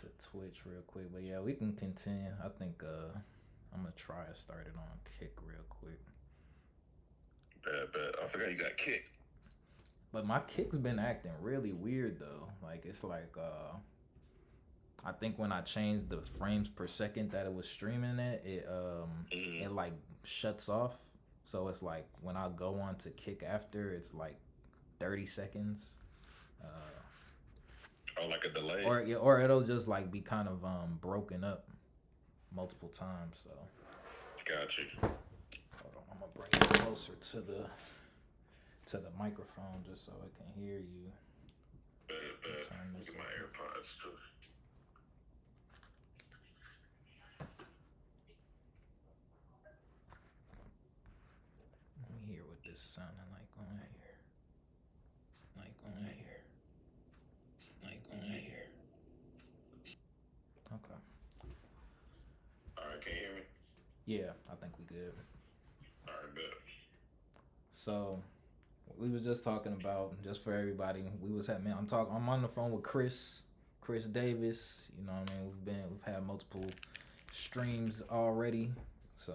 to Twitch real quick, but yeah, we can continue. I think I'm gonna try to start it on Kick real quick. Bet. I forgot you got kicked. But my Kick's been acting really weird though. Like it's like I think when I changed the frames per second that it was streaming at, it Mm-hmm. like shuts off. So it's like when I go on to Kick after, it's like 30 seconds. Uh, Oh, like a delay. or it'll just like be kind of broken up multiple times. So Got you. hold on, I'm gonna bring it closer to the microphone just so it can hear you. Bet. Turn Look this at my up. AirPods too. Let me hear what this sounding like on here. Like on here. Like on here. Okay. All right, can you hear me? Yeah, I think we good. All right, bet. So we was just talking about just for everybody. We was having. I'm on the phone with Chris Davis. You know what I mean. We've had multiple streams already, so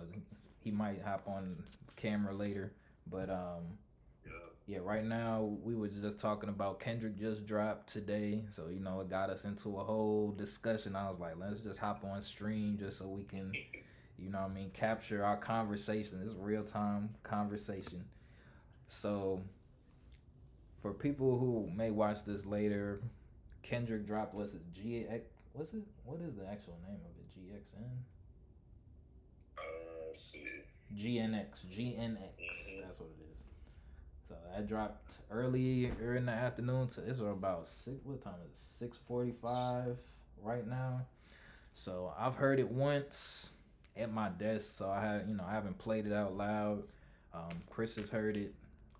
he might hop on camera later. But Yeah. yeah, right now we were just talking about Kendrick just dropped today, so it got us into a whole discussion. I was like, let's just hop on stream just so we can, capture our conversation. This real time conversation. So for people who may watch this later, Kendrick dropped what's it GX? What's it? What is the actual name of it? GXN? Let's see. GNX. GNX. Mm-hmm. That's what it is. So that dropped earlier in the afternoon. So it's about six. What time is it? 6:45 right now. So I've heard it once at my desk. So I haven't played it out loud. Chris has heard it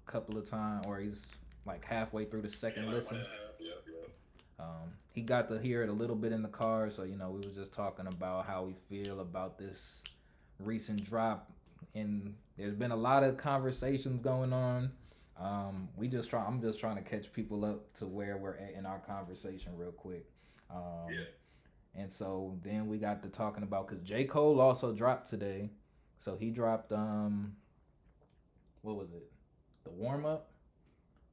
a couple of times, or he's like halfway through the Yeah, second like one listen. and a half. Yep. He got to hear it a little bit in the car, so we was just talking about how we feel about this recent drop. And there's been a lot of conversations going on. I'm just trying to catch people up to where we're at in our conversation real quick. Um, Yeah. and so then we got to talking about because J Cole also dropped today, so he dropped what was it, the warm up?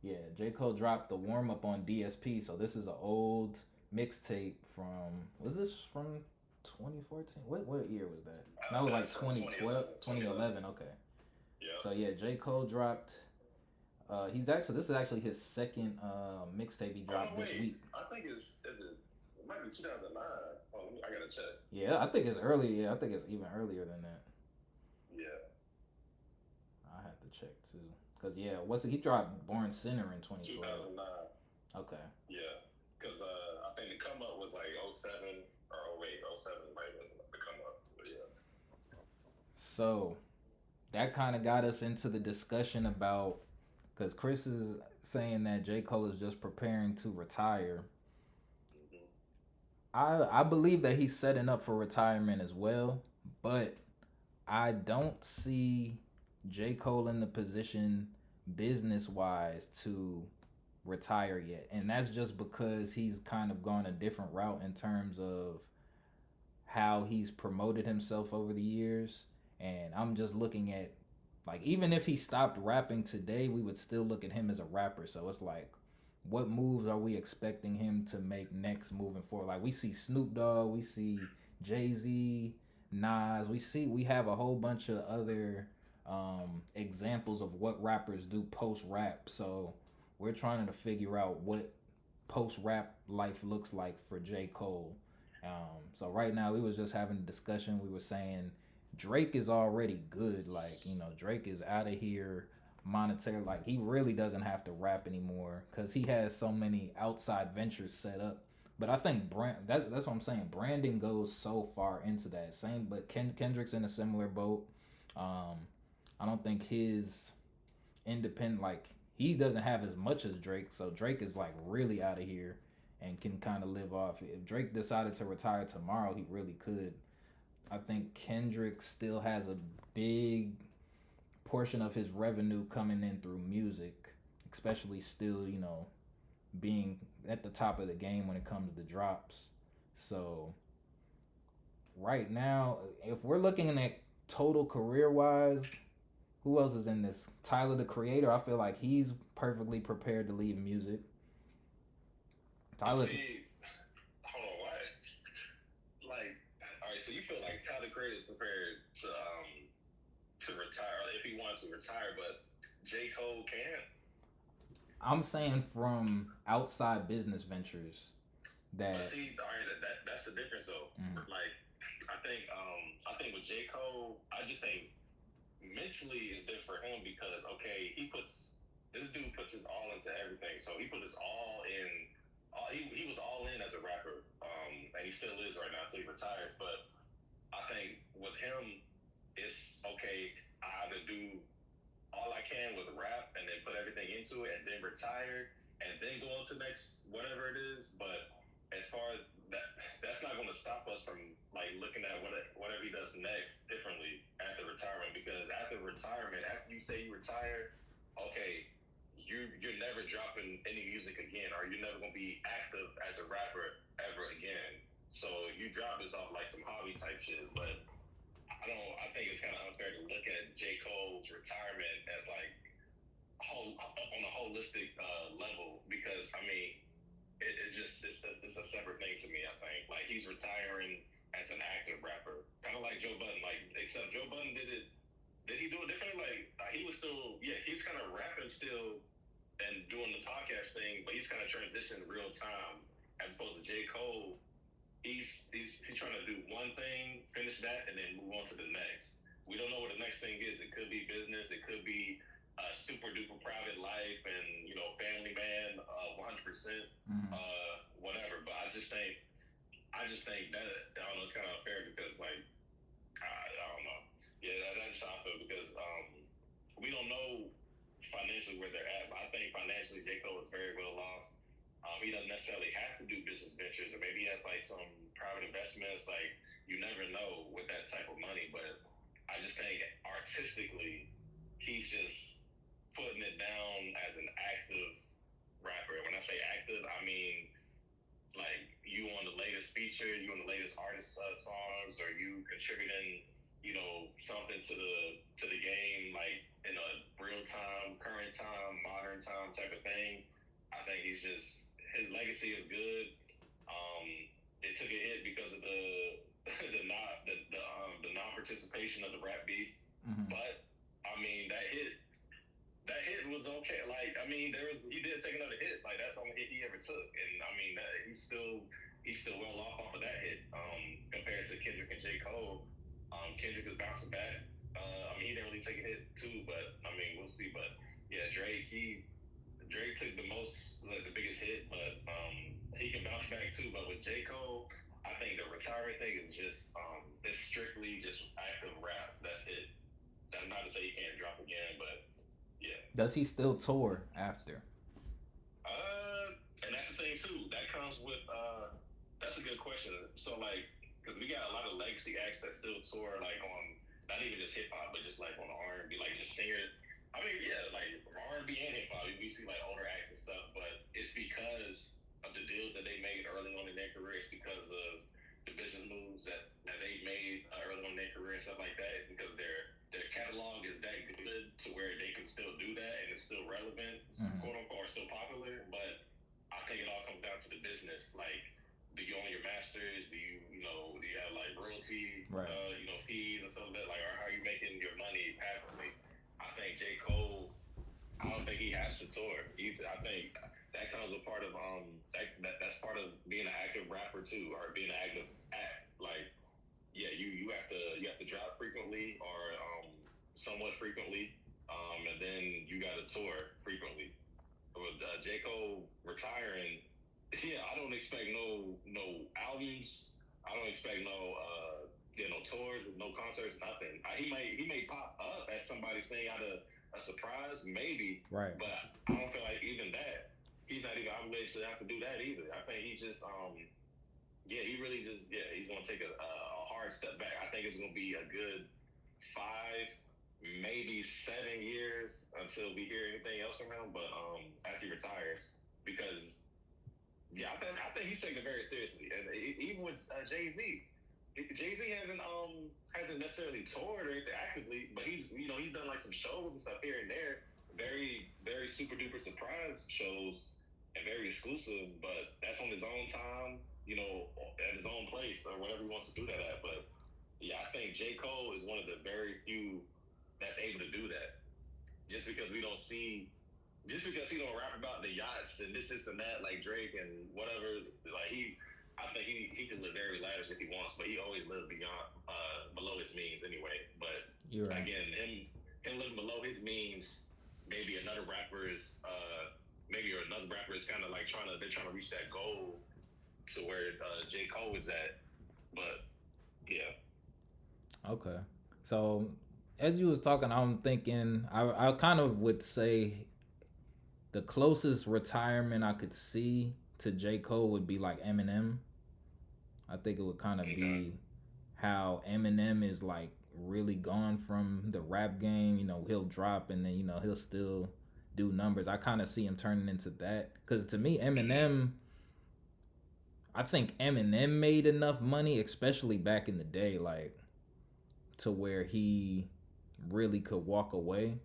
Yeah, J. Cole dropped the warm up on DSP. So this is an old mixtape from, was this from 2014? What year was that? That was like That's from 2012, 2011. 2011. 2011. Okay. Yeah. So yeah, J. Cole dropped. He's actually This is actually his second mixtape he Oh no, dropped this wait. week. I think it might be 2009. Oh, I gotta check. Yeah, I think it's early. Yeah, I think it's even earlier than that. Yeah. I have to check too. Cause yeah, what's it? He dropped Born Sinner in 2012. 2009. Okay. Yeah. Because I think the come up was like '07 or '08. '07 might have been the come up. But yeah. So that kind of got us into the discussion about because Chris is saying that J. Cole is just preparing to retire. Mm-hmm. I believe that he's setting up for retirement as well, but I don't see J. Cole in the position business wise to retire yet. And that's just because he's kind of gone a different route in terms of how he's promoted himself over the years. And I'm just looking at, like, even if he stopped rapping today, we would still look at him as a rapper. So it's like, what moves are we expecting him to make next moving forward? Like, we see Snoop Dogg, we see Jay-Z, Nas, we have a whole bunch of other examples of what rappers do post rap. So we're trying to figure out what post rap life looks like for J. Cole. So right now we was just having a discussion. We were saying Drake is already good. Like, Drake is out of here monetary. Like, he really doesn't have to rap anymore because he has so many outside ventures set up. But I think that's what I'm saying. Branding goes so far into that. Same, but Kendrick's in a similar boat. Um, I don't think his independent, like, he doesn't have as much as Drake, so Drake is like really out of here and can kind of live off. If Drake decided to retire tomorrow, he really could. I think Kendrick still has a big portion of his revenue coming in through music, especially still, being at the top of the game when it comes to drops. So right now, if we're looking at total career wise, who else is in this? Tyler the Creator. I feel like he's perfectly prepared to leave music. But Tyler, see, hold on, what? Like, all right, so you feel like Tyler Creator is prepared to retire if he wants to retire, but J. Cole can't. I'm saying from outside business ventures But that. see, all right, that's the difference though. Mm, Like, I think with J. Cole, I just think mentally is there for him because okay, this dude puts his all into everything. So he put his all in. He was all in as a rapper, and he still is right now until he retires. But I think with him, it's okay. I either do all I can with rap and then put everything into it and then retire and then go on to next whatever it is. But as far as that's not going to stop us from like looking at whatever he does next differently after retirement. Because after retirement, after you say you retire, okay, you're never dropping any music again, or you're never going to be active as a rapper ever again. So you drop this off like some hobby type shit, but I think it's kind of unfair to look at J. Cole's retirement as like on a holistic level because I mean it's a separate thing to me. I think like he's retiring as an active rapper, kind of like Joe Budden. Like except Joe Budden did it. Did he do it differently? Like he was still he's kind of rapping still and doing the podcast thing, but he's kind of transitioned real time as opposed to J. Cole. He's trying to do one thing, finish that, and then move on to the next. We don't know what the next thing is. It could be business. It could be a super duper private life, and family man, 100%, mm, whatever. But I just think that I don't know. It's kind of unfair because like I don't know. Yeah, that's just how I feel because we don't know financially where they're at. But I think financially, J. Cole is very well off. He doesn't necessarily have to do business ventures, or maybe he has like some private investments. Like you never know with that type of money, but I just think artistically, he's just putting it down as an active rapper. When I say active, I mean like you on the latest feature, you on the latest artist songs, or you contributing, something to the game, like in a real time, current time, modern time type of thing. I think he's just his legacy is good. Um, it took a hit because of the non participation of the rap beef, mm, but I mean that hit was okay. Like, I mean, he did take another hit. Like, that's the only hit he ever took, and I mean, he's still well off of that hit. Compared to Kendrick and J. Cole, Kendrick is bouncing back. I mean, he didn't really take a hit too, but I mean, we'll see. But yeah, Drake took the biggest hit, but he can bounce back too. But with J. Cole, I think the retirement thing is just it's strictly just active rap. That's it. That's not to say he can't drop again, but yeah. does he still tour after? And that's the thing too. That comes with that's a good question. So like, because we got a lot of legacy acts that still tour, like on not even just hip hop, but just like on the R&B, like just singers. I mean, yeah, like R&B and hip hop, we see like older acts and stuff, but it's because of the deals that they made early on in their career. It's because of the business moves that they made early on in their career and stuff like that. It's because their catalog is that good to where they can still do that and it's still relevant, Mm, quote unquote, or still popular. But I think it all comes down to the business. Like, do you own your masters? Do you have like royalty, right. fees and stuff like that? Like, or how are you making your money passively? I think J. Cole, I don't think he has to tour. I think that comes a part of that's part of being an active rapper too, or being an active act. Like, yeah, you have to drop frequently or somewhat frequently, and then you got to tour frequently. With J. Cole retiring, yeah, I don't expect no albums. I don't expect no tours, no concerts, nothing. He may pop up as somebody's thing out of a surprise, maybe, Right. but I don't feel like even that. He's not even obligated to have to do that either. I think he just he really just he's gonna take a hard step back. I think it's gonna be a good 5, maybe 7 years until we hear anything else from him. But after he retires, because Yeah, I think he's taking it very seriously, and even with Jay Z, Jay Z hasn't necessarily toured or anything actively, but he's done like some shows and stuff here and there, very super duper surprise shows and very exclusive, but that's on his own time, at his own place or whatever he wants to do that at. But yeah, I think J Cole is one of the very few that's able to do that, just because we don't see just because he don't rap about the yachts and this and that like Drake and whatever, like I think he can live very lavish if he wants, but he always lives beyond below his means anyway. But You're right. again, him living below his means, maybe another rapper is kind of like they're trying to reach that goal to where J Cole is at. But yeah, Okay. So as you was talking, I'm thinking I kind of would say the closest retirement I could see to J. Cole would be like Eminem. I think it would kind of okay, be how Eminem is like really gone from the rap game. He'll drop and then he'll still do numbers. I kind of see him turning into that because to me, Eminem. I think Eminem made enough money, especially back in the day, like to where he really could walk away.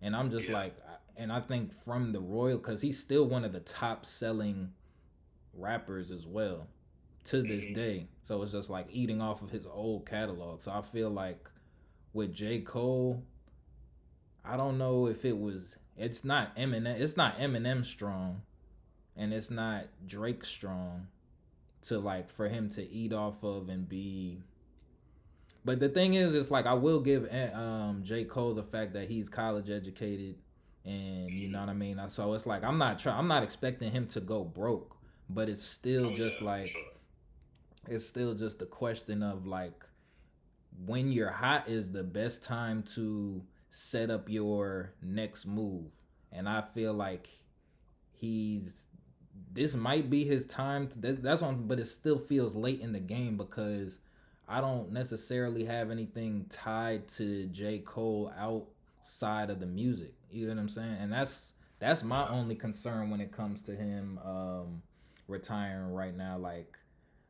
And I'm just yeah, like, and I think from the Royal, because he's still one of the top selling rappers as well to this mm-hmm. day. So it's just like eating off of his old catalog. So I feel like with J. Cole, I don't know if it's not Eminem strong and it's not Drake strong to like for him to eat off of and be. But the thing is, it's like I will give J. Cole the fact that he's college educated, and you know Mm-hmm. what I mean. So it's like I'm not expecting him to go broke, but Oh yeah, for sure. it's still just the question of like when you're hot is the best time to set up your next move, and I feel like he's this might be his time. That's on, but it still feels late in the game because I don't necessarily have anything tied to J. Cole outside of the music. You know what I'm saying? And that's my Yeah. only concern when it comes to him retiring right now. Like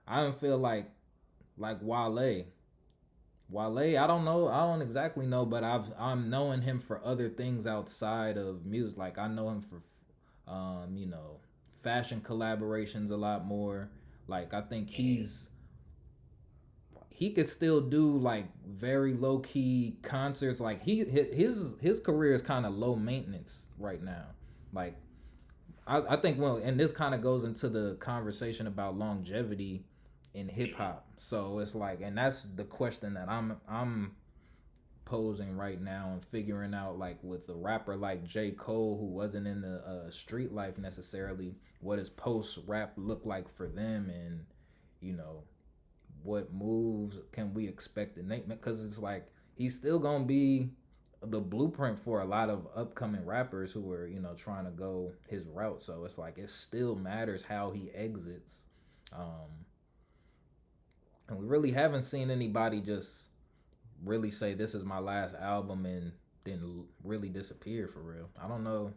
I don't feel like Wale. Wale, I don't know. I don't exactly know, but I'm knowing him for other things outside of music. Like I know him for, fashion collaborations a lot more. Like I think Mm-hmm. he could still do like very low key concerts. Like his career is kind of low maintenance right now. Like I think well, and this kind of goes into the conversation about longevity in hip Mm-hmm. hop. So it's like, and that's the question that I'm posing right now and figuring out like with a rapper like J. Cole who wasn't in the street life necessarily, what does post rap look like for them, and you know what moves can we expect to make? Because it's like he's still gonna be the blueprint for a lot of upcoming rappers who are trying to go his route. So it's like it still matters how he exits, um, and we really haven't seen anybody just really say this is my last album and then really disappear for real. I don't know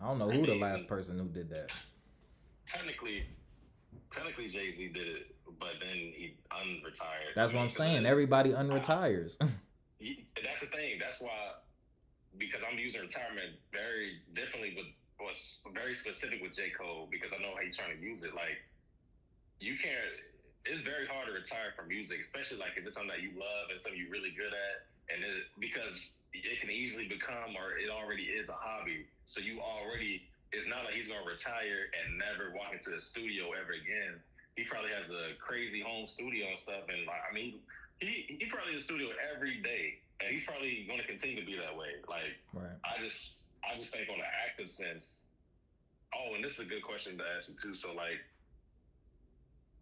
I who the last mean, person who did that. technically, technically Jay Z did it, but then he unretired. I That's what mean, I'm because it saying. is. Everybody I, unretires. that's the thing. That's why, because I'm using retirement very differently, but was very specific with J Cole because I know how he's trying to use it. Like you can't. It's very hard to retire from music, especially like if it's something that you love and something you're really good at, and because it can easily become or it already is a hobby. So you already. It's not like he's gonna retire and never walk into the studio ever again. He probably has a crazy home studio and stuff, and like I mean, he probably in the studio every day, and he's probably going to continue to be that way. Like Right. I just think on the active sense. Oh, and this is a good question to ask you too. So like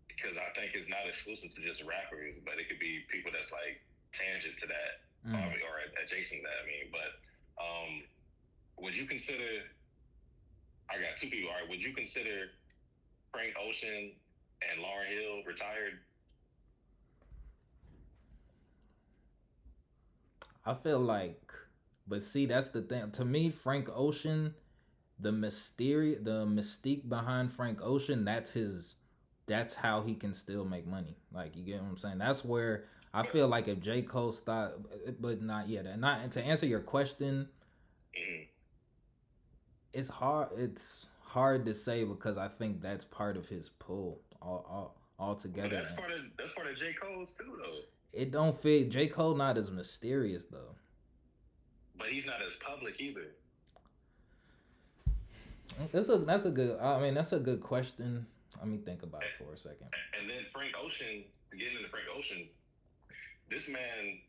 because I think it's not exclusive to just rappers, but it could be people that's like tangent to that Mm. or adjacent to that. I mean, but um, would you consider? I got two people. All right, would you consider Frank Ocean and Lauryn Hill retired? I feel like, but see, that's the thing. To me, Frank Ocean the mystique behind Frank Ocean, that's how he can still make money. Like, you get what I'm saying? That's where I feel like if J. Cole stopped, but not yet. And not to answer your question, Mhm. it's hard to say because I think that's part of his pull all But together. that's part of J Cole's too though. It don't fit. J. Cole not as mysterious though. But he's not as public either. That's a good. I mean, that's a good question. Let me think about it for a second. And then Frank Ocean, getting into Frank Ocean, this man,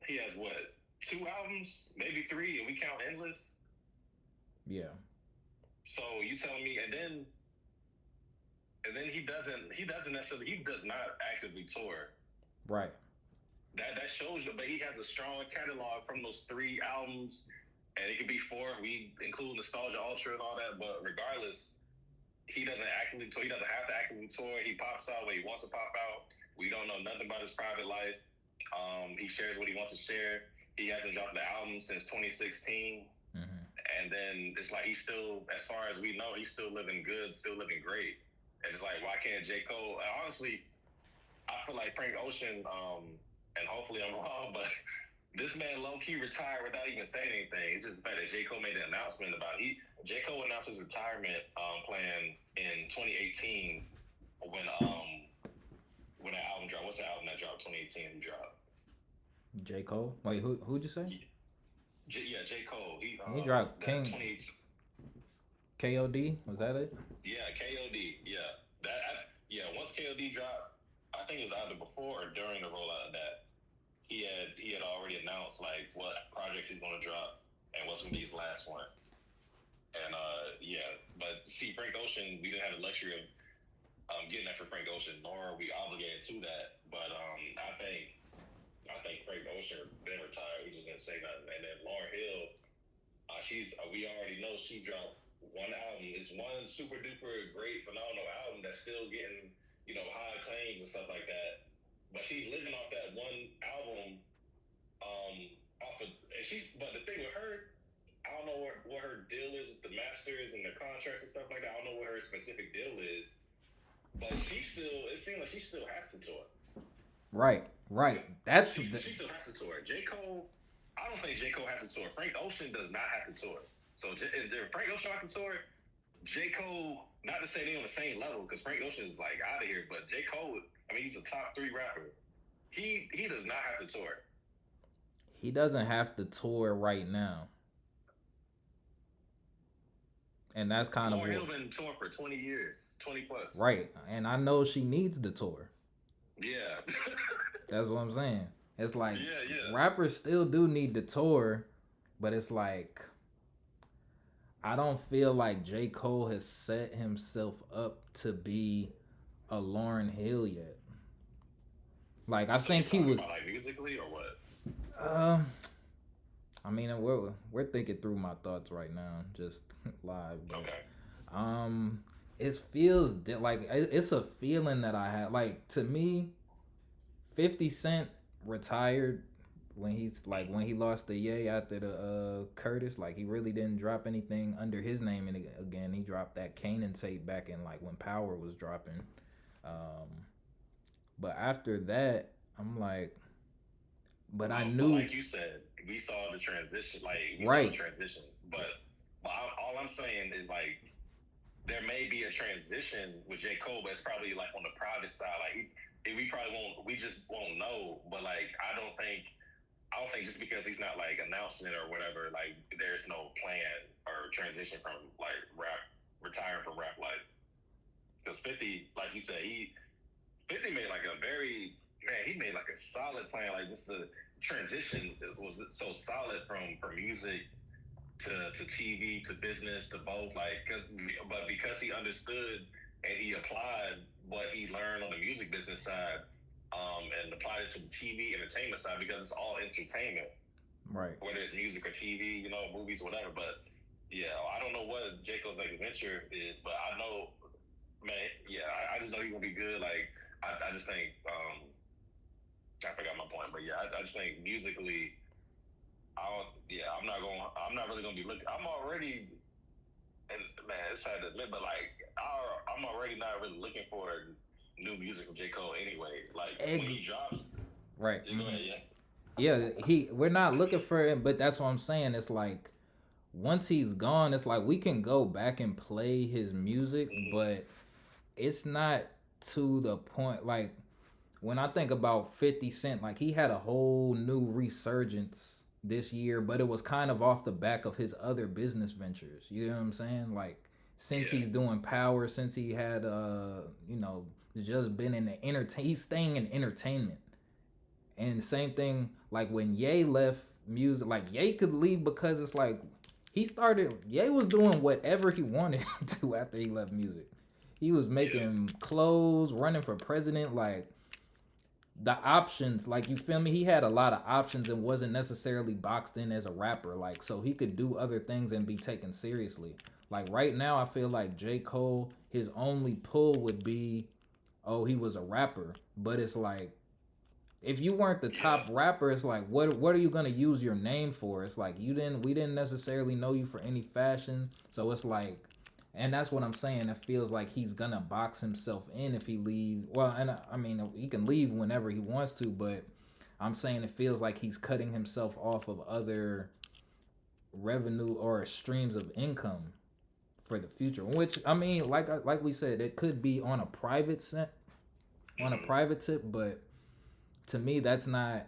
he has what, 2 albums, maybe 3, and we count Endless. Yeah. So you telling me, and then he doesn't necessarily, he does not actively tour. Right. That shows you, but he has a strong catalog from those 3 albums, and it could be 4. We include Nostalgia Ultra and all that, but regardless, he doesn't actively tour. He doesn't have to actively tour. He pops out when he wants to pop out. We don't know nothing about his private life. He shares what he wants to share. He hasn't dropped the album since 2016. Mm-hmm. And then it's like he's still, as far as we know, he's still living good, still living great. And it's like, why can't J. Cole? And honestly, I feel like Frank Ocean, and hopefully I'm wrong, but this man low-key retired without even saying anything. It's just the fact that J. Cole made an announcement about it. J. Cole announced his retirement plan in 2018 when that album dropped. What's the album that dropped 2018 dropped? J. Cole. Wait, who'd you say? Yeah, J. Cole. He dropped King. KOD, was that it? Yeah, KOD. Yeah, once KOD dropped, I think it was either before or during the rollout of that. He had already announced like what project he's going to drop and what's going to be his last one. And but see, Frank Ocean, we didn't have the luxury of getting that for Frank Ocean, nor are we obligated to that. But I think Frank Ocean been retired. We just didn't say nothing. And then Lauryn Hill, we already know she dropped one album. It's one super duper great phenomenal album that's still getting high acclaims and stuff like that. But she's living off that one album. But the thing with her, I don't know what her deal is with the masters and the contracts and stuff like that. I don't know what her specific deal is. But it seems like she still has to tour. Right. She still has to tour. J. Cole, I don't think J. Cole has to tour. Frank Ocean does not have to tour. So if Frank Ocean has to tour, J. Cole, not to say they're on the same level, because Frank Ocean is like out of here, but J. Cole, I mean, he's a top 3 rapper. He does not have to tour. He doesn't have to tour right now. And that's kind of Lauryn Hill been touring for 20 years, 20 plus. Right, and I know she needs the tour. Yeah. That's what I'm saying. It's like yeah. Rappers still do need the tour, but it's like I don't feel like J. Cole has set himself up to be a Lauryn Hill yet. Like I think he was about, like, musically or what? I mean we're thinking through my thoughts right now, just live. But, okay. It feels like it's a feeling that I had. Like to me, 50 Cent retired when he lost the Ye after the Curtis. Like he really didn't drop anything under his name, and again he dropped that Kanan tape back in like when Power was dropping. But after that, I'm like, but I knew. But like you said, we saw the transition. Like we right. saw the transition. But all I'm saying is like there may be a transition with J. Cole, but it's probably like on the private side. Like we just won't know. But like I don't think just because he's not like announcing it or whatever, like there's no plan or transition from like retiring from rap life. Because 50, like you said, 50 made like he made like a solid plan. Like just the transition was so solid from music to TV to business to both, like because he understood and he applied what he learned on the music business side, and applied it to the TV entertainment side, because it's all entertainment, right? Whether it's music or TV, movies, whatever. But yeah, I don't know what J. Cole's next venture is, but I know, man, yeah, I just know he's gonna be good. Like I just think, I forgot my point, but yeah, I just think musically. I'm not really gonna be looking. I'm already and man, it's sad to admit, but like, I'm already not really looking for new music from J. Cole anyway. Like when he Eggs, drops, right? you go ahead, yeah. Yeah, we're not looking for it, but that's what I'm saying. It's like once he's gone, it's like we can go back and play his music, Mm-hmm. but it's not to the point. Like when I think about 50 Cent, like he had a whole new resurgence this year, but it was kind of off the back of his other business ventures. You know what I'm saying? Like since Yeah, he's doing Power, since he had just been in the he's staying in entertainment. And same thing like when Ye left music, like Ye could leave because it's like Ye was doing whatever he wanted to after he left music. He was yeah, making clothes, running for president, like the options, like you feel me, he had a lot of options and wasn't necessarily boxed in as a rapper, like so he could do other things and be taken seriously. Like right now I feel like J. Cole, his only pull would be, oh, he was a rapper, but it's like if you weren't the yeah, top rapper, it's like what are you gonna use your name for? It's like we didn't necessarily know you for any fashion, so it's like, and that's what I'm saying. It feels like he's gonna box himself in if he leave. Well, and I mean he can leave whenever he wants to, but I'm saying it feels like he's cutting himself off of other revenue or streams of income for the future. Which I mean, like we said, it could be on a on a mm-hmm. private tip, but to me that's not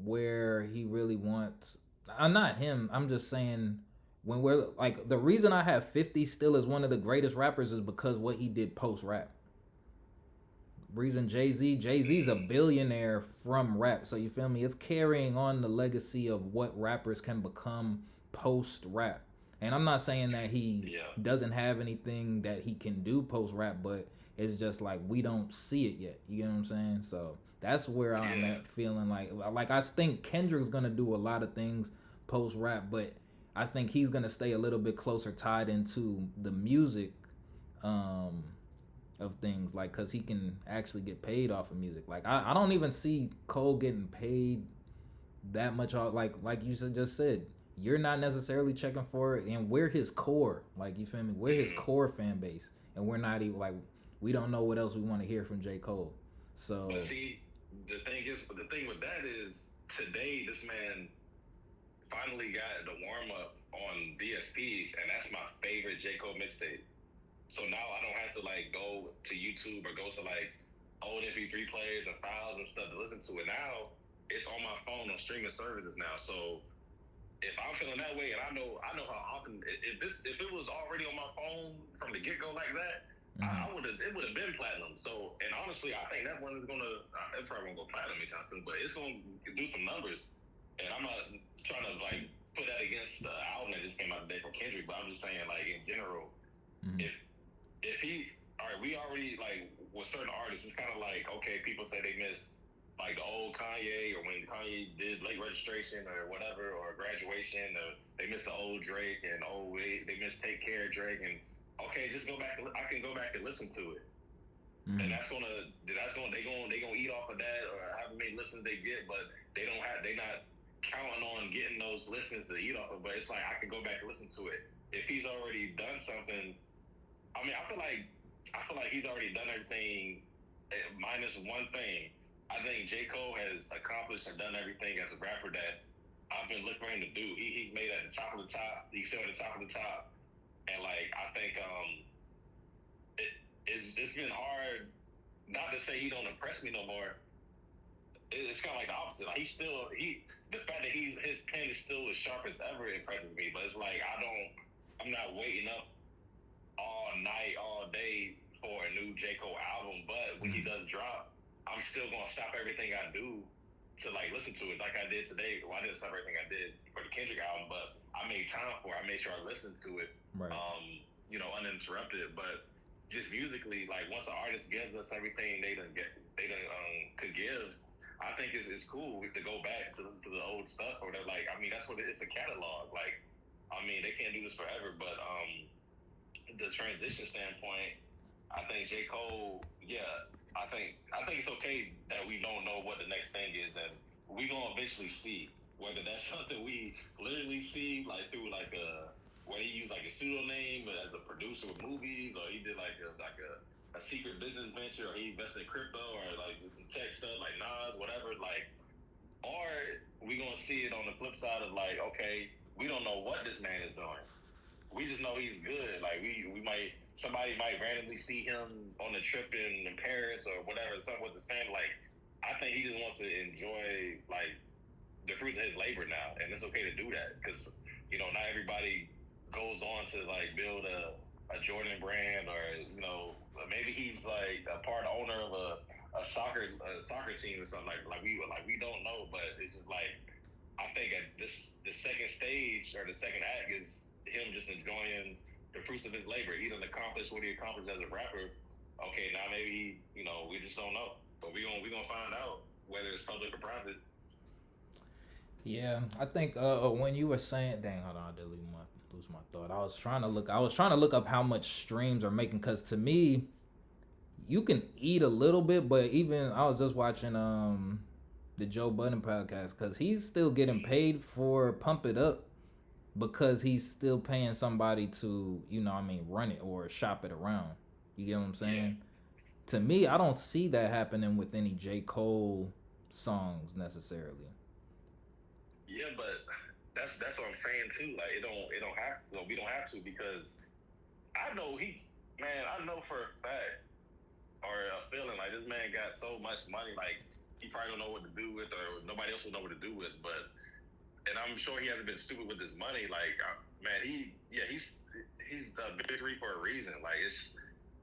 where he really wants. I'm not him. I'm just saying when we're like the reason I have 50 still as one of the greatest rappers is because what he did post rap. Reason Jay Z's a Mm-hmm. billionaire from rap, so you feel me? It's carrying on the legacy of what rappers can become post rap. And I'm not saying that he Yeah, doesn't have anything that he can do post rap, but it's just like we don't see it yet. You know what I'm saying? So that's where I'm yeah, at, feeling like I think Kendrick's gonna do a lot of things post rap, but I think he's gonna stay a little bit closer tied into the music um of things, like because he can actually get paid off of music. Like I don't even see Cole getting paid that much off. Like you just said, you're not necessarily checking for it, and we're his core. Like you feel me? We're his mm-hmm. core fan base, and we're not even like we don't know what else we want to hear from J. Cole. But So see, the thing with that is today this man finally got the warm up on DSPs, and that's my favorite J. Cole mixtape. So now I don't have to like go to YouTube or go to like old MP3 players and files and stuff to listen to it. Now it's on my phone on streaming services now. So if I'm feeling that way, and I know how often if it was already on my phone from the get go like that, mhm. I would have it would have been platinum. So and honestly, I think that one is gonna it probably won't go platinum anytime soon, but it's gonna do some numbers. And I'm not trying to like put that against the album that just came out today from Kendrick, but I'm just saying like in general, Mhm. if he all right, we already like with certain artists, it's kind of like okay, people say they miss like the old Kanye or when Kanye did late registration or whatever or graduation, or they miss the old Drake and they miss Take Care Drake and okay, just go back. I can go back and listen to it, and Mhm. they gonna eat off of that or however many listens they get, but they not counting on getting those listens to eat off of. But it's like I can go back and listen to it if he's already done something. I mean, I feel like he's already done everything minus one thing. I think J. Cole has accomplished and done everything as a rapper that I've been looking for him to do. He's made it at the top of the top. He's still at the top of the top. And like I think it's been hard not to say he don't impress me no more. It's kind of like the opposite. Like the fact that his pen is still as sharp as ever impresses me. But it's like I'm not waiting up all night, all day for a new J. Cole album, but when he Mhm. does drop, I'm still gonna stop everything I do to like listen to it like I did today. Well, I didn't stop everything I did for the Kendrick album, but I made time for it. I made sure I listened to it, Right. uninterrupted. But just musically, like once an artist gives us everything could give, I think it's cool to go back to listen to the old stuff or they're like, I mean, that's what it's a catalog. Like, I mean, they can't do this forever, but the transition standpoint, I think J. Cole, yeah, I think it's okay that we don't know what the next thing is, and we gonna eventually see whether that's something we literally see like through like whether he used like a pseudonym as a producer of movies, or he did like a secret business venture, or he invested in crypto, or like some tech stuff like Nas, whatever. Like, or we gonna see it on the flip side of like, okay, we don't know what this man is doing. We just know he's good. Like we might somebody might randomly see him on a trip in Paris or whatever, something with the stand. Like, I think he just wants to enjoy like the fruits of his labor now, and it's okay to do that because not everybody goes on to like build a Jordan brand, or maybe he's like a part owner of a soccer team or something like we don't know, but it's just like I think at the second stage or the second act is him just enjoying the fruits of his labor. He done accomplished what he accomplished as a rapper. Okay, now maybe we just don't know, but we gonna find out whether it's public or private. Yeah, I think when you were saying, dang, hold on, I did lose my thought. I was trying to look up how much streams are making, because to me, you can eat a little bit, but even I was just watching the Joe Budden podcast, because he's still getting paid for Pump It Up, because he's still paying somebody to run it or shop it around. You get what I'm saying? Yeah. To me, I don't see that happening with any J. Cole songs necessarily. Yeah, but that's what I'm saying too. Like it don't have to. We don't have to, because I know I know for a fact or a feeling like this man got so much money, like he probably don't know what to do with, or nobody else will know what to do with. And I'm sure he hasn't been stupid with his money. Like man, he's the big three for a reason. Like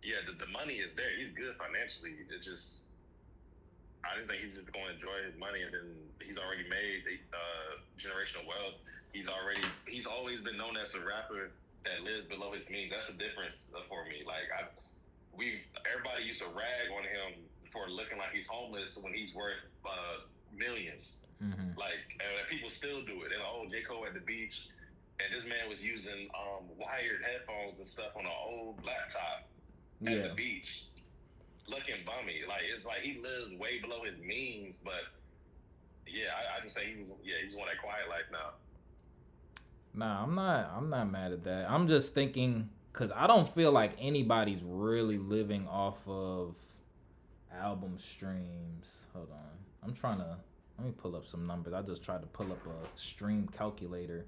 the money is there. He's good financially. I just think he's just going to enjoy his money, and then he's already made generational wealth. He's always been known as a rapper that lives below his means. That's the difference for me. Like everybody used to rag on him for looking like he's homeless when he's worth millions. Mm-hmm. Like people still do it. And J. Cole at the beach, and this man was using wired headphones and stuff on an old laptop at the beach, looking bummy. Like it's like he lives way below his means, but I just say he's on that quiet life now. Nah, I'm not mad at that. I'm just thinking, cause I don't feel like anybody's really living off of album streams. Hold on, let me pull up some numbers. I just tried to pull up a stream calculator.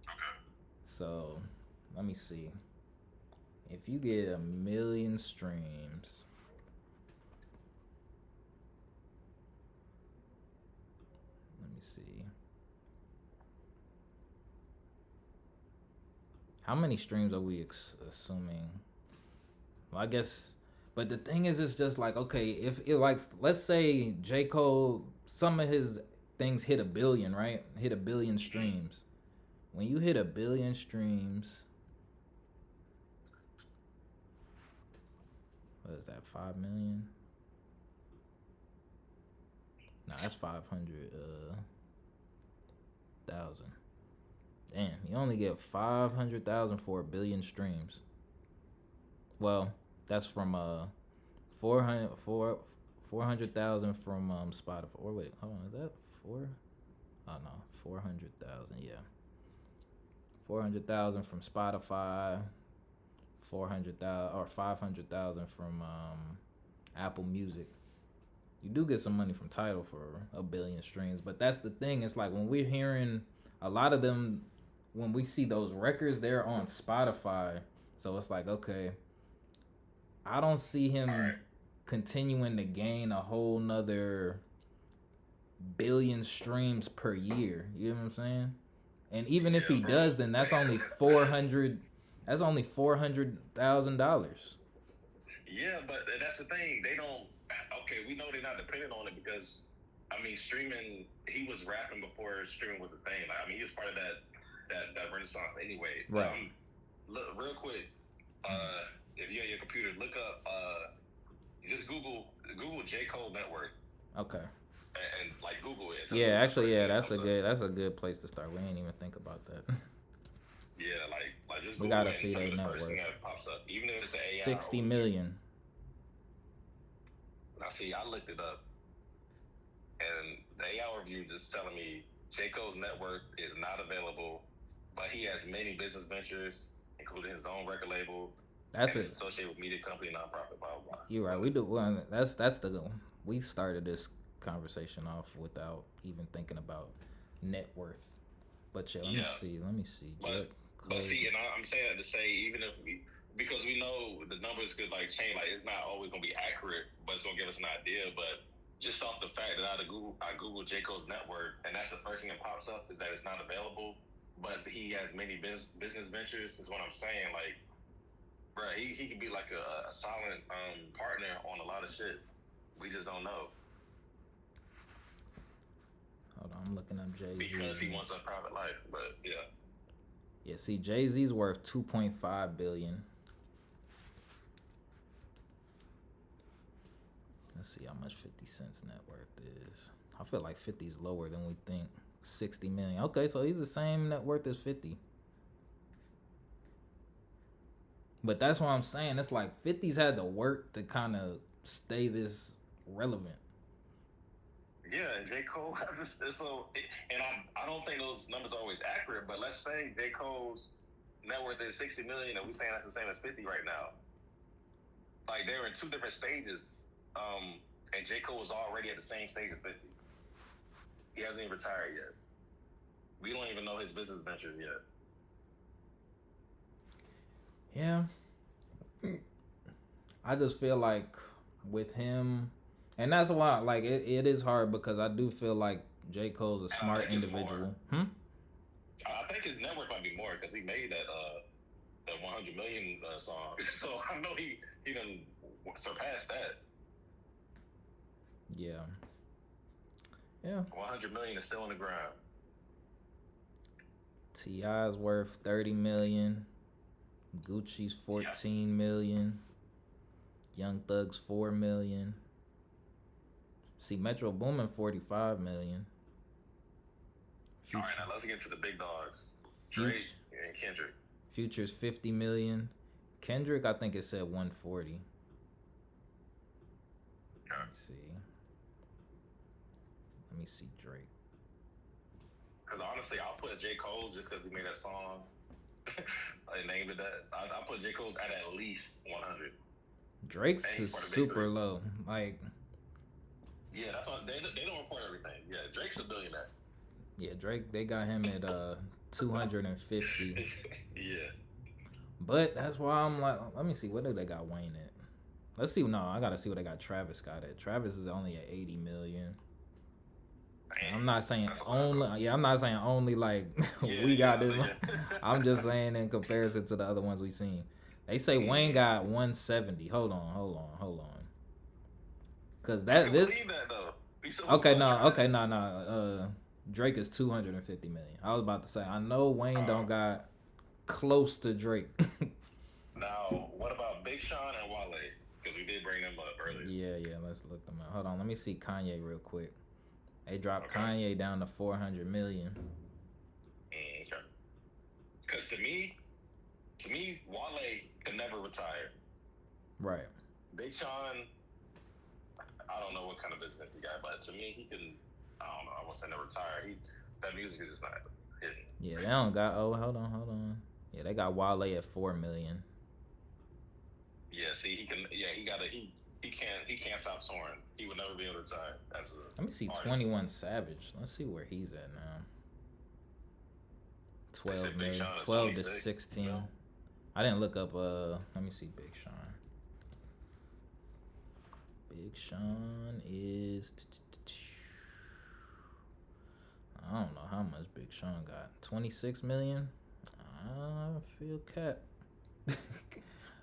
Okay. So let me see. If you get 1 million streams, let me see. How many streams are we assuming? Well, I guess, but the thing is, it's just like, okay, if it like, let's say J. Cole, some of his things hit 1 billion, right? Hit 1 billion streams. When you hit 1 billion streams, what is that, 5 million? No, that's 500,000. Damn, you only get 500,000 for 1 billion streams. Well, that's from 400,000 from Spotify. Or wait, hold on, is that 4? Oh no, 400,000. Yeah, 400,000 from Spotify. 400,000 or 500,000 from Apple Music. You do get some money from Tidal for 1 billion streams, but that's the thing. It's like when we're hearing a lot of them, when we see those records, they're on Spotify. So it's like, okay, I don't see him continuing to gain a whole nother 1 billion streams per year. You know what I'm saying? And even if he does, then that's only $400,000. Yeah, but that's the thing. They don't. Okay, we know they're not dependent on it because, I mean, streaming. He was rapping before streaming was a thing. Like, I mean, he was part of that renaissance anyway. Right. Look, real quick. If you have your computer, look up. Just Google J. Cole net worth. Okay. And like Google it. Yeah, actually, yeah, that's a good place to start. We ain't even think about that. Yeah, like just we Google gotta see their net worth. That pops up, even if it's AI. 60 million. Now, see, I looked it up, and the AI review just telling me J. Cole's net worth is not available but he has many business ventures, including his own record label, That's and it. is associated with media company, nonprofit, blah blah You're right. blah. We do. Well, that's the we started this conversation off without even thinking about net worth. But yeah, let me Yeah, see. Let me see. but Jet but Cole. see, and I'm saying that to say even if we because we know the numbers could like change, like it's not always gonna be accurate, but it's gonna give us an idea. But just off the fact that I Google J Cole's net worth, and that's the first thing that pops up is that it's not available. But he has many business ventures. Is what I'm saying. Like, bro, he could be like a silent partner on a lot of shit. We just don't know Hold on, I'm looking up Jay because Z's. he wants a private life. But yeah. Yeah, see, Jay Z's worth 2.5 billion. Let's see how much 50 Cent's net worth is. I feel like 50's lower than we think. 60 million. Okay, so he's the same net worth as 50. But that's what I'm saying. It's like 50's had to work to kind of stay this relevant. Yeah, and J. Cole has this, and I don't think those numbers are always accurate, but let's say J. Cole's net worth is 60 million, and we're saying that's the same as 50 right now. Like they're in two different stages, and J. Cole was already at the same stage as 50. He hasn't even retired yet. We don't even know his business ventures yet. Yeah. I just feel like with him, and that's why like it is hard because I do feel like J. Cole's a And I smart think it's more. individual. I think his net worth might be more because he made that 100 million song. So I know he done surpassed that. Yeah. Yeah. 100 million is still in the ground. T.I.'s worth 30 million. Gucci's 14 million. Young Thug's 4 million. See, Metro Boomin 45 million. All right, now let's get to the big dogs. Drake and Kendrick. Future's 50 million. Kendrick, I think it said 140. Let me see. Let me see Drake. Because honestly, I'll put J. Cole just because he made that song. I named it that. I'll put J. Cole at least 100. Drake's is super low. Like, yeah, that's what they don't report everything. Yeah, Drake's a billionaire. Yeah, Drake, they got him at 250. Yeah. But that's why I'm like, let me see, what do they got Wayne at? Let's see. No, I gotta see what they got Travis Scott at. Travis is only at 80 million. Man, I'm not saying only. Yeah, I'm not saying only like we got this. I'm just saying in comparison to the other ones we seen. They say Wayne got 170. Hold on. Cause that this. Believe that though. Okay, no. Drake is 250 million. I was about to say I know Wayne don't got close to Drake. Now, what about Big Sean and Wale? Because we did bring them up earlier. Yeah. Let's look them up. Hold on. Let me see Kanye real quick. They dropped Kanye down to 400 million. Okay. Because to me, Wale could never retire. Right. Big Sean, I don't know what kind of business he got, but to me, he can. I don't know. I won't say never retire. That music is just not hitting. Yeah, they don't got. Oh, hold on. Yeah, they got Wale at 4 million. Yeah, see, he can. Yeah, he can't stop touring. He would never be able to retire. Let me see artist. 21 Savage. Let's see where he's at now. 12 million. 12 to 16. You know? I didn't look up. Let me see Big Sean. Big Sean is. I don't know how much Big Sean got. 26 million. I feel cap.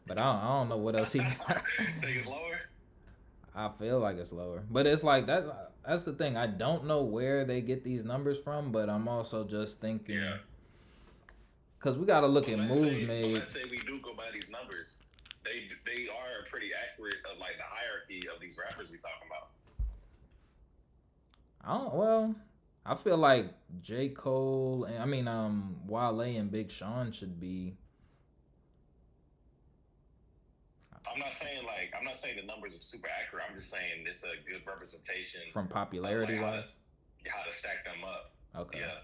But I don't know what else he got. Think it's lower? I feel like it's lower. But it's like that's the thing. I don't know where they get these numbers from, but I'm also just thinking. Yeah. Because we got to look at moves made. Let's say we do go by these numbers. They are pretty accurate of like the hierarchy of these rappers we talking about. I feel like J. Cole and Wale and Big Sean should be. I'm not saying the numbers are super accurate. I'm just saying it's a good representation from popularity wise. How to stack them up. Okay. Yeah.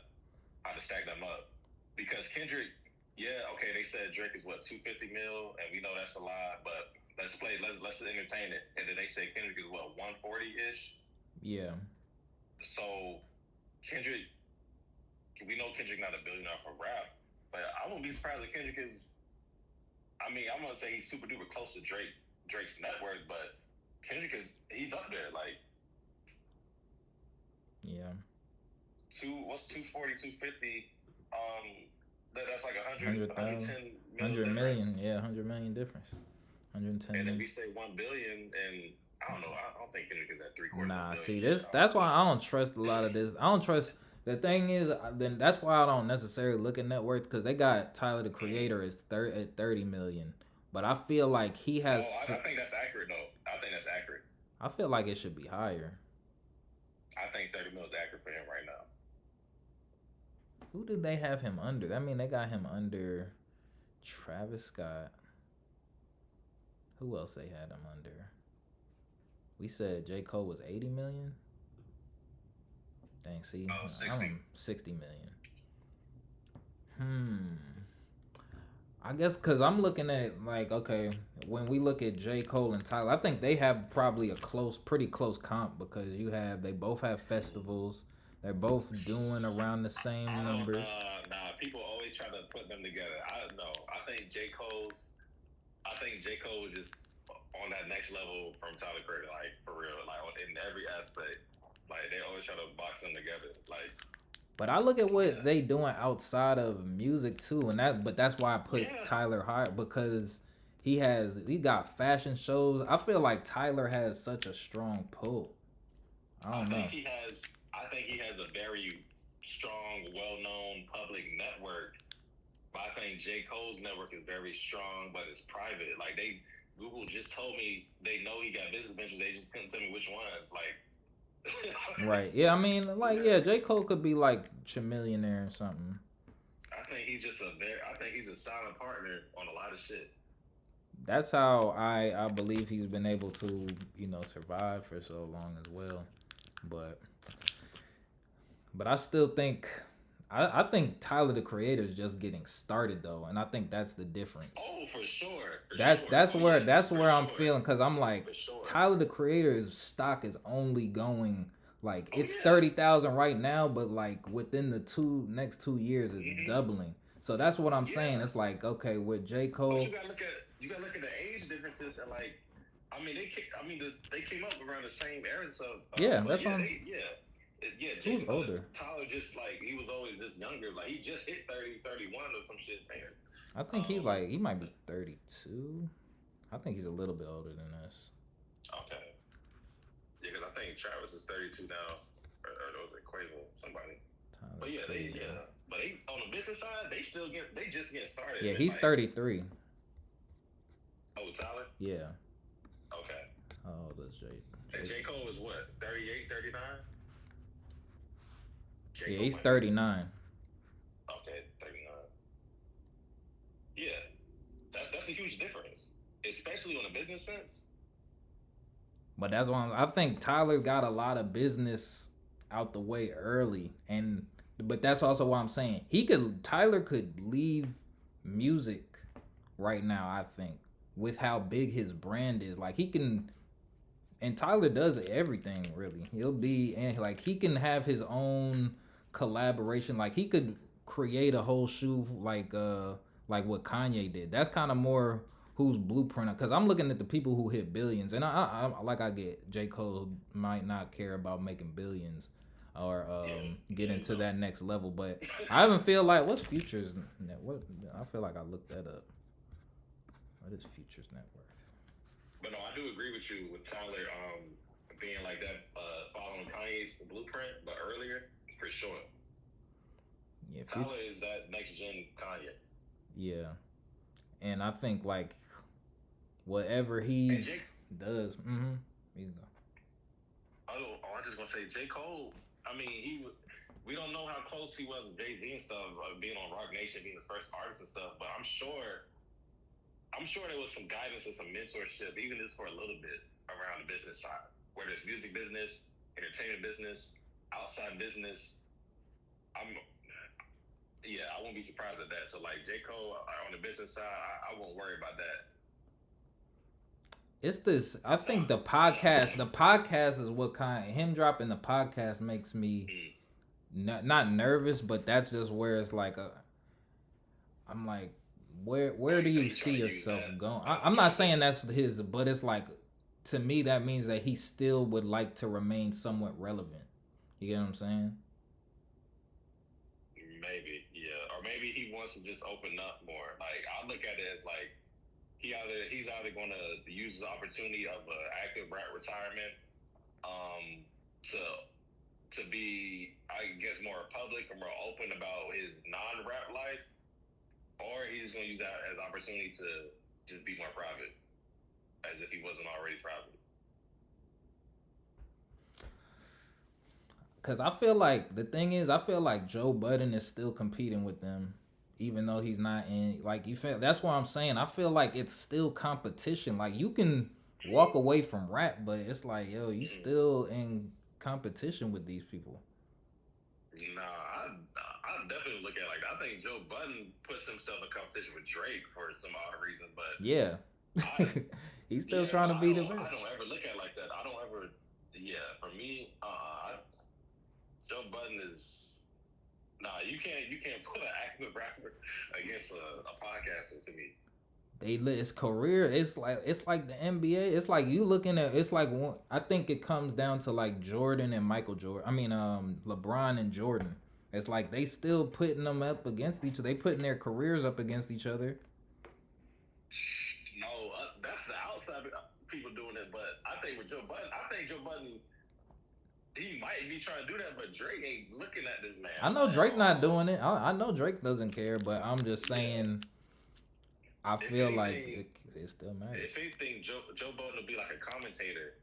How to stack them up. because Kendrick, yeah, okay, they said Drake is what 250 mil, and we know that's a lot, but let's entertain it. And then they say Kendrick is what 140 ish. Yeah. So Kendrick, we know Kendrick not a billionaire for rap, but I wouldn't be surprised if Kendrick is. I mean, I'm gonna say he's super duper close to Drake's net worth, but Kendrick he's up there. Like Yeah. what's 240, 250? That's like 100,000. 110 mil 100 difference. million. Yeah, 100 million difference. 110 And if million. we say 1 billion, and I don't know, I don't think Kendrick is at three quarters of a Nah, billion see yet. this. That's why I don't trust a lot of this. I don't trust. The thing is, then that's why I don't necessarily look at net worth because they got Tyler the Creator at 30 million, but I feel like he No, has. I think that's accurate though. I think that's accurate. I feel like it should be higher. I think 30 mil is accurate for him right now. Who did they have him under? I mean, they got him under Travis Scott. Who else they had him under? We said J. Cole was 80 million. Dang, see, 60. 60 million. I guess because I'm looking at like, okay, when we look at J. Cole and Tyler, I think they have probably pretty close comp because they both have festivals. They're both doing around the same numbers. Nah, people always try to put them together. I don't know. I think J. Cole is just on that next level from Tyler Creator, like for real, like in every aspect. Like they always try to box them together. Like, but I look at what they doing outside of music too, but that's why I put Tyler high because he got fashion shows. I feel like Tyler has such a strong pull. I don't know. I think he has a very strong, well-known public network. But I think J. Cole's network is very strong, but it's private. Like Google just told me they know he got business ventures. They just couldn't tell me which ones. Like. Right. Yeah. I mean, like, yeah, J. Cole could be like Chamillionaire or something. I think he's a silent partner on a lot of shit. That's how I believe he's been able to survive for so long as well, but I still think I think Tyler the Creator is just getting started though, and I think that's the difference. Oh, for sure. That's where I'm feeling because I'm like Tyler the Creator's stock is only going like it's 30,000 right now, but like within the next 2 years it's doubling. So that's what I'm saying. It's like okay with J. Cole. But you gotta look at the age differences and like they came up around the same era. So that's what I'm. Who's older? Tyler just like he was always just younger. Like he just hit 30, 31 or some shit. Man. I think he might be 32. I think he's a little bit older than us. Okay. Yeah, because I think Travis is 32 now, or was it Quavo? Somebody. Tyler but but they on the business side, they just getting started. Yeah, he's 33. Oh, Tyler? Yeah. Okay. How old is J? And J. Cole is what? 38, 39? Yeah, he's 39. Okay, 39. Yeah. That's a huge difference. Especially on a business sense. But that's why I think Tyler got a lot of business out the way early. But that's also why I'm saying Tyler could leave music right now, I think, with how big his brand is. Like he can, and Tyler does everything really. He can have his own collaboration. Like he could create a whole shoe like what Kanye did. That's kind of more whose blueprint, because I'm looking at the people who hit billions, and I get J. Cole might not care about making billions or get into that next level, but I even feel like what's Future's net worth? I feel like I looked that up. What is Future's net worth? But no, I do agree with you with Tyler being like that, following Kanye's blueprint, but earlier for sure. Yeah, Tyler is that next gen Kanye. Yeah, and I think like whatever he does, you go. I'm just gonna say J. Cole. I mean, we don't know how close he was with Jay-Z and stuff, being on Rock Nation, being his first artist and stuff. But I'm sure there was some guidance and some mentorship, even just for a little bit, around the business side, whether it's music business, entertainment business, outside business. Yeah, I won't be surprised at that. So like J. Cole on the business side, I won't worry about that. It's this. I think the podcast is what him dropping the podcast makes me not nervous, but that's just where it's like I'm like, Oh, where do you think you he's see trying to use yourself that going? as a I'm not saying transition? that's his, but it's like, to me that means that he still would like to remain somewhat relevant. You get what I'm saying? Maybe, yeah. Or maybe he wants to just open up more. Like I look at it as like he's either gonna use the opportunity of an active rap retirement to be, I guess, more public or more open about his non-rap life, or he's gonna use that as opportunity to just be more private, as if he wasn't already private. Cause I feel like the thing is, I feel like Joe Budden is still competing with them, even though he's not in. Like you feel, that's what I'm saying. I feel like it's still competition. Like you can walk away from rap, but it's like, yo, you still in competition with these people. Nah, I definitely look at it like that. I think Joe Budden puts himself in competition with Drake for some odd reason, but Yeah, I he's still yeah, trying but to be the I best. don't ever look at it like that. I don't ever yeah. For me, Joe Budden is nah. You can't put an active rapper against a podcaster to me. His career. It's like the NBA. It's like you looking at. It's like I think it comes down to like Jordan and Michael Jordan. I mean, LeBron and Jordan. It's like they still putting them up against each other. They putting their careers up against each other. No, that's the outside people doing it. But I think with Joe Budden, he might be trying to do that, but Drake ain't looking at this man I know at Drake not all. doing it. I know Drake doesn't care, but I'm just Yeah. saying. I If feel like anything, it still matters. Joe Budden will be like a commentator,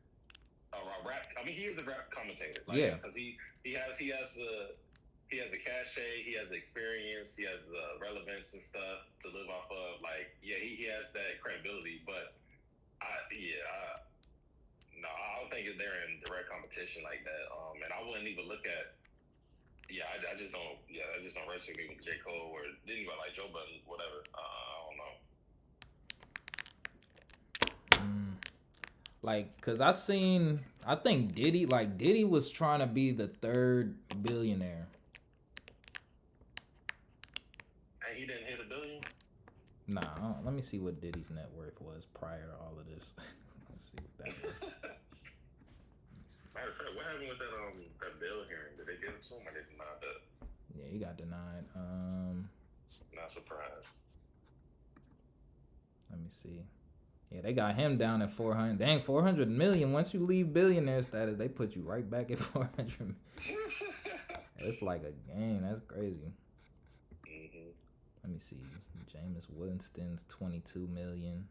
or a rap. I mean, he is a rap commentator, like Yeah, because he has the cachet, he has the experience, he has the relevance and stuff to live off of. Like, yeah, he has that credibility. But no, I don't think they're in direct competition like that. And I wouldn't even look at. Yeah, I just don't. Yeah, I just don't resonate with J Cole or didn't even like Joe Budden, whatever. I don't know. cause I think Diddy was trying to be the third billionaire. And he didn't hit a billion. Nah, let me see what Diddy's net worth was prior to all of this. Let's see what that was. Matter of fact, what happened with that bill hearing? Did they give it to him or they denied that? Yeah, he got denied. Not surprised. Let me see. Yeah, they got him down at 400. Dang, 400 million. Once you leave billionaire status, they put you right back at 400. It's like a game. That's crazy. Let me see. Jameis Winston's 22 million.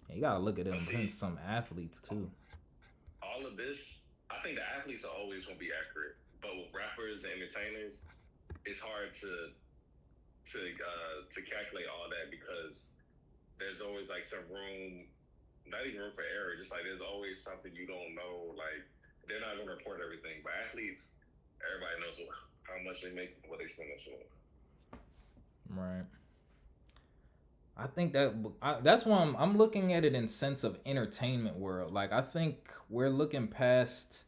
Yeah, you gotta look at them putting some athletes too. All of this, I think the athletes are always gonna be accurate, but with rappers and entertainers, it's hard to calculate all that because there's always like some room, not even room for error. Just like there's always something you don't know. Like they're not gonna report everything, but athletes, everybody knows how much they make, what they spend on shit. Right. I think that's why I'm looking at it in sense of entertainment world. Like I think we're looking past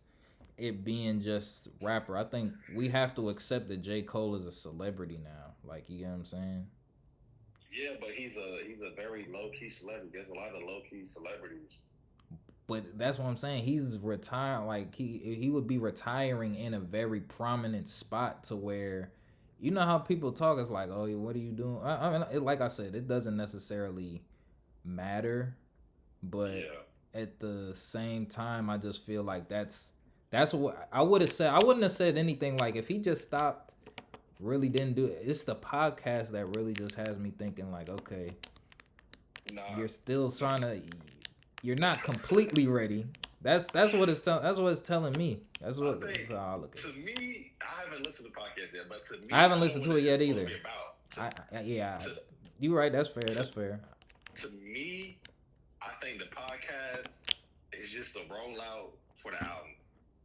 it being just rapper. I think we have to accept that J. Cole is a celebrity now. Like you get what I'm saying? Yeah, but he's a very low key celebrity. There's a lot of low key celebrities. But that's what I'm saying. He's retired. Like he would be retiring in a very prominent spot to where, you know how people talk. It's like, oh, what are you doing? I mean, like I said, it doesn't necessarily matter, but Yeah. at the same time, I just feel like that's what I would have said. I wouldn't have said anything like if he just stopped, really didn't do it. It's the podcast that really just has me thinking like, okay, Nah. you're still trying to, you're not completely ready. That's what that's what it's telling me. That's how I look at it. To me, I haven't listened to the podcast yet, but to me, I haven't I know listened what to it yet it's supposed either. to be about. Yeah, To, you're right. That's fair. That's fair. to me, I think the podcast is just a rollout for the album.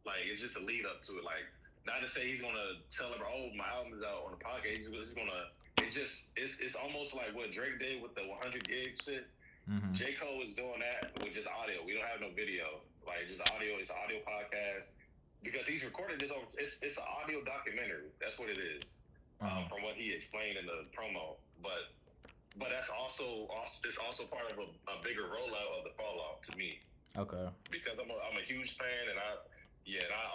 Like it's just a lead up to it. Like not to say he's gonna tell her, oh, my album is out on the podcast. He's gonna it's almost like what Drake did with the 100 gig shit. Mm-hmm. J. Cole is doing that with just audio. We don't have no video. Like just audio. It's an audio podcast because he's recorded this over. It's an audio documentary. That's what it is. Uh-huh. From what he explained in the promo, but that's also it's also part of a bigger rollout of the Fallout to me. Okay. Because I'm a huge fan, and I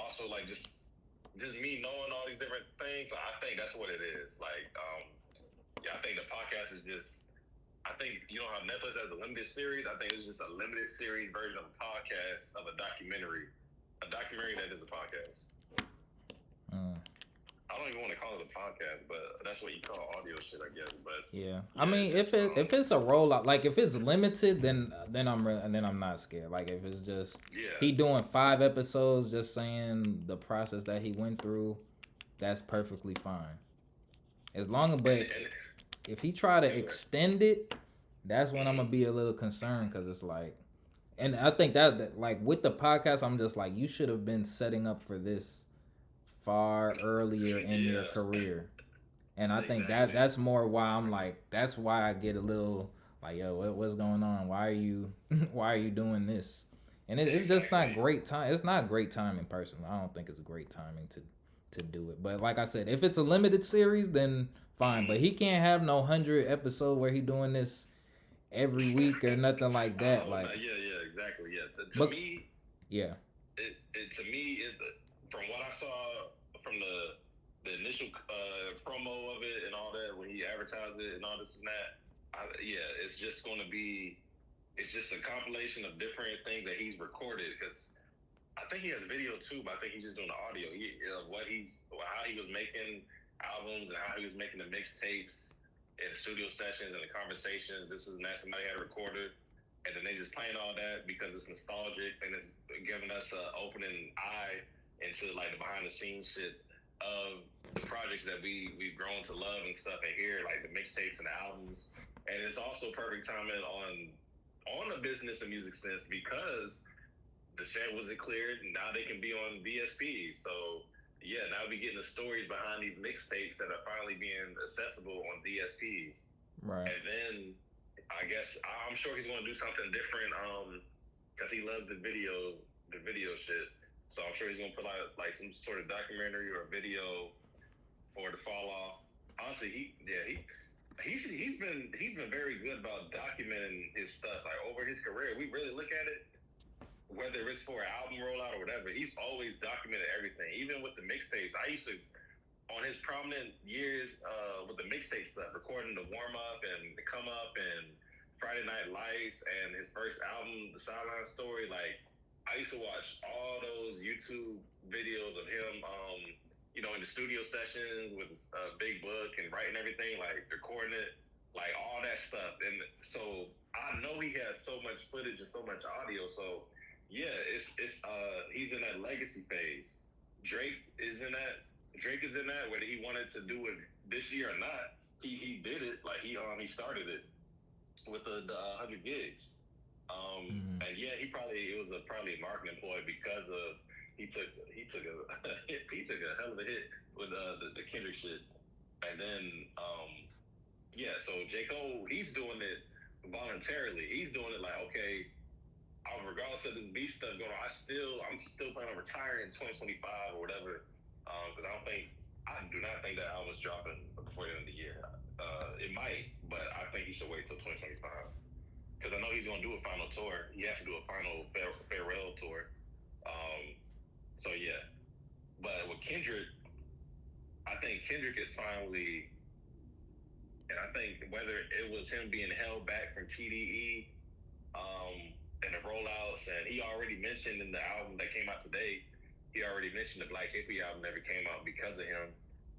also like just me knowing all these different things. I think that's what it is. Like yeah, I think the podcast is just. I think you know how Netflix has a limited series. I think it's just a limited series version of a podcast of a documentary that is a podcast. Mm. I don't even want to call it a podcast, but that's what you call audio shit, I guess. But Yeah, I yeah, mean, just if it's a rollout, like if it's limited, then I'm not scared. Like if it's just yeah, he doing 5 episodes, just saying the process that he went through, that's perfectly fine. As long as, but and if he try to yeah, extend it, that's when I'm gonna be a little concerned because it's like, and I think that like with the podcast, I'm just like you should have been setting up for this far earlier in your yeah, career. And I think exactly. that's more why I'm like that's why I get a little like yo what's going on, why are you why are you doing this, and it's just not Exactly. great time, it's not great timing personally. I don't think it's great timing to do it, but like I said, if it's a limited series then fine, but he can't have no 100 episode where he doing this every week or nothing like that, Oh no, like yeah, exactly. Yeah, to but me, yeah. it to me it from what I saw from the initial promo of it and all that when he advertised it and all this and that. Yeah, it's just going to be it's just a compilation of different things that he's recorded because I think he has video too, but I think he's just doing the audio. How he was making albums and how he was making the mixtapes and the studio sessions and the conversations. This is that somebody had a recorder, and then they just playing all that because it's nostalgic and it's giving us an opening eye into like the behind the scenes shit of the projects that we've grown to love and stuff and hear like the mixtapes and the albums. And it's also perfect timing on the business and music sense because the set wasn't cleared. Now they can be on VSP. So yeah, now we getting the stories behind these mixtapes that are finally being accessible on VSPs. Right. And then I guess I'm sure he's going to do something different. Because he loves the video shit. So I'm sure he's going to put out like some sort of documentary or video for the fall off. Honestly, he's been very good about documenting his stuff. Like over his career, we really look at it whether it's for an album rollout or whatever, he's always documented everything. Even with the mixtapes, I used to, on his prominent years with the mixtape stuff, recording the warm up and the come up and Friday Night Lights and his first album, The Sideline Story. Like, I used to watch all those YouTube videos of him, in the studio sessions with a big book and writing everything, like recording it, like all that stuff. And so I know he has so much footage and so much audio. So yeah, it's he's in that legacy phase. Drake is in that. Drake is in that. Whether he wanted to do it this year or not, he did it. Like he started it with the 100 gigs. Mm-hmm. And yeah, it was probably a marketing ploy because of he took a he took a hell of a hit with the Kendrick shit. And then yeah, so J. Cole, he's doing it voluntarily. He's doing it like, okay, regardless of this beef stuff going on, I'm still planning on retiring in 2025 or whatever. Because I do not think that album's dropping before the end of the year. It might, but I think he should wait till 2025 because I know he's gonna do a final tour. He has to do a final farewell tour. Um, so yeah, but with Kendrick, I think Kendrick is finally, and I think whether it was him being held back from TDE and the rollouts, and he already mentioned in the album that came out today, he already mentioned the Black Hippie album never came out because of him,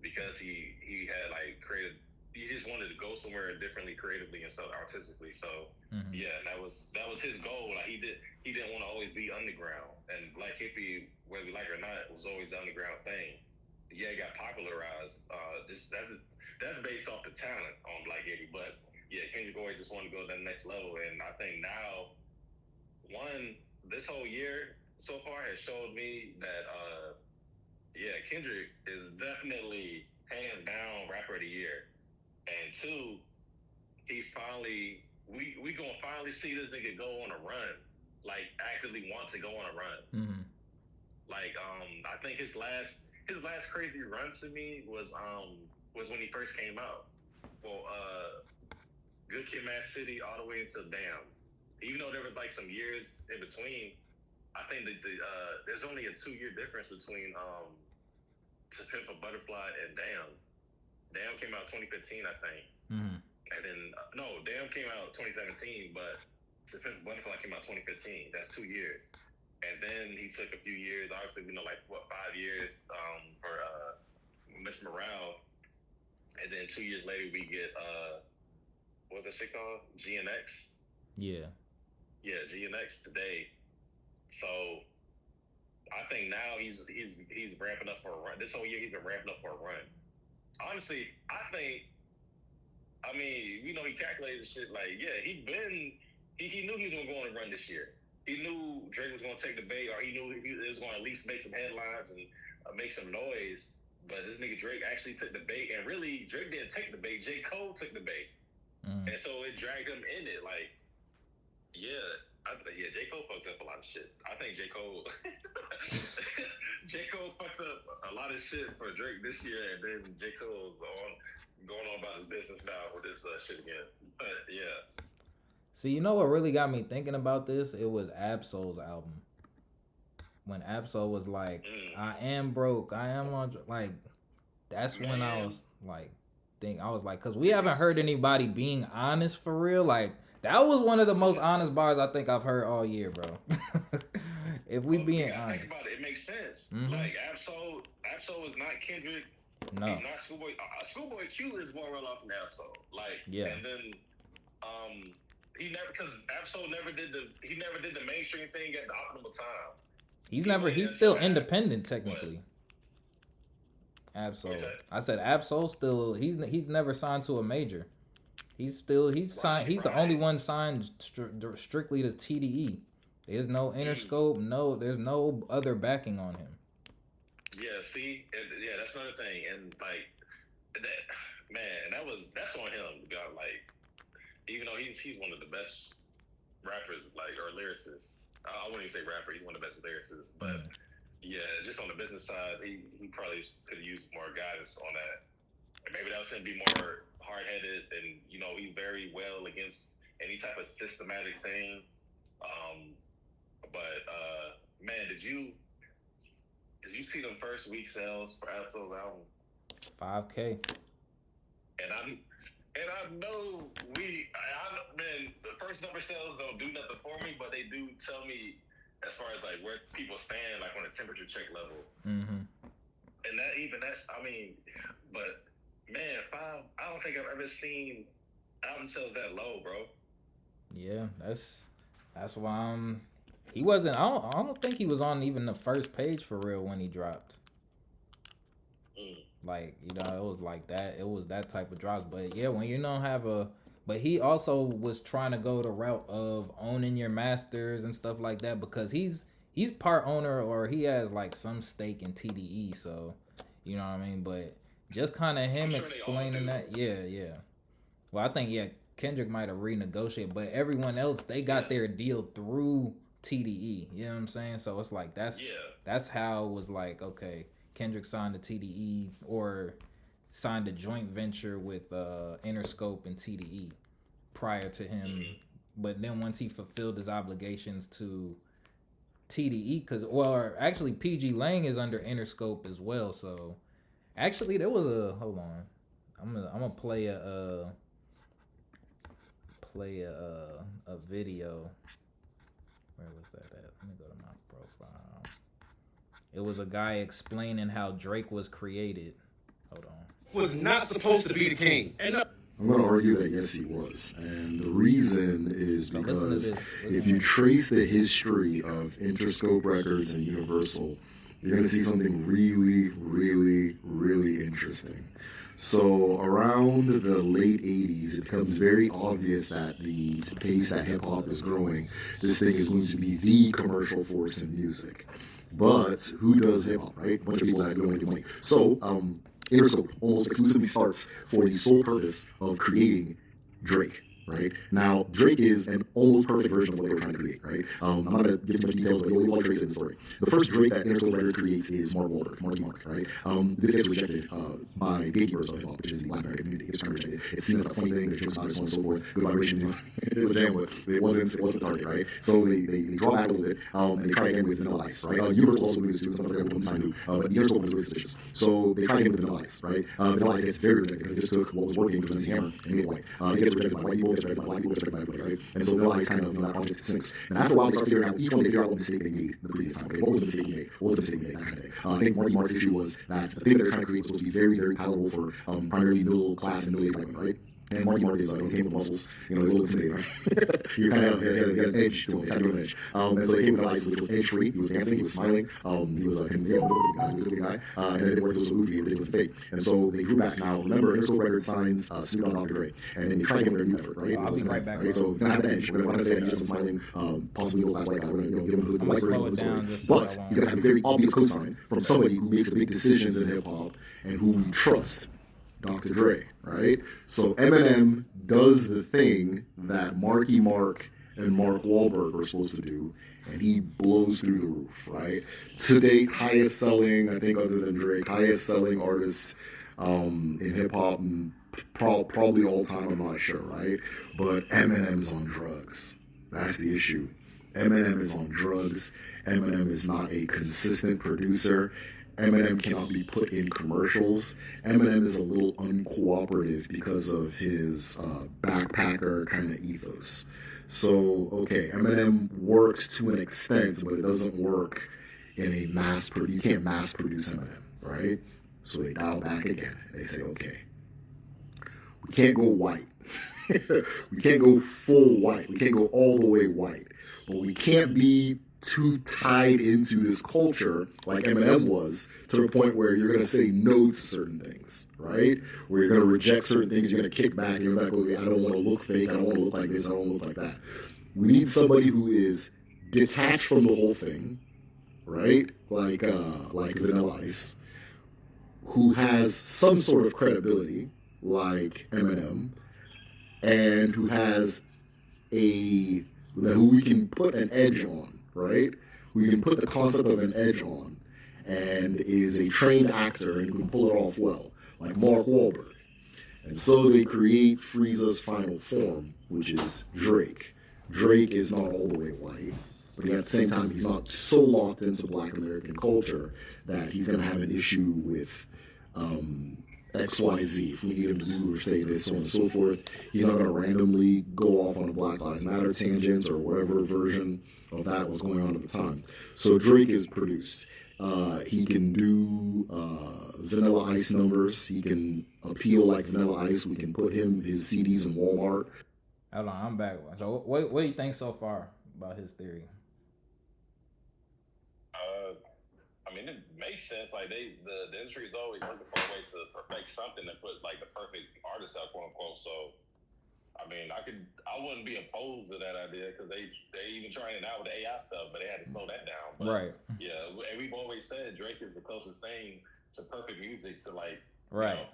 because he had like created, he just wanted to go somewhere differently creatively and stuff artistically. So Mm-hmm. yeah, that was his goal. Like he didn't want to always be underground, and Black Hippie, whether we like it or not, was always the underground thing. Yeah, it got popularized. Just that's based off the talent on Black Hippie, but yeah, Kendrick always just wanted to go to that next level, and I think now this whole year so far has showed me that yeah, Kendrick is definitely hands down rapper of the year. and two, he's finally we gonna finally see this nigga go on a run, like actively want to go on a run. Mm-hmm. Like I think his last crazy run to me was when he first came out. Well, Good Kid, Mad City, all the way until Damn. Even though there was like some years in between, I think that there's only a 2-year difference between To Pimp a Butterfly and Damn. Damn came out 2015, I think. Mm-hmm. And then no, Damn came out 2017, but To Pimp a Butterfly came out 2015. That's 2 years. And then he took a few years, obviously, like 5 years for Miss Morale. And then 2 years later, we get what's that shit called? GNX. Yeah. Yeah, GNX today. So I think now he's ramping up for a run. This whole year he's been ramping up for a run. Honestly, I mean, he calculated shit like, yeah, he knew he was gonna go on a run this year. He knew Drake was gonna take the bait, or he knew he was gonna at least make some headlines and make some noise. But this nigga Drake actually took the bait, and really Drake didn't take the bait. J. Cole took the bait, and so it dragged him in it. Like, J. Cole fucked up a lot of shit. I think J. Cole fucked up a lot of shit for Drake this year, and then J. Cole's going on about his business now with this shit again. But yeah. See, you know what really got me thinking about this? It was Absol's album. When Absol was like, I am broke, I am on, like, that's when I was like, because we haven't heard anybody being honest for real. Like, that was one of the most honest bars I think I've heard all year, bro. If we being honest. Think about it, it makes sense. Mm-hmm. Like, Absol is not Kendrick. No. He's not Schoolboy. Schoolboy Q is more well off than Absol. Like, yeah. And then, because Absol never did the mainstream thing at the optimal time. He's still independent technically. Absol. I said Absol still, he's never signed to a major. He's signed. He's the only one signed strictly to TDE. There's no Interscope. There's no other backing on him. Yeah, see, that's another thing, and like that, man, that's on him. God, like, even though he's one of the best rappers, like, or lyricists. I wouldn't even say rapper. He's one of the best lyricists, but yeah, just on the business side, he probably could use more guidance on that. And maybe that was him be more hard-headed, and he's very well against any type of systematic thing. But man, did you see the first week sales for Absol's album? 5K. And I know man, the first number sales don't do nothing for me, but they do tell me as far as like where people stand, like on a temperature check level. Mm-hmm. And but man, 5. I don't think I've ever seen album sales that low, bro. Yeah, that's why he wasn't. I don't think he was on even the first page for real when he dropped. Like, it was like that. It was that type of drops. But yeah, when you don't have but he also was trying to go the route of owning your masters and stuff like that, because he's part owner, or he has like some stake in TDE. So, you know what I mean? But just kind of him explaining that. Yeah. Well, I think, Kendrick might have renegotiated, but everyone else, they got their deal through TDE. You know what I'm saying? So it's like, that's how it was like, okay, Kendrick signed to TDE or signed a joint venture with Interscope and TDE prior to him. But then once he fulfilled his obligations to TDE, actually PG Lang is under Interscope as well. So actually there was hold on, I'm gonna play a video. Where was that at? Let me go to my profile. It was a guy explaining how Drake was created. Hold on. Was not supposed to be the king. I'm going to argue that yes, he was. And the reason is because if you trace the history of Interscope Records and Universal, you're going to see something really, really, really interesting. So around the late 80s, it becomes very obvious that the pace that hip-hop is growing, this thing is going to be the commercial force in music. But who does hip-hop, right? A bunch of people that don't make money. So Interscope almost exclusively starts for the sole purpose of creating Drake. Right now, Drake is an almost perfect version of what they were trying to create. Right, I'm not gonna give too much details, but you'll trace it in the story. The first Drake that Interscope Records creates is Marky Mark. Right, this gets rejected by gatekeepers of hip hop, which is the Black American community. It's kind of rejected. It's seen as a funny thing. There's jokes about it, so on and so forth. Good vibrations. It is a jam, but it wasn't the target. Right, so they draw back a little bit, and they try again with Vanilla Ice. Right, Universal also doing this too. Something like that. I knew, but the Interscope was really suspicious. So they try again with Vanilla Ice. Right, Vanilla Ice gets very rejected because they just took what was working, which was MC Hammer, and made it white. It gets rejected by white people. It gets rejected by black people. It gets rejected by everybody, right? And so Vanilla Ice kind of, that project sinks. And after a while, they start figuring out, each one they figure out what mistake they made the previous time. Okay, what was the mistake you made? What was the mistake you made? That kind of thing. I think Marky Mark's issue was that the thing that they're trying to create was supposed to be very, very palatable for primarily middle class and middle-aged white women, right? And Marky Mark is came with muscles, he's a little intimidating, right? He was kind of had an edge to him, kind of an edge. And so he came with Ice, which was edge-free. He was dancing, he was smiling, he was a good guy, and then it worked so goofy and it was fake. And so they drew back. Now, remember, Interscope Records signs Snoop Dogg, Dr. Dre, and then they try to get him their new effort, right? I'll be right back. Right? So we're gonna have an edge. We're gonna say that he's just a smiling, possibly middle-class white guy. We're gonna give him the white version of the story. But he's gonna have a very obvious cosign from somebody who makes the big decisions in hip-hop and who we trust. Dr. Dre, right? So Eminem does the thing that Marky Mark and Mark Wahlberg were supposed to do, and he blows through the roof, right? To date, highest selling, I think other than Drake, highest selling artist in hip-hop, probably all time, I'm not sure, right? But Eminem's on drugs. That's the issue. Eminem is on drugs. Eminem is not a consistent producer. Eminem cannot be put in commercials. Eminem is a little uncooperative because of his backpacker kind of ethos. So, okay, Eminem works to an extent, but it doesn't work in a you can't mass produce Eminem, right? So they dial back again. They say, okay, we can't go white. We can't go full white. We can't go all the way white. But we can't be too tied into this culture like Eminem was to the point where you're going to say no to certain things, right? Where you're going to reject certain things, you're going to kick back, and you're like, okay, I don't want to look fake, I don't want to look like this, I don't want to look like that. We need somebody who is detached from the whole thing, right? Like Vanilla Ice, who has some sort of credibility, like Eminem, and who has who we can put an edge on. Right? We can put the concept of an edge on and is a trained actor and can pull it off well, like Mark Wahlberg. And so they create Frieza's final form, which is Drake. Drake is not all the way white, but at the same time, he's not so locked into Black American culture that he's going to have an issue with XYZ. If we need him to do or say this, so on and so forth, he's not going to randomly go off on a Black Lives Matter tangent or whatever version of that was going on at the time. So Drake is produced. He can do Vanilla Ice numbers. He can appeal like Vanilla Ice. We can put his CDs in Walmart. Hold on, I'm back. So what do you think so far about his theory? I mean, it makes sense. Like the industry is always looking for a way to perfect something and put like the perfect artist out, quote unquote. So I mean, I wouldn't be opposed to that idea because they even trying it out with the AI stuff, but they had to slow that down. But, right. Yeah, and we've always said Drake is the closest thing to perfect music to like, right,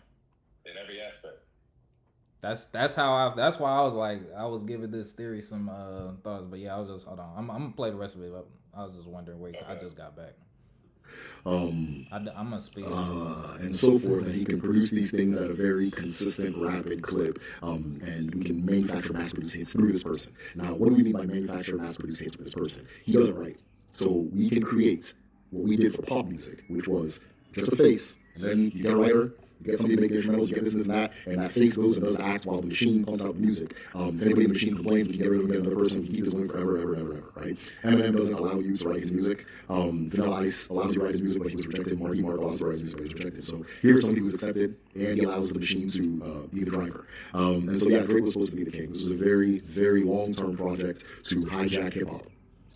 in every aspect. That's why I was like, I was giving this theory some thoughts, but yeah, I was just, hold on, I'm gonna play the rest of it. But I was just wondering where I just got back. I'm gonna speak and so forth, and he can produce these things at a very consistent, rapid clip, and we can manufacture, mass produce hits through this person. Now, what do we mean by manufacture, mass produce hits with this person? He doesn't write, so we can create what we did for pop music, which was just a face, and then you get a writer. You get somebody to make the instrumentals, you get this and that face goes and does the acts while the machine pumps out the music. If anybody in the machine complains, we can get rid of them, get another person, we can keep this going forever, ever, right? Eminem doesn't allow you to write his music. Vanilla Ice allows you to write his music, but he was rejected. Marky Mark allows you to write his music, but he was rejected. So here's somebody who's accepted, and he allows the machine to be the driver. And so, yeah, Drake was supposed to be the king. This was a very, very long-term project to hijack hip-hop.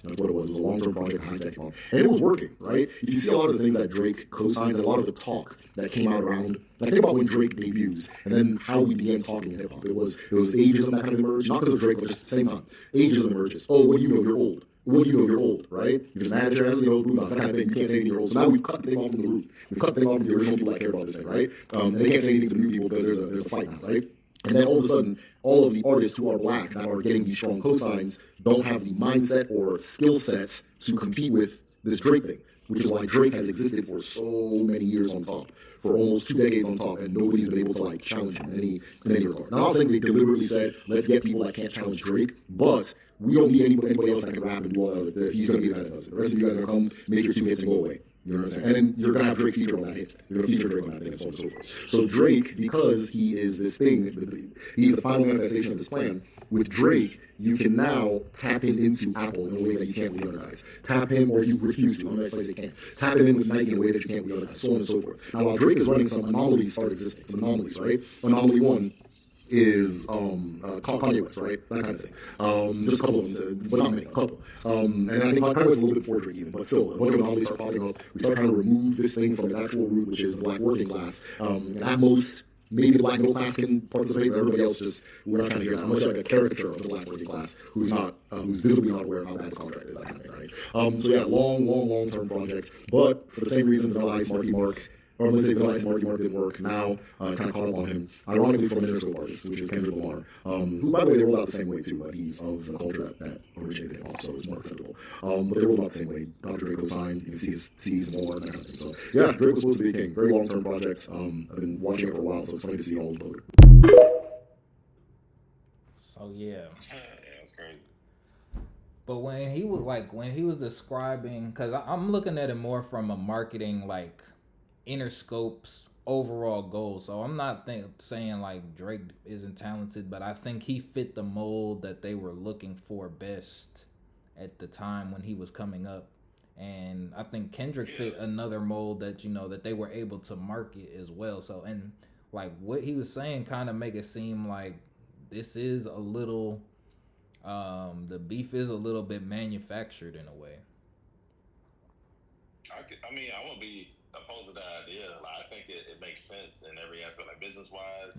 That's what it was. It was a long-term project, hijack hip-hop. And it was working, right? If you see a lot of the things that Drake co-signed and a lot of the talk that came out around, like think about when Drake debuts and then how we began talking in hip-hop. It was ageism that kind of emerged, not because of Drake, but just at the same time. Ageism emerges. Oh, what do you know? You're old. well, you're old, right? You're just mad at your ass, boondocks, that kind of thing. You can't say anything, you're old. So now we've cut the thing off from the root. We've cut the thing off from the original people that cared about this thing, right? And they can't say anything to new people because there's a fight now, right? And then all of a sudden, all of the artists who are black that are getting these strong cosigns don't have the mindset or skill sets to compete with this Drake thing, which is why Drake has existed for so many years on top, for almost 2 decades on top, and nobody's been able to like challenge him in any regard. Now, I'm not saying they deliberately said, let's get people that can't challenge Drake, but we don't need anybody else that can rap and do all that other. He's going to be the guy that does it. The rest of you guys are going to come, make your 2 hits and go away. You know what I'm saying? And then you're going to have Drake feature on that hit. You're going to feature Drake on that thing and so on and so forth. So Drake, because he is this thing, he's the final manifestation of this plan. With Drake, you can now tap him into Apple in a way that you can't with the other guys. Tap him, or you refuse to. Unless they can't. Tap him in with Nike in a way that you can't with the other guys. So on and so forth. Now, while Drake is running, some anomalies start existing. Some anomalies, right? Anomaly 1 is Kanye West, right? That kind of thing. Just a couple of them, but not many, a couple. And I think Kanye West is a little bit before Drake even, but still, a bunch of anomalies start popping up. We start trying to remove this thing from its actual root, which is the black working class. And at most, maybe the black middle class can participate, but everybody else just, we're not trying to hear that. Unless you're like a caricature of the black working class who's visibly not aware of how bad his contract is, that kind of thing, right? So yeah, long-term project. But for the same reason, Vanilla Ice, Marky Mark, or I'm going to say Vanilla Ice, Marky Mark didn't work. Now, kind of caught up on him. Ironically, from an Interscope artist, which is Kendrick Lamar, who, by the way, they roll out the same way, too, but he's of the culture that originated hip hop, so it's more acceptable. But they roll out the same way. Dr. Drake co-signed. You can see his C's more, that kind of thing. So, yeah, Drake was supposed to be a king. Very long-term project. I've been watching it for a while, so it's funny to see all the loaded. So, yeah. That's crazy. But when he was describing, because I'm looking at it more from a marketing, like, Interscope's overall goal. So I'm not saying like Drake isn't talented, but I think he fit the mold that they were looking for best at the time when he was coming up. And I think Kendrick fit another mold that, that they were able to market as well. So, and like what he was saying kind of make it seem like this is a little, the beef is a little bit manufactured in a way. I won't be opposed to that idea. Like, I think it makes sense in every aspect, like business wise,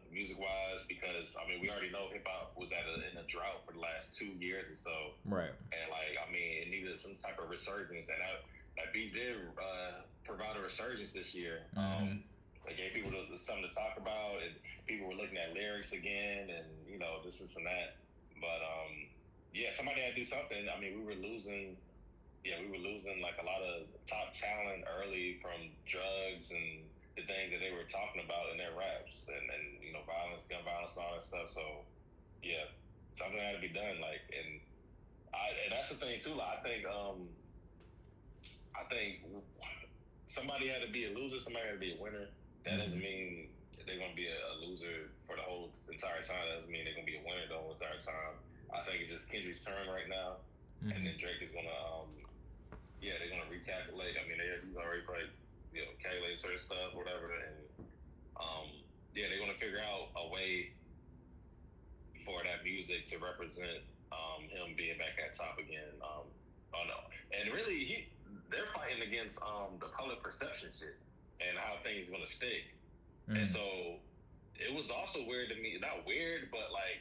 music wise, because we already know hip hop was in a drought for the last 2 years or so, right? And it needed some type of resurgence, and that beat did provide a resurgence this year. It gave people something to talk about, and people were looking at lyrics again, and this and that. But somebody had to do something. We were losing. Yeah, we were losing like a lot of top talent early from drugs and the things that they were talking about in their raps and violence, gun violence, and all that stuff. So yeah, something had to be done. Like, and that's the thing too. Like, I think somebody had to be a loser, somebody had to be a winner. That doesn't mean they're gonna be a loser for the whole entire time. That doesn't mean they're gonna be a winner the whole entire time. I think it's just Kendrick's turn right now, and then Drake is gonna. They're gonna recalculate. He's already like, calculated certain stuff, whatever, and they're gonna figure out a way for that music to represent him being back at top again. And really, they're fighting against the public perception shit and how things are gonna stick. And so it was also weird to me. Not weird, but like,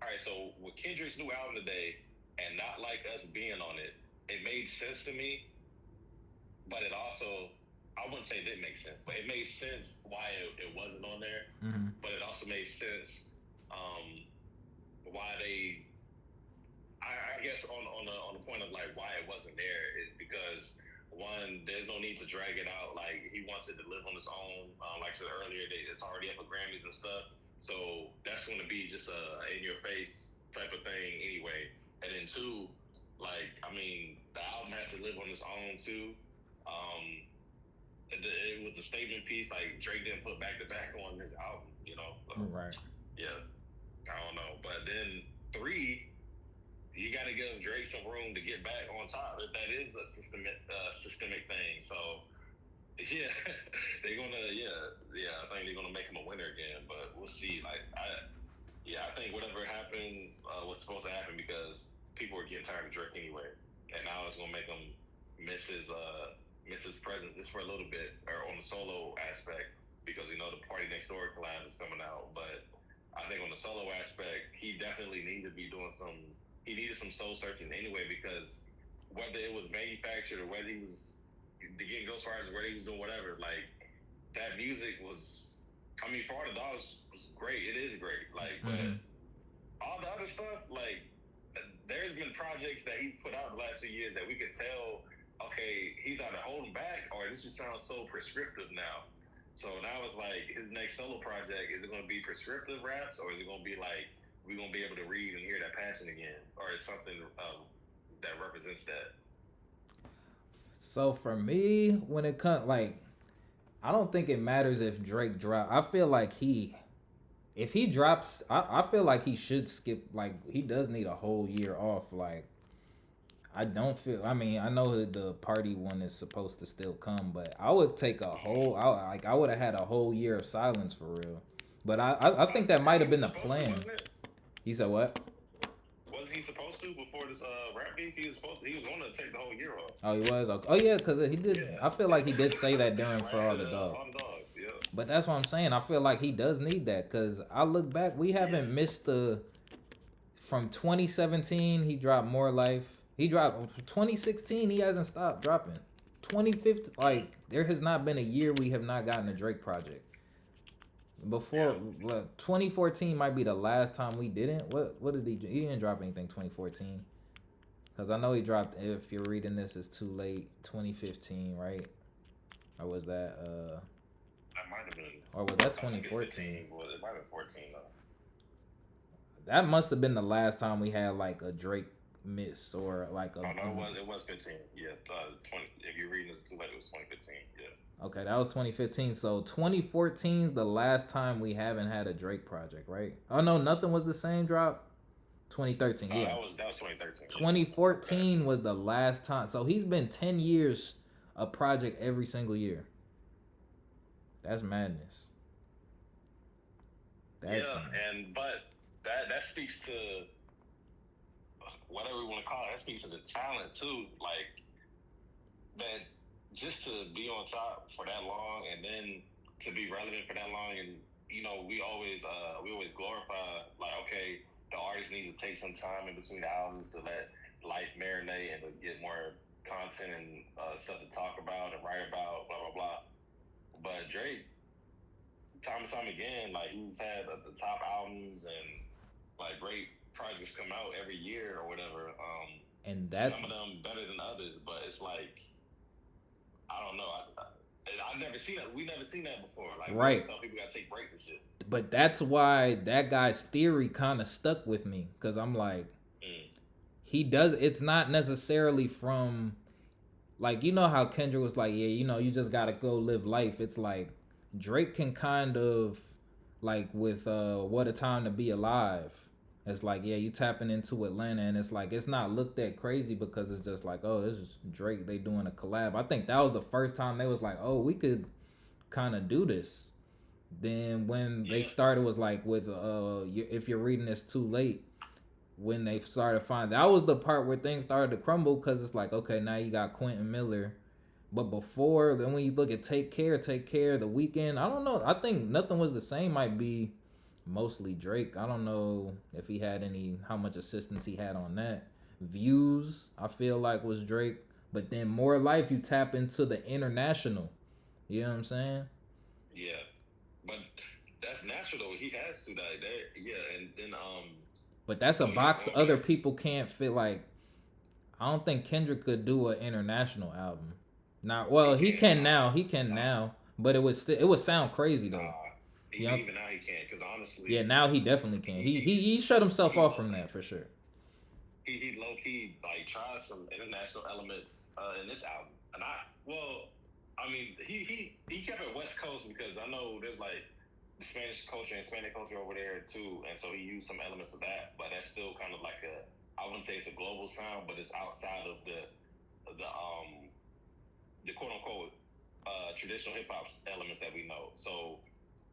all right. So with Kendrick's new album today, and Not Like Us being on it. It made sense to me, but it also, I wouldn't say it didn't make sense, but it made sense why it wasn't on there. But it also made sense why they, I guess on the point of like why it wasn't there is because one, there's no need to drag it out. Like, he wants it to live on its own. Like I said earlier, it's already up for Grammys and stuff. So that's going to be just a in your face type of thing anyway. And then two, like, the album has to live on its own too. It was a statement piece. Like, Drake didn't put back to back on his album, So, right? Yeah, I don't know. But then 3, you got to give Drake some room to get back on top. If that is a systemic thing, so yeah, they're gonna I think they're gonna make him a winner again. But we'll see. Like, I think whatever happened was supposed to happen because people were getting tired of Drake anyway, and now it's gonna make him miss his presence just for a little bit, or on the solo aspect, because the Party Next Door collab is coming out. But I think on the solo aspect, he definitely needs to be doing some he needed some soul searching anyway, because whether it was manufactured or whether he was getting ghost riders, whether he was doing whatever, like that music was. I mean, for all the dogs was great. It is great. Like, but all the other stuff, like, there's been projects that he put out the last few years that we could tell, okay, he's either holding back or this just sounds so prescriptive now. So now it's like his next solo project, is it going to be prescriptive raps, or is it going to be like we're going to be able to read and hear that passion again, or is something that represents that? So for me, when it comes, like, I don't think it matters if Drake drop. I feel like if he drops, I feel like he should skip. Like, he does need a whole year off. Like, I don't feel. I mean, I know that the party one is supposed to still come, but I would take a whole. I would have had a whole year of silence for real. But I think that might have been the plan. He said what? Wasn't he supposed to before this rap beef? He was going to take the whole year off. Oh, he was. Okay. Oh yeah, because he did. Yeah. I feel like he did say that during Right For All the Dogs. All the dogs, yeah. But that's what I'm saying. I feel like he does need that, because I look back, we haven't missed from 2017 he dropped More Life. He dropped 2016. He hasn't stopped dropping. 2015, like, there has not been a year we have not gotten a Drake project. Before 2014 might be the last time we didn't. What did he do? He didn't drop anything 2014. Because I know he dropped, if you're reading this, it's too late, 2015, right? Or was that That might have been. Or was that 2014? It might have been 14 though. That must have been the last time we had like a Drake miss, or like a. Oh no, it was 15. Yeah, 20. If you're reading this too late, it was 2015. Yeah. Okay, that was 2015. So 2014 is the last time we haven't had a Drake project, right? Oh no, nothing was the same drop. 2013, yeah. That was 2013. 2014 was the last time. So he's been 10 years a project every single year. That's madness. But that speaks to whatever we want to call it. That speaks to the talent too. Like, that, just to be on top for that long, and then to be relevant for that long, and we always glorify, like, okay, the artist needs to take some time in between the albums to let life marinate and to get more content and stuff to talk about and write about, blah blah blah. But Drake, time and time again, like, he's had the top albums and like great projects come out every year or whatever. And that's some of them better than others, but it's like, I don't know. I've never seen that. We never seen that before. Like, right. People gotta take breaks and shit. But that's why that guy's theory kind of stuck with me, because I'm like, he does. It's not necessarily from, like, how Kendrick was like, yeah, you just gotta go live life. It's like Drake can kind of, like, with What a Time to Be Alive. It's like, yeah, you tapping into Atlanta, and it's like, it's not looked at crazy because it's just like, oh, this is Drake, they doing a collab. I think that was the first time they was like, oh, we could kind of do this. Then when they started was like with If You're Reading This Too Late, when they started that was the part where things started to crumble, because it's like, okay, now you got Quentin Miller. But before, then when you look at Take Care, The Weeknd, I don't know. I think Nothing Was the Same might be mostly Drake. I don't know if he had how much assistance he had on that. Views, I feel like, was Drake. But then More Life, you tap into the international. You know what I'm saying? Yeah. But that's natural though. He has to and then But that's a box other people can't fit. Like, I don't think Kendrick could do an international album. He can now, but it would sound crazy though. Even now he can't, because honestly. Yeah, now he definitely can. He shut himself off from that for sure. He low key like tried some international elements in this album, and he kept it West Coast, because I know there's like the Spanish culture and Hispanic culture over there too, and so he used some elements of that, but that's still kind of like I wouldn't say it's a global sound, but it's outside of the quote unquote traditional hip hop elements that we know. So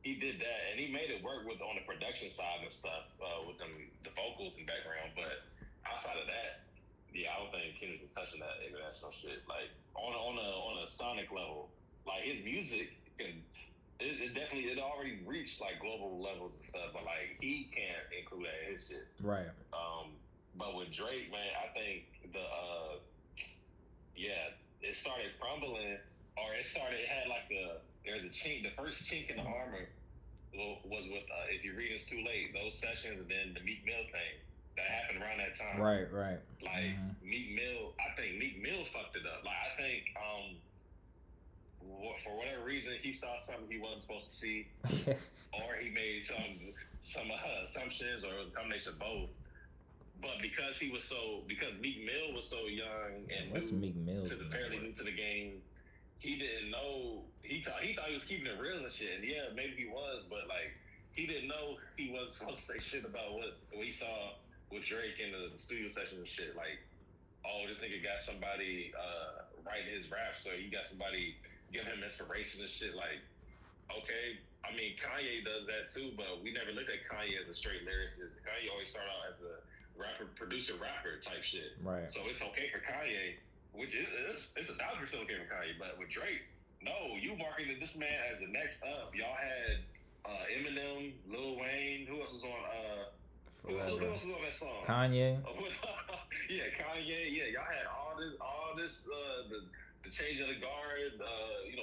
he did that, and he made it work on the production side and stuff with the vocals and background. But outside of that, yeah, I don't think Kendrick is touching that international shit. Like, on a sonic level, like, his music it already reached like global levels and stuff, but like, he can't include that in his shit. Right. But with Drake, man, I think it started crumbling, or it had like there's a chink. The first chink in the armor was with if you read It's Too Late, those sessions, and then the Meek Mill thing that happened around that time. Right. Like Meek Mill, I think Meek Mill fucked it up. Like I think for whatever reason he saw something he wasn't supposed to see, or he made some assumptions, or it was a combination of both. But because Meek Mill was so young and fairly new to the game, he didn't know. He thought he was keeping it real and shit. And yeah, maybe he was, but like he didn't know he wasn't supposed to say shit about what he saw with Drake in the studio sessions and shit. Like, oh, this nigga got somebody writing his rap, so he got somebody giving him inspiration and shit. Like, okay. I mean, Kanye does that too, but we never looked at Kanye as a straight lyricist. Kanye always started out as a producer rapper type shit. Right. So it's okay for Kanye, which it's 1,000% okay for Kanye. But with Drake, no, you marketed this man as the next up. Y'all had Eminem, Lil Wayne. Who else was on? Who else was on that song? Kanye. Yeah, Kanye. Yeah, y'all had all this. The change of the guard.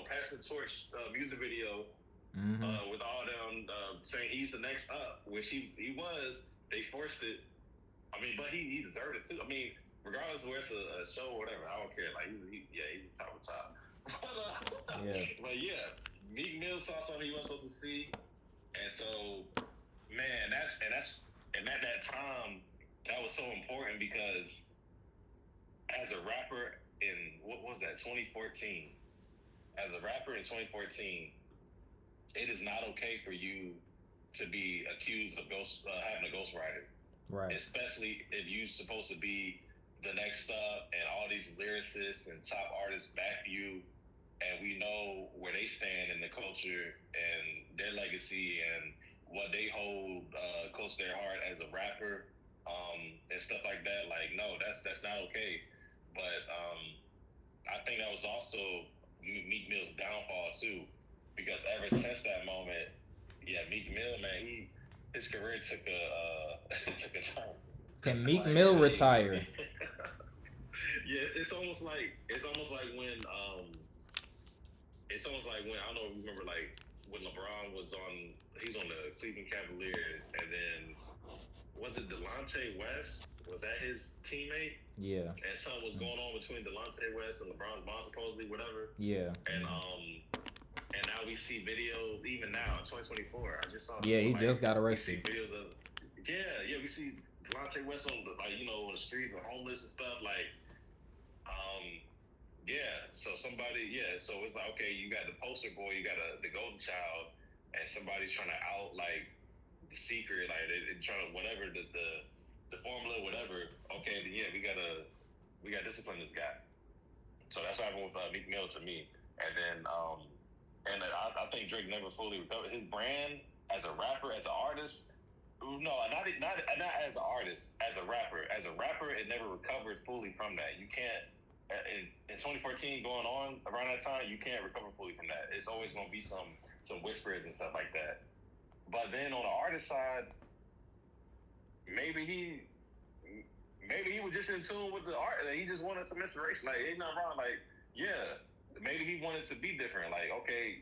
Passing the torch music video. With all them saying he's the next up, which he was. They forced it. I mean, but he deserved it too. I mean, regardless of where it's a show or whatever, I don't care. Like, he's the top of the top. But yeah, Meek Mill saw something he wasn't supposed to see, and so, man, at that time, that was so important because as a rapper in what was that 2014? As a rapper in 2014, it is not okay for you to be accused of having a ghostwriter. Right. Especially if you're supposed to be the next up and all these lyricists and top artists back you, and we know where they stand in the culture and their legacy and what they hold close to their heart as a rapper and stuff like that. Like, no, that's not okay. But I think that was also Meek Mill's downfall too, because ever since that moment, Meek Mill, man, his career took a turn. Can Meek Mill retire? Yeah, it's almost like when I don't know if you remember, like when LeBron he's on the Cleveland Cavaliers, and then was it Delonte West? Was that his teammate? Yeah. And something was going on between Delonte West and LeBron's mom, supposedly, whatever. Yeah. And now we see videos, even now in 2024. I just saw. Yeah, he just got arrested. We see videos of, we see Delonte West on on the streets and homeless and stuff. Like, so somebody, so it's like, okay, you got the poster boy, you got the golden child, and somebody's trying to out like the secret, like they're trying to whatever the formula, whatever. Okay, then we got discipline this guy. So that's what happened with Meek Mill to me, and then I think Drake never fully recovered his brand as a rapper, as an artist. No, not as an artist, as a rapper. As a rapper, it never recovered fully from that. You can't. In 2014 going on around that time, you can't recover fully from that. It's always going to be some whispers and stuff like that. But then on the artist side, maybe he was just in tune with the art. Like, he just wanted some inspiration. Like, ain't nothing wrong. Like, maybe he wanted to be different. Like, okay,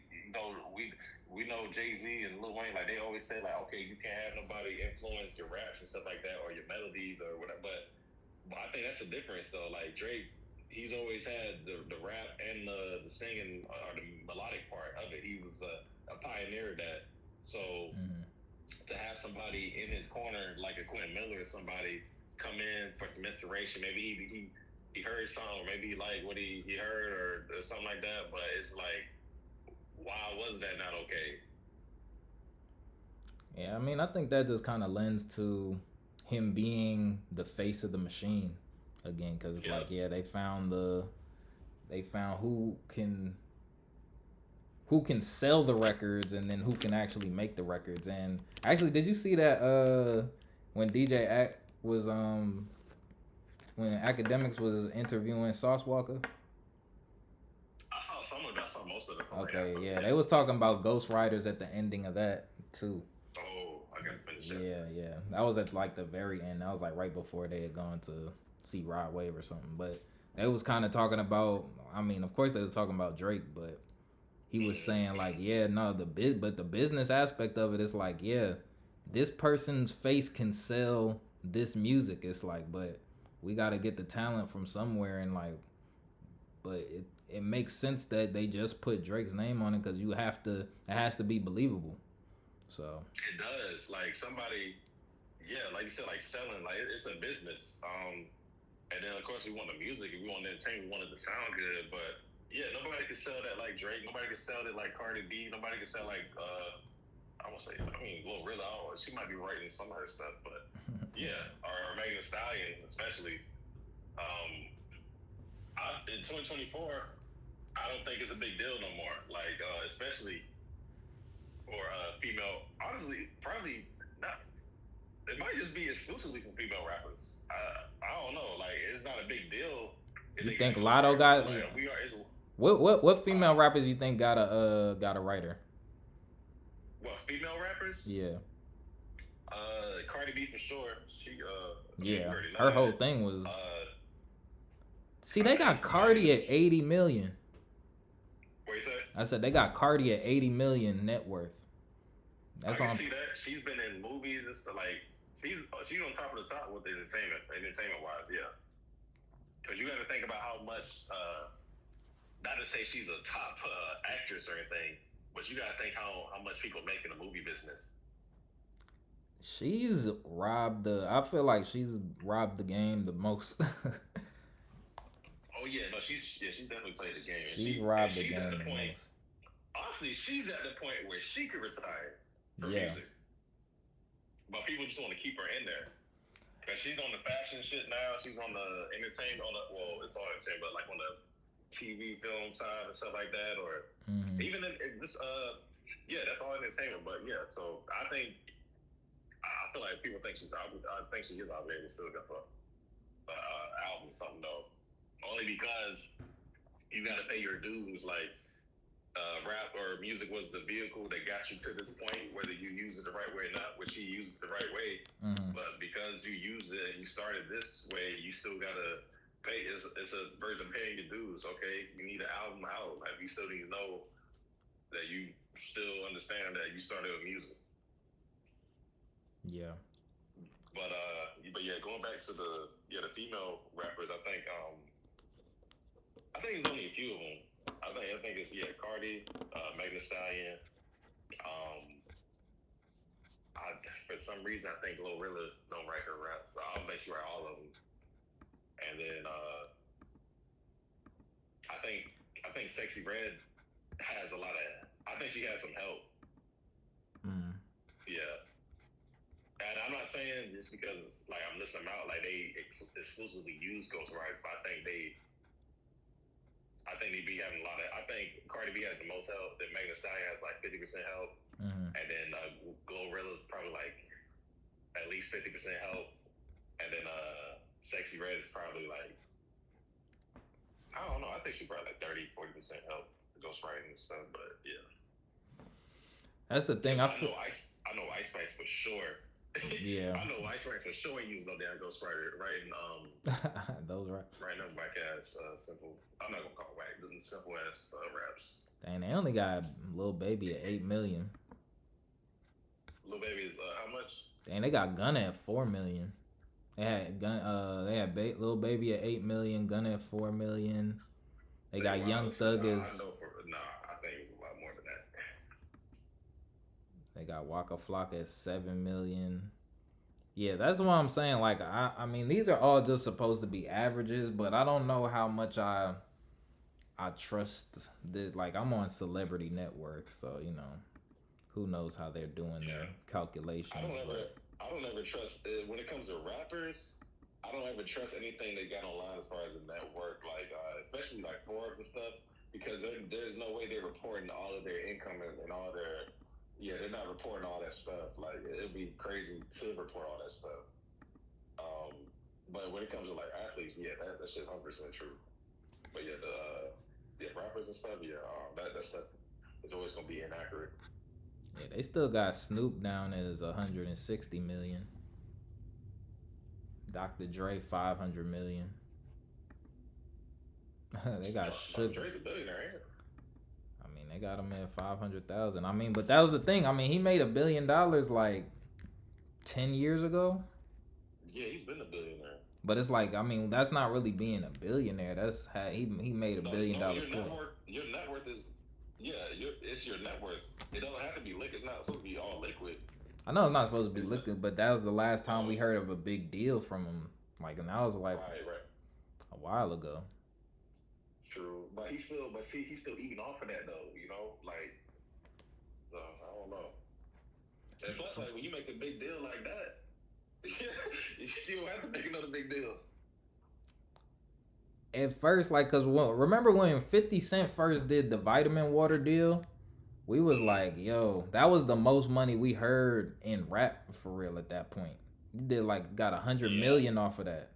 we know Jay-Z and Lil Wayne, like they always say, like, okay, you can't have nobody influence your raps and stuff like that, or your melodies or whatever. But I think that's the difference, though. Like Drake, he's always had the rap and the singing or the melodic part of it. He was a pioneer of that. So to have somebody in his corner, like a Quentin Miller or somebody, come in for some inspiration, maybe he heard something, or maybe he liked what he heard or something like that. But it's like, why was that not okay? Yeah, I mean, I think that just kind of lends to him being the face of the machine again, because it's like, they found who can sell the records, and then who can actually make the records. And actually, did you see that when DJ was when Academics was interviewing Sauce Walker? I saw some of it. I saw most of it. Okay, they was talking about ghostwriters at the ending of that too. Oh, I gotta finish in the shit. Yeah. That was at like the very end. That was like right before they had gone to see Rod Wave or something. But they was kind of talking about. I mean, of course they was talking about Drake, but he was saying like, yeah, no, but the business aspect of it is like, yeah, this person's face can sell this music. It's like, but we got to get the talent from somewhere, and like, but it makes sense that they just put Drake's name on it because it has to be believable. So It does. Like somebody, yeah, like you said, like selling, like it's a business. And then of course we want the music, and we want the entertainment, we want it to sound good, but yeah, nobody can sell that like Drake. Nobody can sell it like Cardi B. Nobody can sell like I won't say. I mean, Glorilla. She might be writing some of her stuff, but yeah, or Megan Thee Stallion especially. In 2024, I don't think it's a big deal no more. Like especially for female. Honestly, probably not. It might just be exclusively for female rappers. I don't know. Like it's not a big deal. You think Lotto got? Like, we are. What female rappers you think got a writer? What female rappers? Yeah. Cardi B for sure. She yeah. Her whole thing was. See, they got Cardi at 80 million. What you say? I said they got Cardi at 80 million net worth. That's I can see that. She's been in movies and stuff. Like she's on top of the top with the entertainment wise. Yeah. Because you got to think about how much. Not to say she's a top actress or anything, but you got to think how much people make in the movie business. She's robbed I feel like she's robbed the game the most. Oh yeah, no, she's definitely played the game. She's robbed the game the most. Honestly, she's at the point where she could retire for music, but people just want to keep her in there. Cause she's on the fashion shit now. She's on the entertainment. It's all entertainment, but like on the TV film side and stuff like that, or even in this. That's all entertainment. But yeah, so I feel like people think I think she is obligated to still got a album or something though. Only because you got to pay your dues. Like rap or music was the vehicle that got you to this point, whether you use it the right way or not. Which she used it the right way, but because you used it and you started this way, you still gotta pay. It's a version of paying your dues. Okay, you need an album out. Like you still need to know that you still understand that you started with music. Yeah. But yeah, going back to the female rappers, I think there's only a few of them. I think it's Cardi, Megan Thee Stallion. For some reason I think Glorilla don't write her raps, so I'll bet you write all of them. And then I think Sexy Red has a lot of. I think she has some help. Yeah. And I'm not saying just because like I'm listening out like they exclusively use ghostwriters, but I think they be having a lot of. I think Cardi B has the most help. Then Megan Thee Stallion has like 50% help, and then Glorilla's probably like at least 50% help, and then Sexy Red is probably like I don't know. I think she's probably like 30-40% help ghostwriting and stuff. But yeah, that's the thing. I know Ice Spice for sure. Yeah. I know Ice Spice for sure ain't using no damn ghostwriter writing those raps. Writing up whack ass simple. I'm not gonna call it whack, simple ass raps. Dang, they only got Lil Baby at 8 million. Lil Baby is how much? Dang, they got Gunna at 4 million. They had Lil Baby at 8 million, Gunna at 4 million. They got Young Thug as. I think it's a lot more than that. They got Waka Flocka at 7 million. Yeah, that's what I'm saying. Like, I mean, these are all just supposed to be averages, but I don't know how much I trust that. Like, I'm on Celebrity Network, so you know, who knows how they're doing their calculations. I don't ever trust when it comes to rappers. I don't ever trust anything they got online as far as the network, like especially like Forbes and stuff, because there's no way they're reporting all of their income and all their. Yeah, they're not reporting all that stuff. Like it'd be crazy to report all that stuff. But when it comes to like athletes, yeah, that shit's 100% true. But yeah, the rappers and stuff, yeah, that stuff is always gonna be inaccurate. Yeah, they still got Snoop down as 160 million. Dr. Dre 500 million. They got Suge. Dre's a billionaire. I mean, they got him at 500,000. I mean, but that was the thing. I mean, he made $1 billion like 10 years ago. Yeah, he's been a billionaire. But it's like, I mean, that's not really being a billionaire. That's how he made $1 billion. Your net worth is, it's your net worth. It doesn't have to be liquid. It's not supposed to be all liquid. I know it's not supposed to be liquid, but that was the last time we heard of a big deal from him. Like, and that was like a while ago. True, but he's still eating off of that though. You know, like, I don't know. And plus, like when you make a big deal like that, you don't have to make another big deal. At first, like, cause remember when 50 Cent first did the vitamin water deal? We was like, yo, that was the most money we heard in rap for real at that point. He did like got 100 million off of that,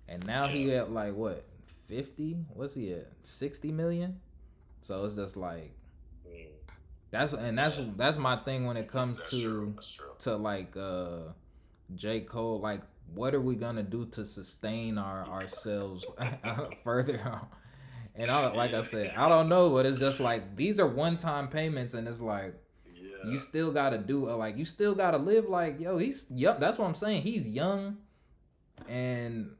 and now he at like what 50? What's he at? 60 million? So it's just like that's my thing when it comes to like J. Cole. Like, what are we gonna do to sustain ourselves further on? And like I said, I don't know, but it's just like these are one-time payments, and it's like you still gotta do like you still gotta live like he's young. That's what I'm saying. He's young, and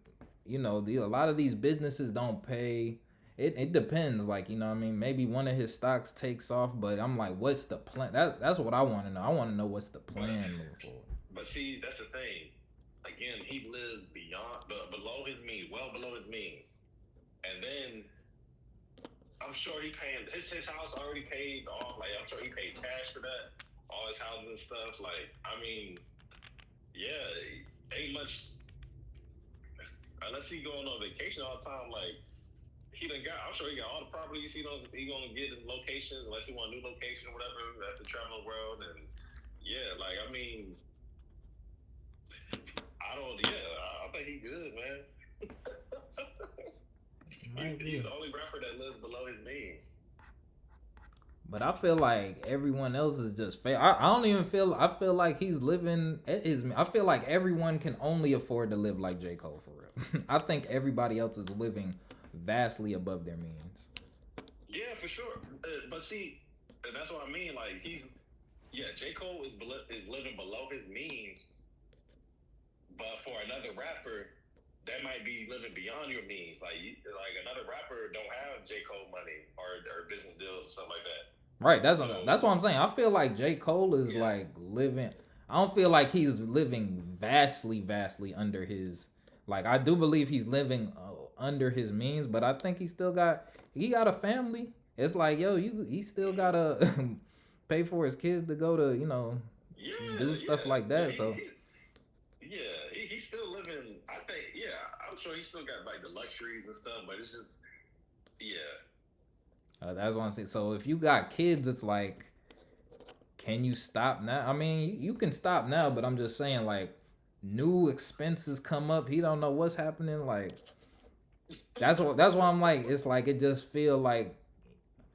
you know a lot of these businesses don't pay. It depends, like, you know what I mean, maybe one of his stocks takes off, but I'm like, what's the plan? That's what I want to know. I want to know what's the plan moving forward. But see, that's the thing. Again, he lived below his means, well below his means, and then. I'm sure he paying his house already paid off. Like, I'm sure he paid cash for that, all his houses and stuff. Like, I mean, ain't much unless he going on vacation all the time. Like, I'm sure he got all the properties he gonna get in locations unless he want a new location or whatever. Have to travel the world and like, I mean, I think he good, man. He's the only rapper that lives below his means. But I feel like everyone else is just fair. I don't even feel. I feel like he's living. I feel like everyone can only afford to live like J. Cole for real. I think everybody else is living vastly above their means. Yeah, for sure. But see, and that's what I mean. Like J. Cole is living below his means. But for another rapper, that might be living beyond your means. Like another rapper don't have J. Cole money or business deals or stuff like that. Right. That's what I'm saying. I feel like J. Cole is like living. I don't feel like he's living vastly under his. Like, I do believe he's living under his means, but I think he got a family. It's like, he still gotta pay for his kids to go to do stuff like that. So. He's still living. I think, I'm sure he still got like the luxuries and stuff, but it's just, that's what I'm saying. So if you got kids, it's like, can you stop now? I mean, you can stop now, but I'm just saying, like, new expenses come up. He don't know what's happening. Like, that's why I'm like, it's like it just feel like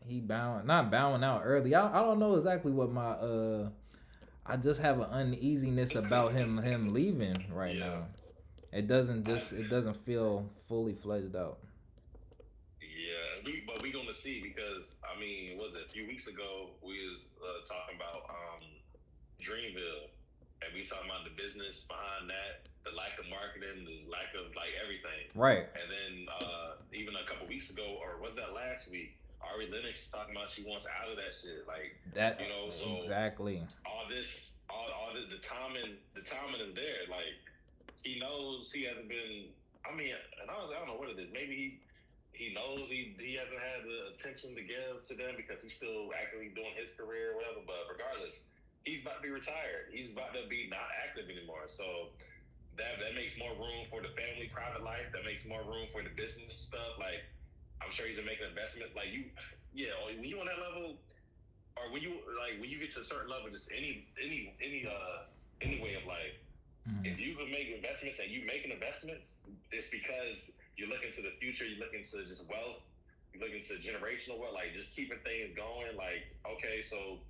he not bowing out early. I don't know exactly what my I just have an uneasiness about him leaving right now. It doesn't feel fully fledged out. Yeah, but we gonna see, because I mean, was it a few weeks ago we was talking about Dreamville, and we talking about the business behind that, the lack of marketing, the lack of like everything. Right. And then even a couple weeks ago, or was that last week? Ari Lennox is talking about she wants out of that shit, like that. So exactly. All this, the timing is there. Like, he knows he hasn't been. I mean, and I don't know what it is. Maybe he knows he hasn't had the attention to give to them because he's still actively doing his career or whatever. But regardless, he's about to be retired. He's about to be not active anymore. So that makes more room for the family, private life. That makes more room for the business stuff. Like, I'm sure he's making investment. Like, when you on that level, or when you get to a certain level, just any way of life, if you can make investments and you making investments, it's because you're looking to the future. You're looking to just wealth. You're looking to generational wealth, like just keeping things going. Like, okay, so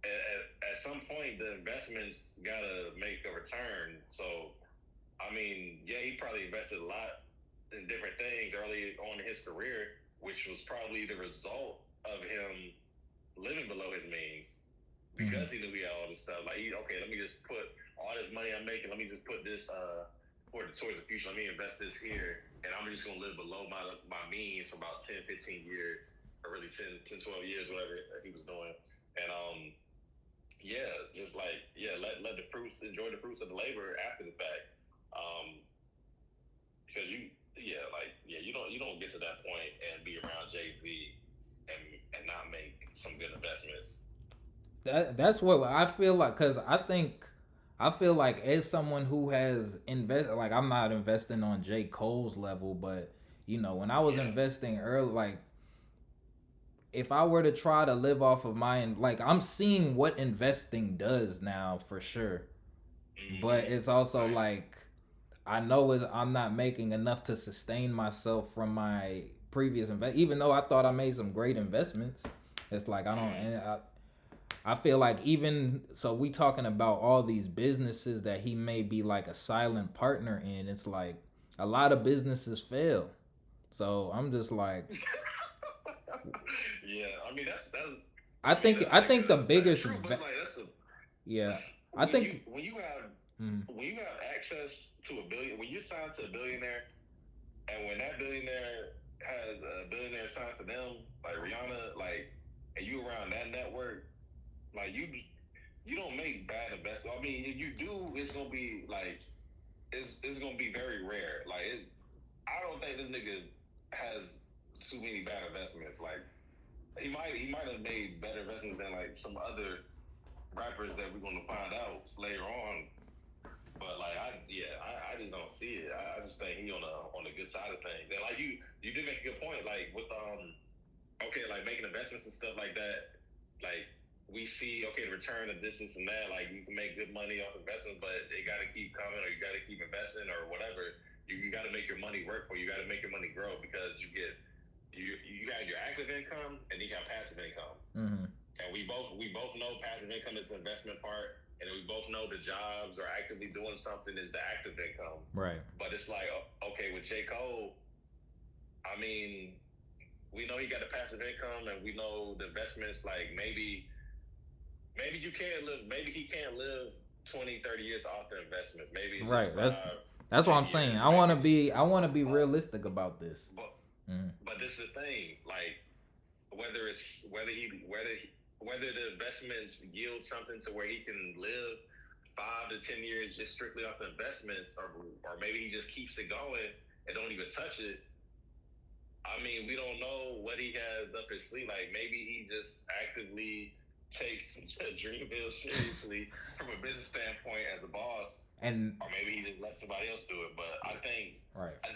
at some point the investments gotta make a return. So I mean, yeah, he probably invested a lot in different things early on in his career, which was probably the result of him living below his means because he knew he had all this stuff. Like, okay, let me just put all this money I'm making, let me just put this towards the future. Let me invest this here, and I'm just gonna live below my means for about 10, 15 years, or really 10, 12 years, whatever he was doing. And yeah, just like let the fruits enjoy the fruits of the labor after the fact. Because you don't get to that point and be around Jay-Z and not make some good investments. That's what I feel like, cuz I feel like as someone who has invested, like I'm not investing on J. Cole's level, but when I was investing early, like if I were to try to live off of like I'm seeing what investing does now for sure. But it's also like I know I'm not making enough to sustain myself from my previous even though I thought I made some great investments. It's like I don't and I feel like even so we talking about all these businesses that he may be like a silent partner in. It's like a lot of businesses fail. So I'm just like yeah, I mean that's I think the biggest true, but like that's a yeah. I think when you have access to a billion, when you're signed to a billionaire, and when that billionaire has a billionaire signed to them, like Rihanna, like, and you around that network, like you don't make bad investments. I mean, if you do, it's gonna be like it's gonna be very rare. Like I don't think this nigga has too many bad investments. Like he might have made better investments than like some other rappers that we're gonna find out later on. But like I just don't see it. I just think he on the good side of things. And like you did make a good point. Like with like making investments and stuff like that. Like we see the return of this and that. Like you can make good money off investments, but they got to keep coming, or you got to keep investing, or whatever. You got to make your money work for you. Got to make your money grow because you got your active income and you got passive income. And we both know passive income is the investment part, and we both know the jobs or actively doing something is the active income. Right. But it's like with J. Cole, I mean, we know he got a passive income, and we know the investments. Like maybe you can't live. Maybe he can't live 20, 30 years off the investments. Maybe right. That's what I'm saying. I want to be realistic about this. But this is the thing. Like whether the investments yield something to where he can live 5 to 10 years just strictly off the investments, or maybe he just keeps it going and don't even touch it. I mean, we don't know what he has up his sleeve. Like maybe he just actively takes Dreamville seriously from a business standpoint as a boss, or maybe he just lets somebody else do it. But I think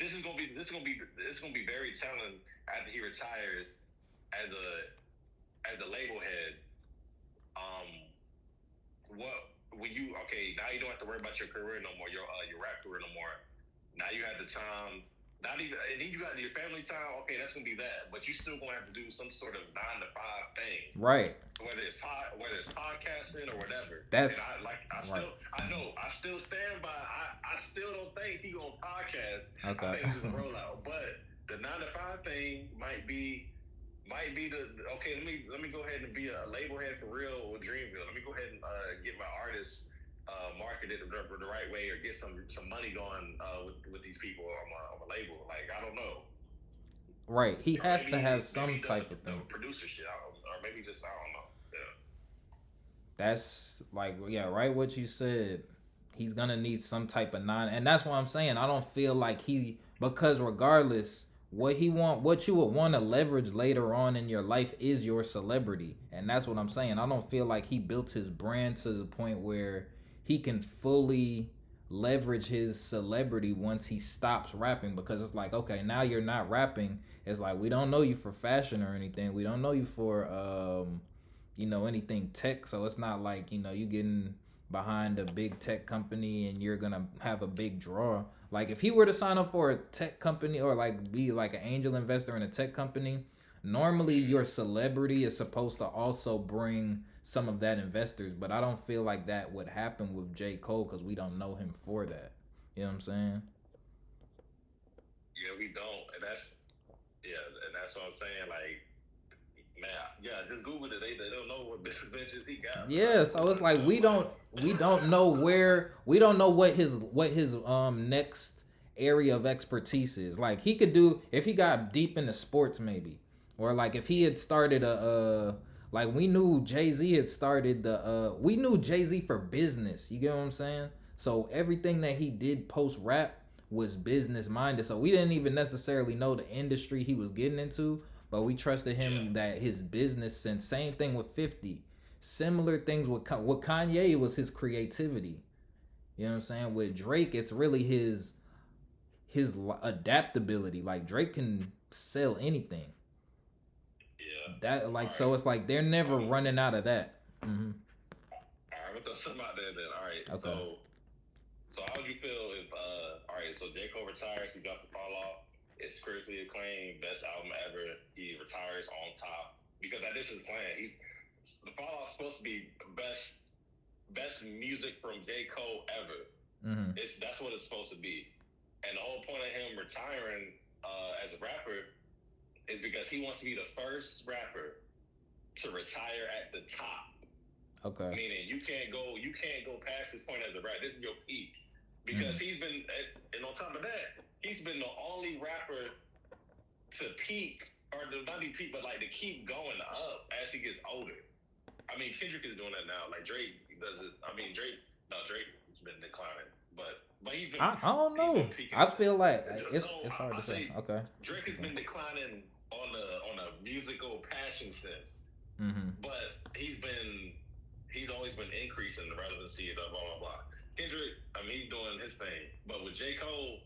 this is gonna be very telling after he retires as a label head. When you now you don't have to worry about your career no more, your rap career no more. Now you have the time. Not even, and then you got your family time. Okay, that's gonna be that, but you still gonna have to do some sort of 9 to 5 thing, right? Whether it's podcasting or whatever. That's I still stand by. I still don't think he gonna podcast. Okay. I think it's just a rollout, but the 9 to 5 thing might be the okay. Let me go ahead and be a label head for real with Dreamville. Let me go ahead and get my artists marketed the right way, or get some money going with these people on my label. Like I don't know. Right, he has to have some type of thing. Producer shit, or maybe just I don't know. Yeah. That's like right. What you said. He's gonna need some type of and that's what I'm saying. I don't feel like because regardless. What you would want to leverage later on in your life is your celebrity. And that's what I'm saying. I don't feel like he built his brand to the point where he can fully leverage his celebrity once he stops rapping, because it's like, okay, now you're not rapping. It's like, we don't know you for fashion or anything. We don't know you for, anything tech. So it's not like, you getting behind a big tech company and you're going to have a big draw. Like if he were to sign up for a tech company or like be like an angel investor in a tech company, normally your celebrity is supposed to also bring some of that investors, but I don't feel like that would happen with J. Cole because we don't know him for that. You know what I'm saying? Yeah, we don't, and that's what I'm saying. Like, man, yeah, just Google it. They don't know what benches he got. Yeah, so it's like we don't know we don't know what his next area of expertise is. Like he could do if he got deep into sports maybe. Or like if he had started a like we knew Jay-Z had started the we knew Jay-Z for business. You get what I'm saying? So everything that he did post rap was business minded. So we didn't even necessarily know the industry he was getting into, but we trusted him that his business sense. Same thing with 50. Similar things with Kanye was his creativity. You know what I'm saying? With Drake, it's really his adaptability. Like Drake can sell anything. Yeah. That like so it's like they're never running out of that. Mm-hmm. All right, we'll throw something out there then. All right. Okay. So how would you feel if all right, so J. Cole retires, he got the fall off, it's critically acclaimed, best album ever, he retires on top. Because that is his plan. The fall off supposed to be best music from J. Cole ever. Mm-hmm. That's what it's supposed to be. And the whole point of him retiring as a rapper is because he wants to be the first rapper to retire at the top. Okay. Meaning you can't go past this point as a rapper. This is your peak. Because he's been, and on top of that, he's been the only rapper to peak, or not be peak, but like to keep going up as he gets older. I mean, Kendrick is doing that now. Like Drake does it. I mean, Drake's been declining, but he's been. I don't know. I feel like it's hard to say. Okay. Drake has been declining on a musical passion sense, but he's always been increasing the relevancy of blah blah blah. Kendrick, I mean, he's doing his thing, but with J. Cole,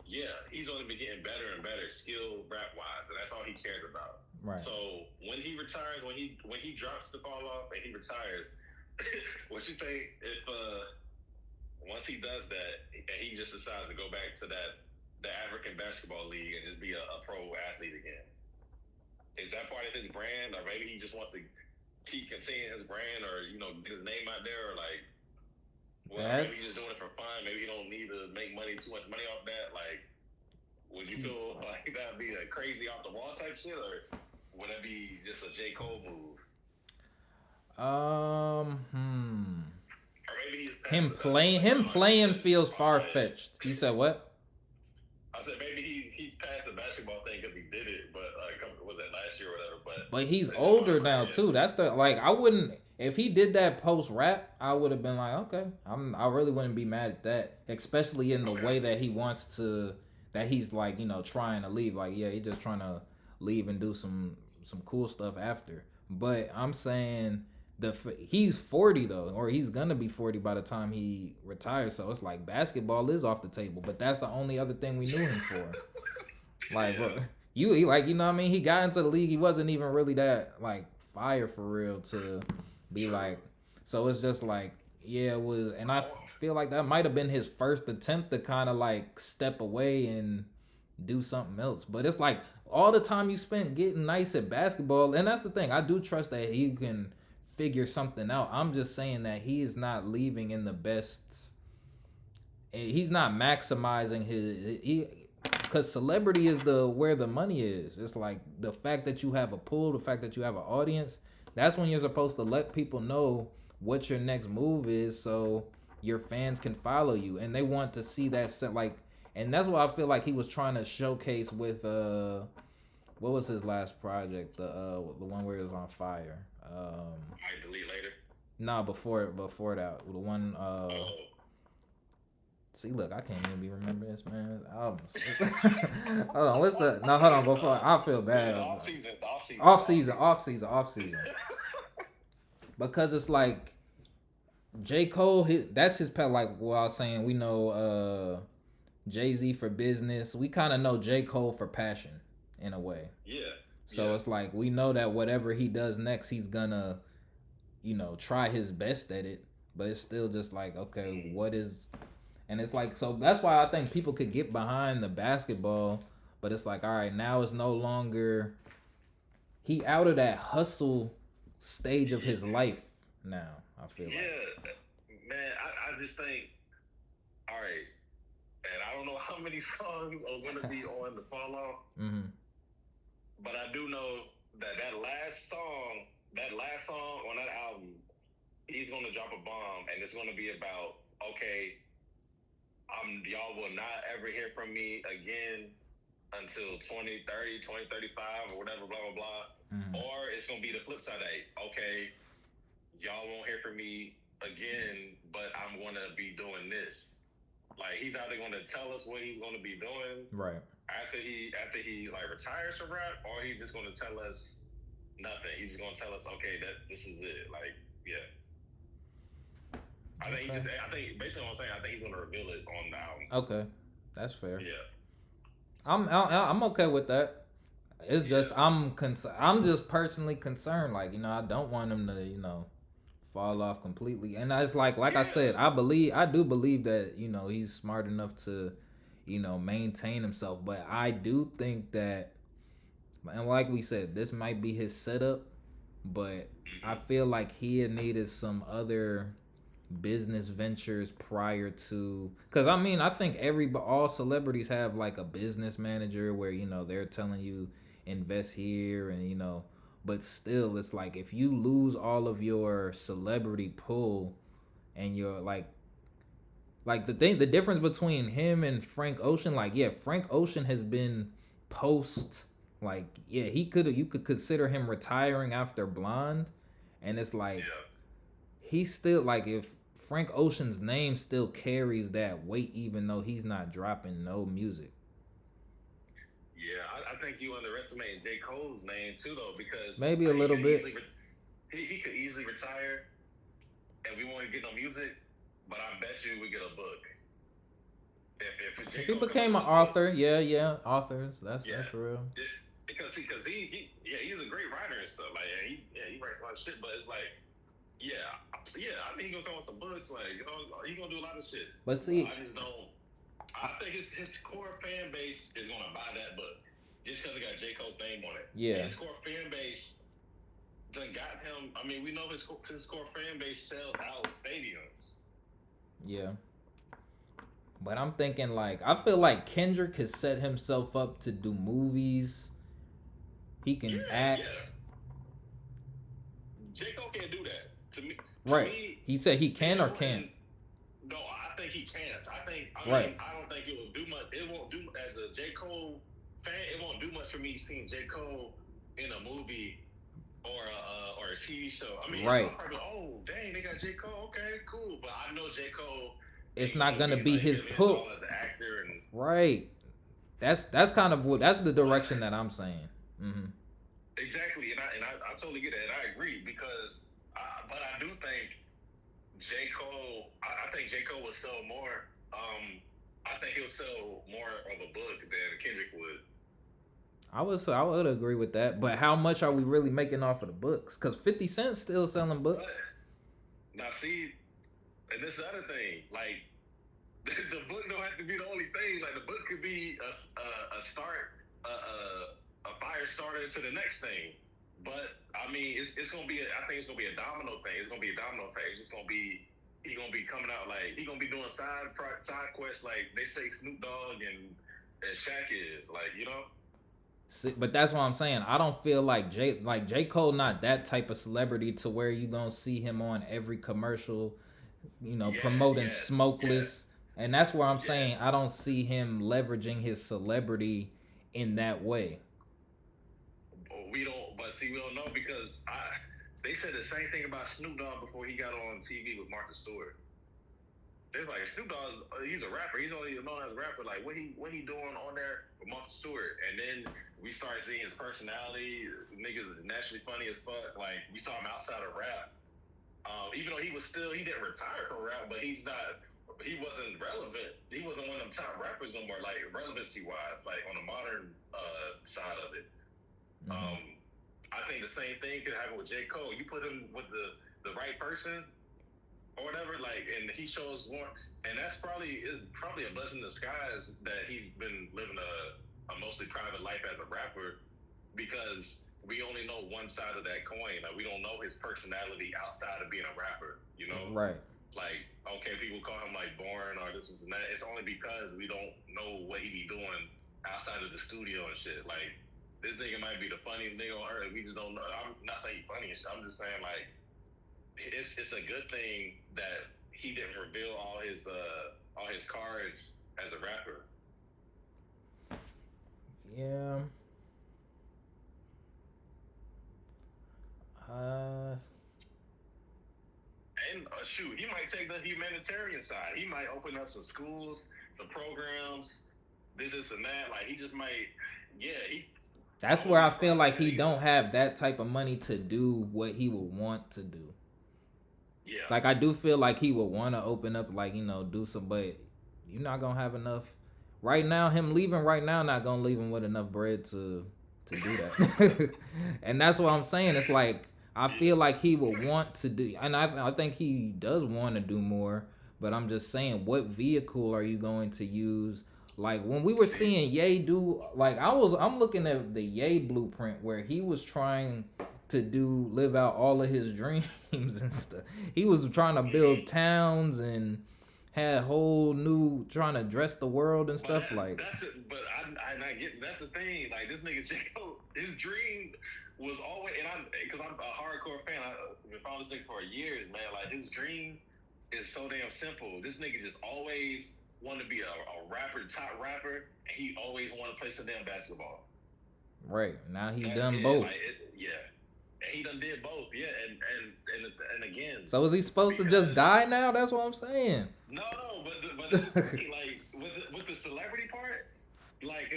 yeah, he's only been getting better and better, skill rap wise, and that's all he cares about. Right. So when he retires, when he drops the fall off and he retires, what you think if once he does that and he just decides to go back to the African basketball league and just be a pro athlete again? Is that part of his brand, or maybe he just wants to keep continuing his brand, or get his name out there, or like? Well, maybe he's just doing it for fun. Maybe he don't need to make too much money off that. Like, would you feel like that'd be a crazy off the wall type shit, or would that be just a J. Cole move? Or maybe him playing feels far fetched. He said what? I said maybe he's past the basketball thing because he did it, but was that last year or whatever? But he's older now too. That's I wouldn't. If he did that post rap, I would have been like, okay, I really wouldn't be mad at that, especially in the way that he wants to, that he's like, trying to leave. Like, yeah, he's just trying to leave and do some cool stuff after. But I'm saying he's 40 though, or he's gonna be 40 by the time he retires. So it's like basketball is off the table, but that's the only other thing we knew him for. Like, bro, he like, what I mean? He got into the league. He wasn't even really that like fire for real to be like, so it's just like, yeah, it was, and I feel like that might have been his first attempt to kind of like step away and do something else. But it's like all the time you spent getting nice at basketball, and that's the thing. I do trust that he can figure something out. I'm just saying that he is not leaving in the best. He's not maximizing because celebrity is where the money is. It's like the fact that you have a pool, the fact that you have an audience. That's when you're supposed to let people know what your next move is, so your fans can follow you, and they want to see that set. Like, and that's what I feel like he was trying to showcase with what was his last project? The one where it was on fire. Might delete later. Nah, before that, the one. See, look, I can't even be remembering this man's albums. Hold on, what's the? No, hold on. Before I feel bad. Off season. Because it's like J. Cole, that's his pet. Like what I was saying, we know Jay-Z for business. We kind of know J. Cole for passion in a way. Yeah. So it's like we know that whatever he does next, he's gonna, try his best at it. But it's still just like, okay, what is? And it's like, so that's why I think people could get behind the basketball. But it's like, all right, now it's no longer he out of that hustle stage of his life now. I feel like. Man, I just think, all right, and I don't know how many songs are going to be on the Fall Off, but I do know that last song on that album, he's going to drop a bomb, and it's going to be about, okay, y'all will not ever hear from me again until 2030, 2035, or whatever, blah, blah, blah. Or it's going to be the flip side of it. Okay, y'all won't hear from me again, but I'm going to be doing this. Like, he's either going to tell us what he's going to be doing after he like retires from rap, or he's just going to tell us nothing. He's just going to tell us, okay, that this is it. Like, yeah. I think based on what I'm saying, I think he's going to reveal it on the album. Okay, that's fair. Yeah. I'm okay with that. It's just I'm just personally concerned. Like, you know, I don't want him to, you know, fall off completely. And it's like I said, I do believe that, you know, he's smart enough to, you know, maintain himself. But I do think that, and like we said, this might be his setup, but I feel like he had needed some other business ventures prior to, because I mean, I think all celebrities have like a business manager where, you know, they're telling you invest here, and, you know, but still it's like if you lose all of your celebrity pull and you're like the difference between him and Frank Ocean, like, yeah, Frank Ocean has been post, like, yeah, you could consider him retiring after Blonde, and it's like he's still, like, if Frank Ocean's name still carries that weight even though he's not dropping no music. Yeah, I think you underestimate J. Cole's name too, though, because maybe a little bit. He could easily retire, and we won't get no music. But I bet you we get a book. If he became an author, authors. That's for real. Because he's a great writer and stuff. Like, he writes a lot of shit. But it's like, I think he's gonna come with some books. Like, you know, he's gonna do a lot of shit. But see, I just don't. I think his core fan base is gonna buy that book just because it got J. Cole's name on it. Yeah. And his core fan base done got him. I mean, we know his core fan base sells out stadiums. Yeah. But I'm thinking, like, I feel like Kendrick has set himself up to do movies. He can act. Yeah. J. Cole can't do that. To me, he said he can or can't. No, I think he can't. I mean, I don't think it will do much. It won't do, as a J. Cole fan, it won't do much for me seeing J. Cole in a movie or a TV show. I mean, I'm probably, oh, dang, they got J. Cole. Okay, cool. But I know J. Cole. It's not gonna be his pull. As an actor and right. That's kind of that's the direction that I'm saying. Mm-hmm. Exactly, and I totally get it, and I agree, because but I do think J. Cole. I think J. Cole will sell more. I think he'll sell more of a book than Kendrick would. I would agree with that, but how much are we really making off of the books? Because 50 Cent's still selling books. Now, see, and this is the other thing, like, the book don't have to be the only thing. Like, the book could be a start, a fire starter to the next thing. But I mean, it's gonna be. I think it's gonna be a domino thing. It's gonna be a domino thing. It's just gonna be. He gonna be coming out like he gonna be doing side quests like they say Snoop Dogg and Shaq is, like, you know. See, but that's what I'm saying. I don't feel like J. Cole not that type of celebrity to where you gonna see him on every commercial, you know, promoting smokeless. And that's where I'm saying I don't see him leveraging his celebrity in that way. We don't know, because they said the same thing about Snoop Dogg before he got on TV with Martha Stewart. They're like, Snoop Dogg, he's a rapper. He's only known as a rapper. Like, what he doing on there with Martha Stewart? And then we started seeing his personality. Niggas naturally funny as fuck. Like, we saw him outside of rap. Even though he didn't retire from rap, but he wasn't relevant. He wasn't one of them top rappers no more, like, relevancy-wise, like, on the modern side of it. Mm-hmm. I think the same thing could happen with J. Cole. You put him with the right person or whatever, like, and he shows more, and that's probably a blessing in disguise that he's been living a mostly private life as a rapper, because we only know one side of that coin. Like, we don't know his personality outside of being a rapper, you know? Right. Like, okay, people call him like boring or this and that. It's only because we don't know what he be doing outside of the studio and shit. Like, this nigga might be the funniest nigga on earth. We just don't know. I'm not saying he's funny. I'm just saying, like, it's a good thing that he didn't reveal all his cards as a rapper. Yeah. And shoot, he might take the humanitarian side. He might open up some schools, some programs, this and that. Like, he just might, That's where I feel like he don't have that type of money to do what he would want to do. Yeah. Like, I do feel like he would want to open up, like, do some, but you're not gonna have enough. Right now, him leaving right now not gonna leave him with enough bread to do that. And that's what I'm saying. It's like, I feel like he would want to do, and I think he does want to do more, but I'm just saying, what vehicle are you going to use? Like, when we were seeing Ye do, like, I'm looking at the Ye blueprint where he was trying to live out all of his dreams and stuff. He was trying to build towns and had whole new, trying to address the world and stuff. Like, that's it. But I get, that's the thing. Like, this nigga J. Cole, his dream was always, and because I'm a hardcore fan, I've been following this nigga for years, man. Like, his dream is so damn simple. This nigga just always wanted to be a rapper, top rapper, and he always wanted to play some damn basketball. Right. Now he done both. Like, yeah. And he done did both, yeah, and again. So is he supposed to just die now? That's what I'm saying. No, but like with the celebrity part, like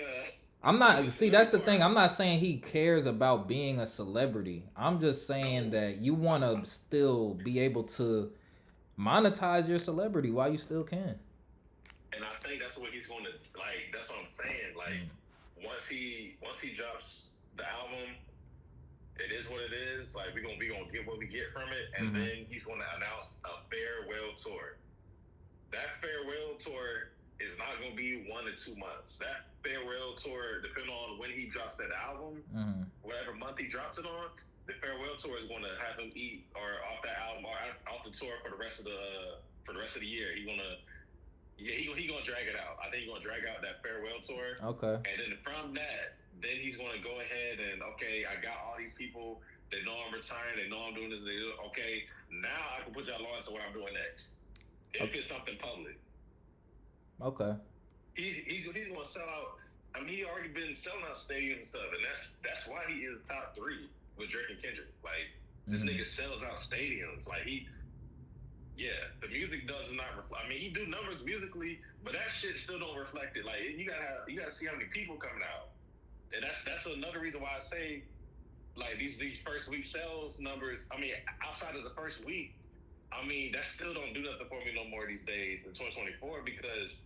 I'm not. See, that's the thing. I'm not saying he cares about being a celebrity. I'm just saying that you want to still be able to monetize your celebrity while you still can. And I think that's what he's going to, like. That's what I'm saying. Like, once he drops the album, it is what it is. Like, we gonna get what we get from it, and then he's gonna announce a farewell tour. That farewell tour is not gonna be 1 to 2 months. That farewell tour, depending on when he drops that album, whatever month he drops it on, the farewell tour is gonna have him eat or off that album or off the tour for the rest of the year. He gonna drag it out. I think he's gonna drag out that farewell tour. Okay. And then from that, then he's going to go ahead and, okay, I got all these people. They know I'm retiring. They know I'm doing this. Okay, now I can put y'all on to what I'm doing next. If it's something public. Okay. He's going to sell out. I mean, he already been selling out stadiums and stuff, and that's why he is top 3 with Drake and Kendrick. Like, this nigga sells out stadiums. Like, the music does not reflect. I mean, he do numbers musically, but that shit still don't reflect it. Like, you gotta see how many people coming out. And that's another reason why I say, like, these first week sales numbers, I mean, outside of the first week, I mean, that still don't do nothing for me no more these days in 2024 because,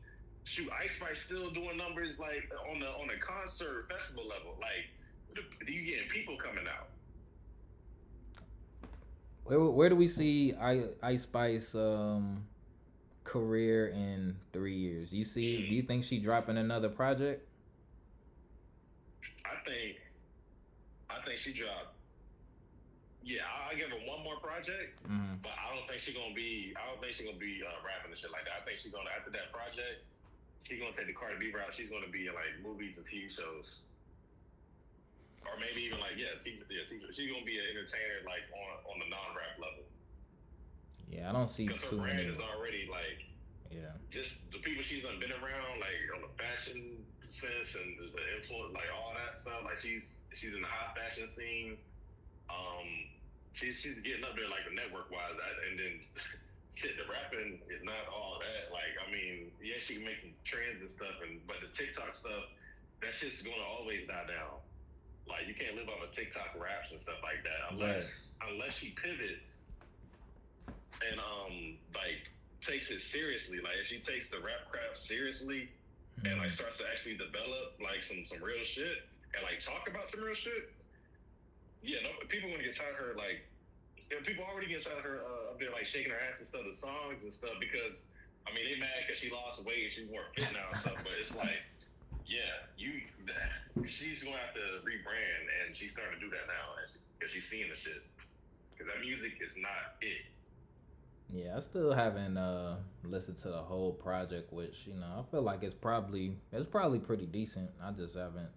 shoot, Ice Spice still doing numbers, like, on a concert festival level. Like, you getting people coming out. Where do we see Ice Spice career in 3 years? Do you think she dropping another project? I think she dropped. Yeah, I give her one more project, but I don't think she's gonna be rapping and shit like that. I think she's gonna, after that project, she's gonna take the Cardi B route. She's gonna be in like movies and TV shows, or maybe even like TV. She's gonna be an entertainer like on the non-rap level. Yeah, I don't see because too her brand many. is already like just the people she's done been around, like on the fashion sense and the influence, like all that stuff. Like she's in the hot fashion scene. She's getting up there like the network wise, and then shit, the rapping is not all that. Like, I mean, yeah, she can make some trends and stuff, but the TikTok stuff, that shit's gonna always die down. Like, you can't live off of TikTok raps and stuff like that unless she pivots and like takes it seriously. Like, if she takes the rap craft seriously and like starts to actually develop like some real shit and like talk about some real shit, people gonna get tired of her. Like, people already get tired of her up there like shaking her ass and stuff, the songs and stuff, because I mean they mad because she lost weight and she's more fit now and stuff. But it's like, she's gonna have to rebrand, and she's starting to do that now because she's seeing the shit. Because that music is not it. Yeah, I still haven't listened to the whole project, which I feel like it's probably pretty decent. I just haven't.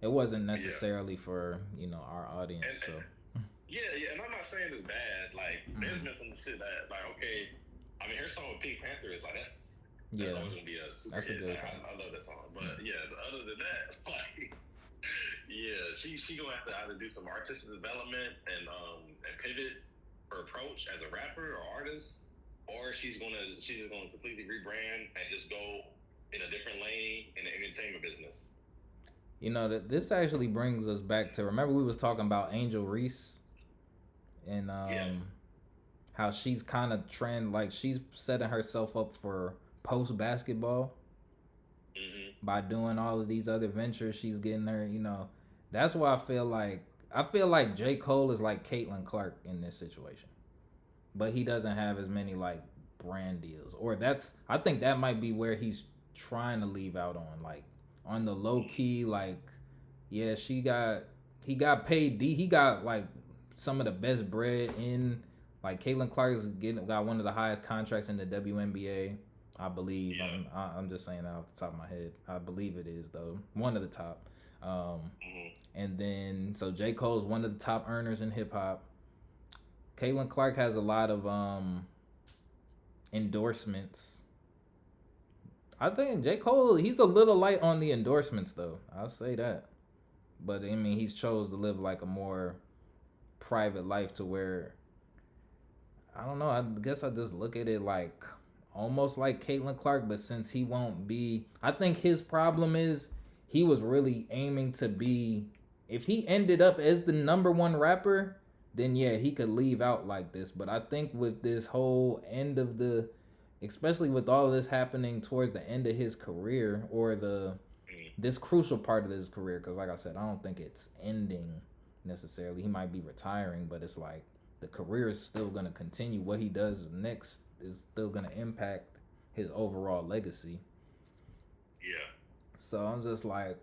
It wasn't necessarily for our audience, so. Yeah, and I'm not saying it's bad. Like, there's been some shit that, like, okay, I mean, her song with Pink Panther is like that's always gonna be a super hit. Good song. I love that song, but other than that, like, she gonna have to either do some artistic development and pivot her approach as a rapper or artist, or she's just gonna completely rebrand and just go in a different lane in the entertainment business. This actually brings us back to, remember we was talking about Angel Reese and how she's kind of she's setting herself up for post basketball by doing all of these other ventures. She's getting her, that's why I feel like J. Cole is like Caitlin Clark in this situation, but he doesn't have as many like brand deals, or I think that might be where he's trying to leave out on, like on the low key, like he got paid. He got like some of the best bread in, like Caitlin Clark got one of the highest contracts in the WNBA, I believe. I'm just saying that off the top of my head. I believe it is though, one of the top. And then so J. Cole's one of the top earners in hip hop. Caitlin Clark has a lot of endorsements. I think J. Cole, he's a little light on the endorsements though. I'll say that. But I mean, he's chose to live like a more private life to where, I don't know, I guess I just look at it like almost like Caitlin Clark, but since he won't be, I think his problem is he was really aiming to be, if he ended up as the number one rapper, then he could leave out like this. But I think with this whole end of especially with all of this happening towards the end of his career, or this crucial part of his career, because like I said, I don't think it's ending necessarily. He might be retiring, but it's like the career is still going to continue. What he does next is still going to impact his overall legacy. Yeah. So I'm just like,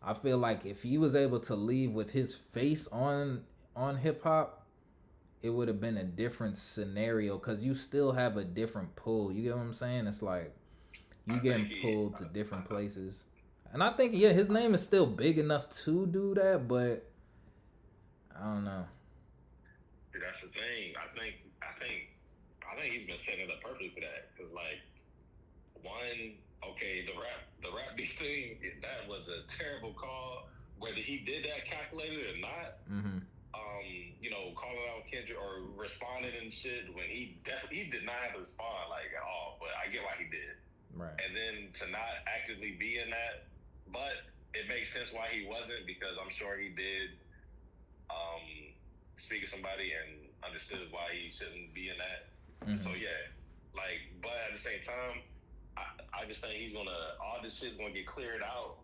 I feel like if he was able to leave with his face on hip hop, it would have been a different scenario, because you still have a different pull. You get what I'm saying? It's like you getting pulled to different places. And I think his name is still big enough to do that, but I don't know. That's the thing. I think he's been setting it up perfectly for that. Because like, the rap beef thing, that was a terrible call. Whether he did that calculated or not, calling out Kendrick or responding and shit when he did not have to respond like at all. But I get why he did. Right. And then to not actively be in that, but it makes sense why he wasn't, because I'm sure he did speak to somebody and understood why he shouldn't be in that. So but at the same time, I just think all this shit's gonna get cleared out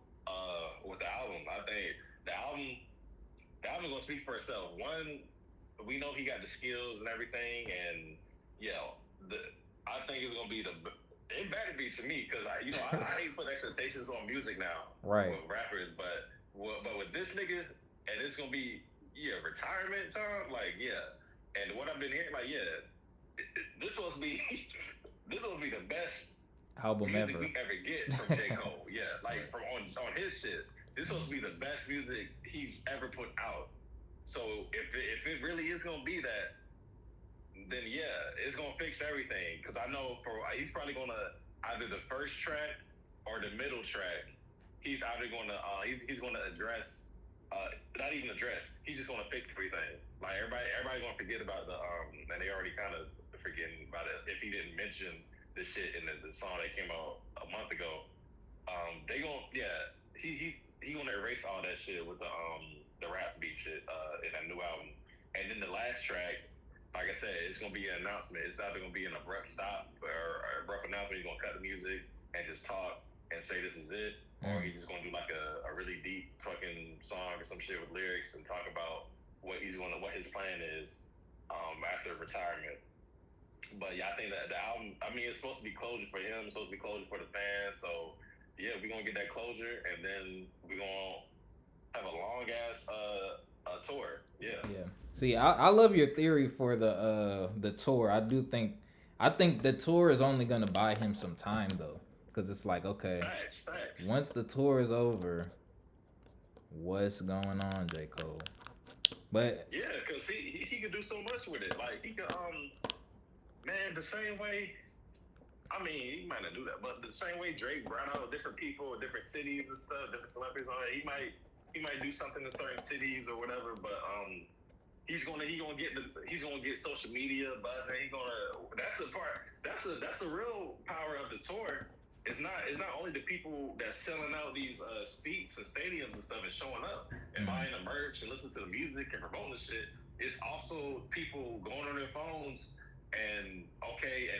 with the album. I think the album gonna speak for itself. One, we know he got the skills and everything, and I think it's gonna be it better be to me, because I hate putting expectations on music now, right? With rappers, but with this nigga, and it's gonna be retirement time, and what I've been hearing, this supposed to be the best album music ever we ever get from J. Cole. From on his shit, this supposed to be the best music he's ever put out. So if it really is gonna be that, then it's gonna fix everything. Because I know he's probably gonna either the first track or the middle track, he's either gonna he's gonna address, not even address, he's just gonna fix everything. Like everybody gonna forget about and they already kind of forgetting about it if he didn't mention the shit in the song that came out a month ago. They gonna he gonna erase all that shit with the rap beat shit in that new album. And then the last track, like I said, it's gonna be an announcement. It's either gonna be an abrupt stop or an abrupt announcement. He's gonna cut the music and just talk and say this is it, or he's just gonna do like a really deep fucking song or some shit with lyrics and talk about what his plan is after retirement. But I think that the album, I mean, it's supposed to be closure for him. It's supposed to be closure for the fans. So we're gonna get that closure, and then we're gonna have a long ass tour. Yeah. Yeah. See, I love your theory for the tour. I think the tour is only gonna buy him some time though, because it's like, okay, Facts. once the tour is over, what's going on, J. Cole? But Yeah, cause he could do so much with it. Like he could man, the same way. I mean, he might not do that, but the same way Drake brought out different people, different cities and stuff, different celebrities on it, he might do something in certain cities or whatever. But he's gonna get social media buzzing. That's the real power of the tour. It's not only the people that's selling out these seats and stadiums and stuff and showing up and buying the merch and listening to the music and promoting the shit. It's also people going on their phones and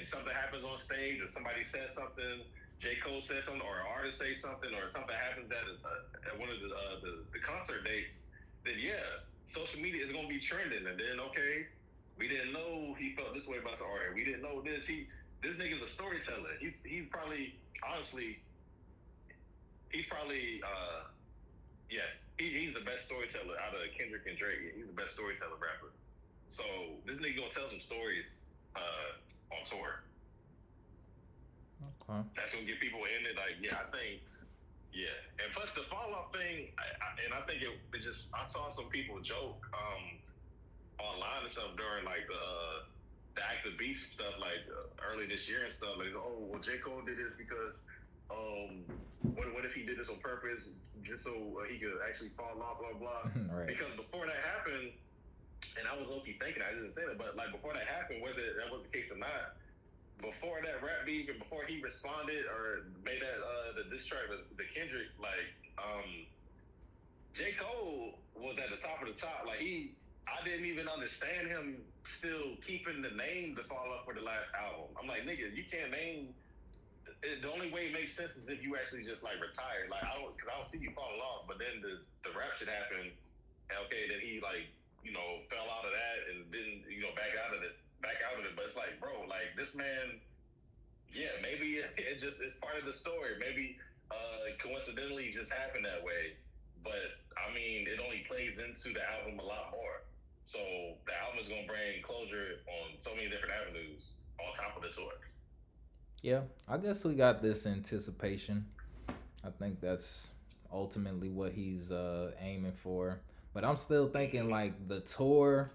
something happens on stage or somebody says something. J. Cole says something or an artist says something or something happens at one of the concert dates. Then social media is gonna be trending, and then we didn't know he felt this way about some art. We didn't know this. This nigga's a storyteller. He's probably honestly he's probably he's the best storyteller out of Kendrick and Drake. He's the best storyteller rapper. So this nigga gonna tell some stories on tour. okay. That's gonna get people in it. Like I think. Yeah, and plus the fall off thing, I think it just I saw some people joke online and stuff during like the active beef stuff like early this year and stuff like, oh well, J. Cole did this because what if he did this on purpose just so he could actually fall off, blah blah. Right. Because before that happened, and I was low-key thinking, I didn't say that, but like before that happened, whether that was the case or not. Before that rap beef and before he responded or made that the diss track the Kendrick, like J. Cole was at the top of the top. Like I didn't even understand him still keeping the name to fall off for the last album. I'm like, nigga, you can't name. The only way it makes sense is if you actually just like retire. Like because I don't see you falling off. But then the rap shit happened. And then he like fell out of that and didn't back out of it. But it's like, bro, like this man, maybe it just it's part of the story. Maybe coincidentally it just happened that way. But I mean, it only plays into the album a lot more. So the album is gonna bring closure on so many different avenues on top of the tour. Yeah, I guess we got this anticipation. I think that's ultimately what he's aiming for. But I'm still thinking like the tour.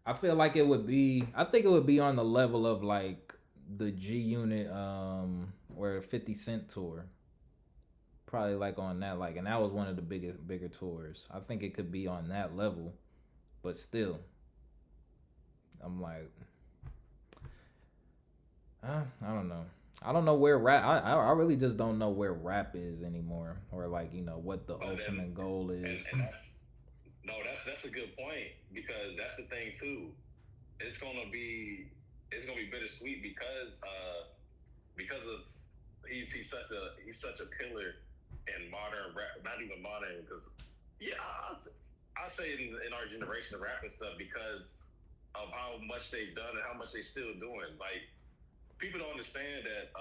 I feel like it would be. I think it would be on the level of like the G Unit or 50 Cent tour. Probably like on that, like, and that was one of the bigger tours. I think it could be on that level, but still, I'm like, I don't know. I don't know where rap. I really just don't know where rap is anymore, or like what the ultimate goal is. And that's a good point because that's the thing too. It's gonna be bittersweet because of he's such a pillar in modern rap. Not even modern because I say in our generation of rap and stuff because of how much they've done and how much they're still doing. Like people don't understand that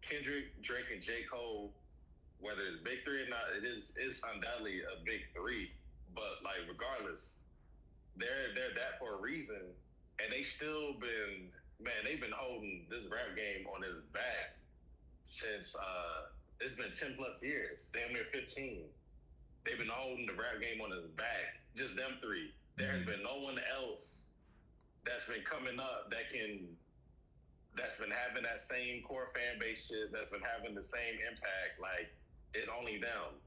Kendrick, Drake, and J. Cole, whether it's big three or not, it's undoubtedly a big three. But like regardless, they're that for a reason, and they've been holding this rap game on his back since it's been 10 plus years, damn near 15. They've been holding the rap game on his back, just them three. There has been no one else that's been coming up that's been having that same core fan base shit, that's been having the same impact. Like it's only them.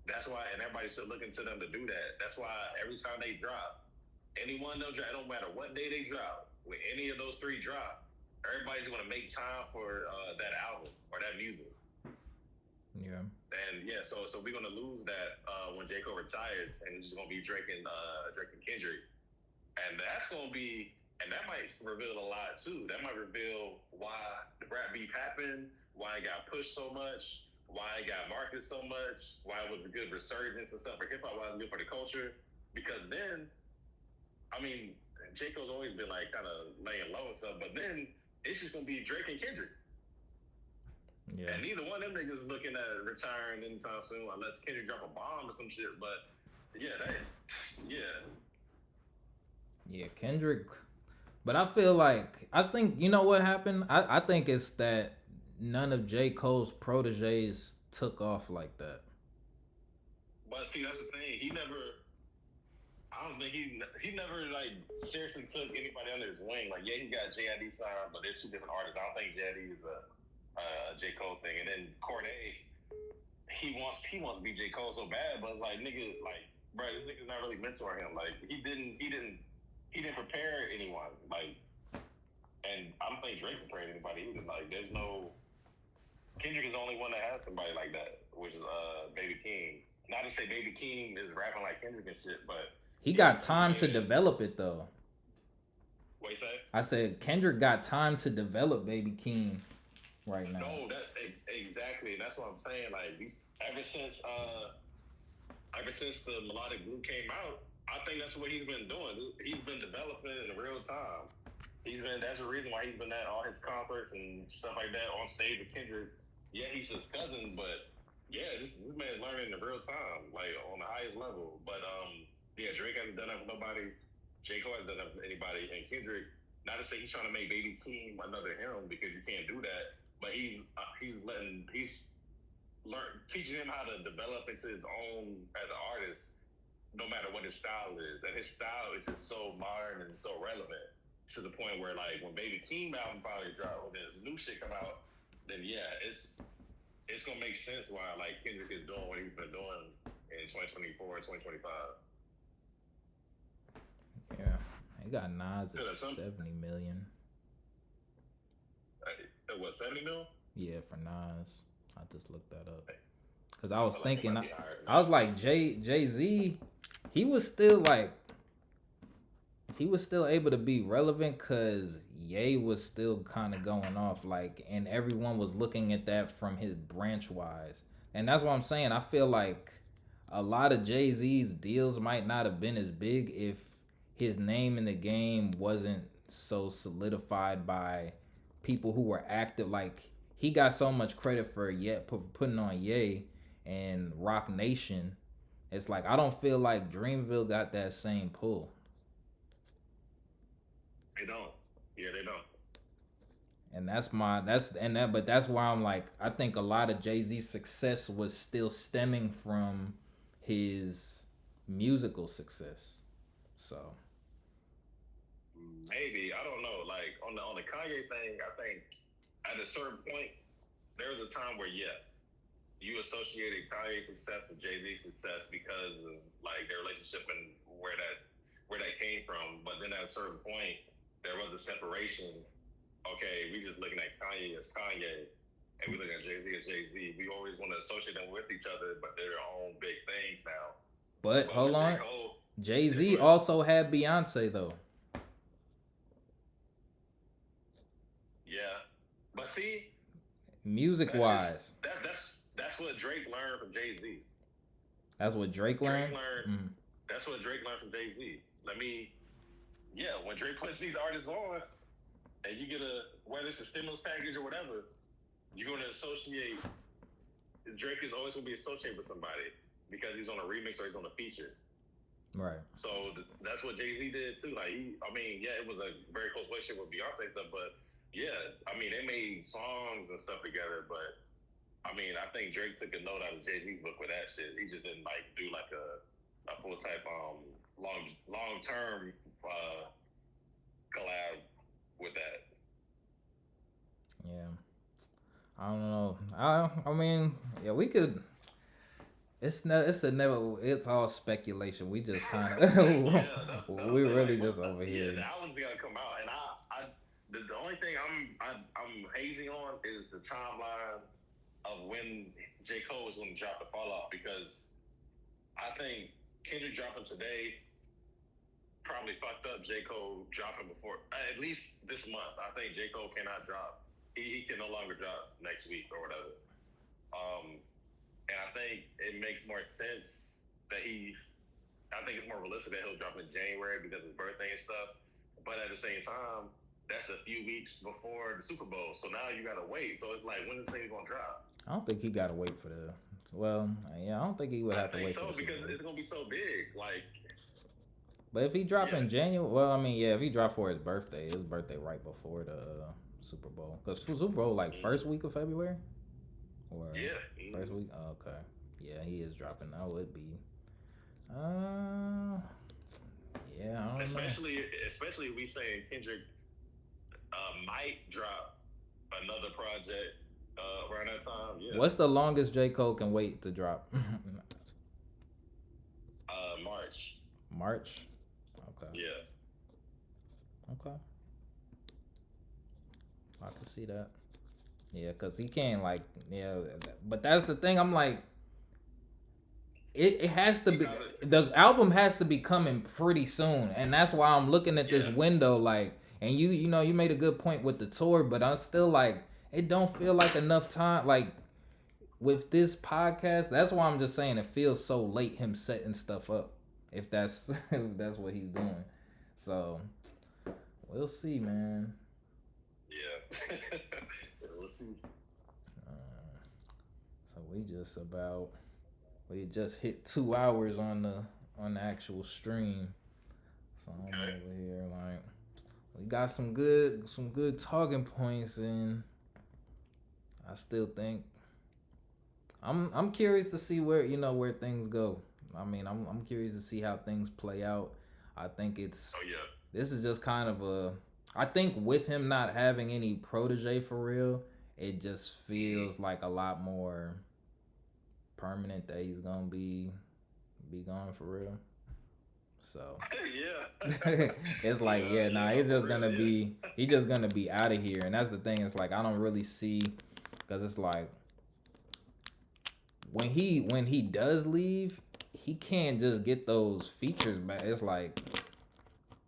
That's why, and everybody's still looking to them to do that. That's why every time they drop, anyone they'll drop, it don't matter what day they drop, when any of those three drop, everybody's gonna make time for that album or that music. Yeah. And so we're gonna lose that when J. Cole retires, and it's just gonna be Drake and Kendrick, and that's gonna be, and that might reveal a lot too. That might reveal why the rap beef happened, why it got pushed so much, why it got marketed so much, why it was a good resurgence and stuff for hip hop, why it was good for the culture. Because then, I mean, J. Cole's always been like kind of laying low and stuff, but then it's just gonna be Drake and Kendrick. Yeah. And neither one of them niggas looking at retiring anytime soon unless Kendrick drop a bomb or some shit. But yeah, Yeah, Kendrick. But I feel like I think you know what happened. I think it's that none of J. Cole's proteges took off like that. But see, that's the thing. He never. I don't think he never like seriously took anybody under his wing. Like, yeah, he got JID signed, but they're two different artists. I don't think JID is a J. Cole thing. And then Cordae, he wants to be J. Cole so bad, but like nigga, like bro, this nigga's not really mentoring him. Like he didn't prepare anyone. Like, and I don't think Drake prepared anybody either. Like there's no Kendrick is the only one that has somebody like that, which is Baby King. Not to say Baby King is rapping like Kendrick and shit, but he got time to develop it though. What you say? I said Kendrick got time to develop Baby King right now. No, exactly. That's what I'm saying. Like ever since the melodic blue came out, I think that's what he's been doing. He's been developing in real time. That's the reason why he's been at all his concerts and stuff like that on stage with Kendrick. Yeah, he's his cousin, but yeah, this man's learning in real time, like on the highest level. But yeah, Drake hasn't done that for nobody. J. Cole hasn't done that for anybody, and Kendrick. Not to say he's trying to make Baby King another him because you can't do that, but he's teaching him how to develop into his own as an artist, no matter what his style is. And his style is just so modern and so relevant to the point where, like, when Baby King album finally dropped, when his new shit come out, then yeah, it's gonna make sense why like Kendrick is doing what he's been doing in 2024 and 2025. Yeah, he got Nas at 70 million. What, 70 mil? Yeah, for Nas. I just looked that up because I was thinking, I was like Jay Z, he was still able to be relevant because Ye was still kind of going off, like, and everyone was looking at that from his branch wise, and that's what I'm saying. I feel like a lot of Jay-Z's deals might not have been as big if his name in the game wasn't so solidified by people who were active. Like, he got so much credit for putting on Ye and Rock Nation. It's like I don't feel like Dreamville got that same pull. They don't. Yeah, they don't. And but that's why I'm like, I think a lot of Jay-Z's success was still stemming from his musical success. So maybe, I don't know. Like on the Kanye thing, I think at a certain point there was a time where you associated Kanye's success with Jay-Z's success because of like their relationship and where that came from. But then at a certain point there was a separation. Okay, we just looking at Kanye as Kanye, and we looking at Jay-Z as Jay-Z. We always want to associate them with each other, but they're their own big things now. But hold on, Jay-Z also had Beyonce though. Yeah, but see, music-wise, that's what Drake learned from Jay-Z. That's what Drake learned. That's what Drake learned from Jay-Z. When Drake puts these artists on, and you get whether it's a stimulus package or whatever, you're going to associate. Drake is always going to be associated with somebody because he's on a remix or he's on a feature. Right. So that's what Jay-Z did too. Like it was a very close relationship with Beyonce stuff, but yeah, they made songs and stuff together. But I think Drake took a note out of Jay-Z's book with that shit. He just didn't like do like a full type long term collab with that. Yeah, I don't know. We could. It's all speculation. We just kind of we really just over here. Yeah, the album's gotta come out, and the only thing I'm hazing on is the timeline of when J. Cole is going to drop the Fall Out, because I think Kendrick dropping today probably fucked up J. Cole dropping before, at least this month. I think J. Cole cannot drop. He can no longer drop next week or whatever. And I think it makes more sense that I think it's more realistic that he'll drop in January because of his birthday and stuff. But at the same time, that's a few weeks before the Super Bowl. So now you gotta wait. So it's like, when is this thing gonna drop? I don't think he gotta wait for the. Well, yeah, I don't think he would have to wait for the Super because Bowl. it's gonna be so big. Like, but if he drop in January, well, I mean, yeah, if he drop for his birthday right before the Super Bowl, because Super Bowl like first week of February, or first week. Oh, okay, yeah, he is dropping. That would be. Yeah, I don't know. Especially if we saying Kendrick might drop another project around that time. Yeah. What's the longest J. Cole can wait to drop? March. March. Okay. Yeah. Okay. I can see that. Yeah, cause he can't like but that's the thing. I'm like, it has to be the album has to be coming pretty soon, and that's why I'm looking at this window like. And you know you made a good point with the tour, but I'm still like it don't feel like enough time. Like with this podcast, that's why I'm just saying it feels so late him setting stuff up. If that's what he's doing, so we'll see, man. Yeah, we'll see. So we just hit 2 hours on the actual stream. So I'm over here like we got some good talking points, and I still think I'm curious to see where things go. I mean, I'm curious to see how things play out. I think this is just kind of I think with him not having any protege for real, it just feels like a lot more permanent that he's gonna be gone for real. So it's like he's just gonna be out of here, and that's the thing. It's like I don't really see, because it's like when he does leave, he can't just get those features back. It's like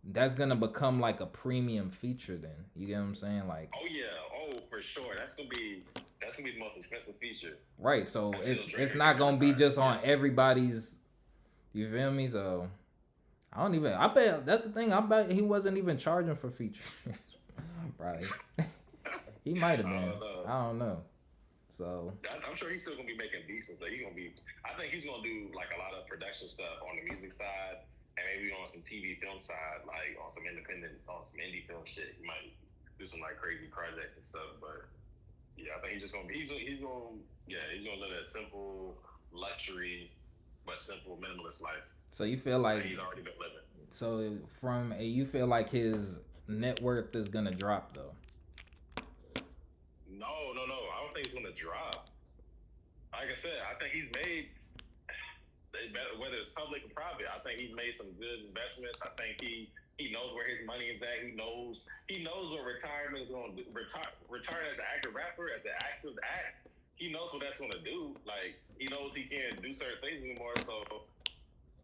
that's gonna become like a premium feature. Then you get what I'm saying? Like for sure. That's gonna be the most expensive feature. Right. So it's not gonna be just on everybody's. You feel me? So. I bet that's the thing. I bet he wasn't even charging for features. Probably. He might have been. I don't know. So I'm sure he's still gonna be making beats and stuff. I think he's gonna do like a lot of production stuff on the music side and maybe on some TV film side, like on some indie film shit. He might do some like crazy projects and stuff. But yeah, I think he's gonna live a simple luxury but simple minimalist life. So you feel like he's already been living. So you feel like his net worth is gonna drop though? No. I don't think it's gonna drop. Like I said, I think he's made, whether it's public or private, I think he's made some good investments. I think he knows where his money is at. He knows what retirement is gonna do. Return as an active rapper, as an active act. He knows what that's gonna do. Like he knows he can't do certain things anymore. So.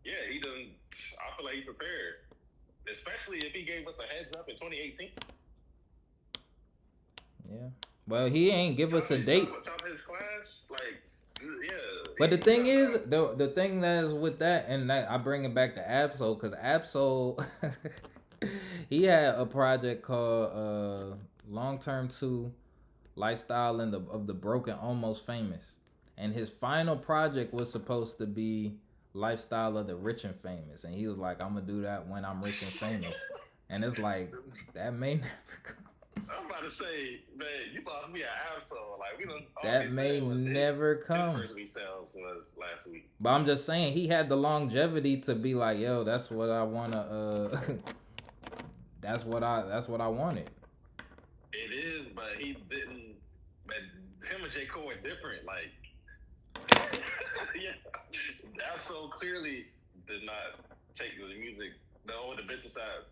Yeah, he doesn't. I feel like he's prepared, especially if he gave us a heads up in 2018. Yeah. Well, he ain't give us a date. Top of his class, like, yeah. But the thing is, the thing that is with that, and that I bring it back to Absol, because Absol, he had a project called Long Term 2, Lifestyle of the Broken Almost Famous, and his final project was supposed to be Lifestyle of the Rich and Famous, and he was like, I'm gonna do that when I'm rich and famous. And it's like that may never come. I'm about to say, man, you lost me an Absol. Like we don't. That may never come. His first week sales was last week. But I'm just saying he had the longevity to be like, yo, that's what I wanna. That's what I wanted. It is, but he didn't. But him and J. Cole are different. Like. Yeah, Absol clearly did not take the music, the business side.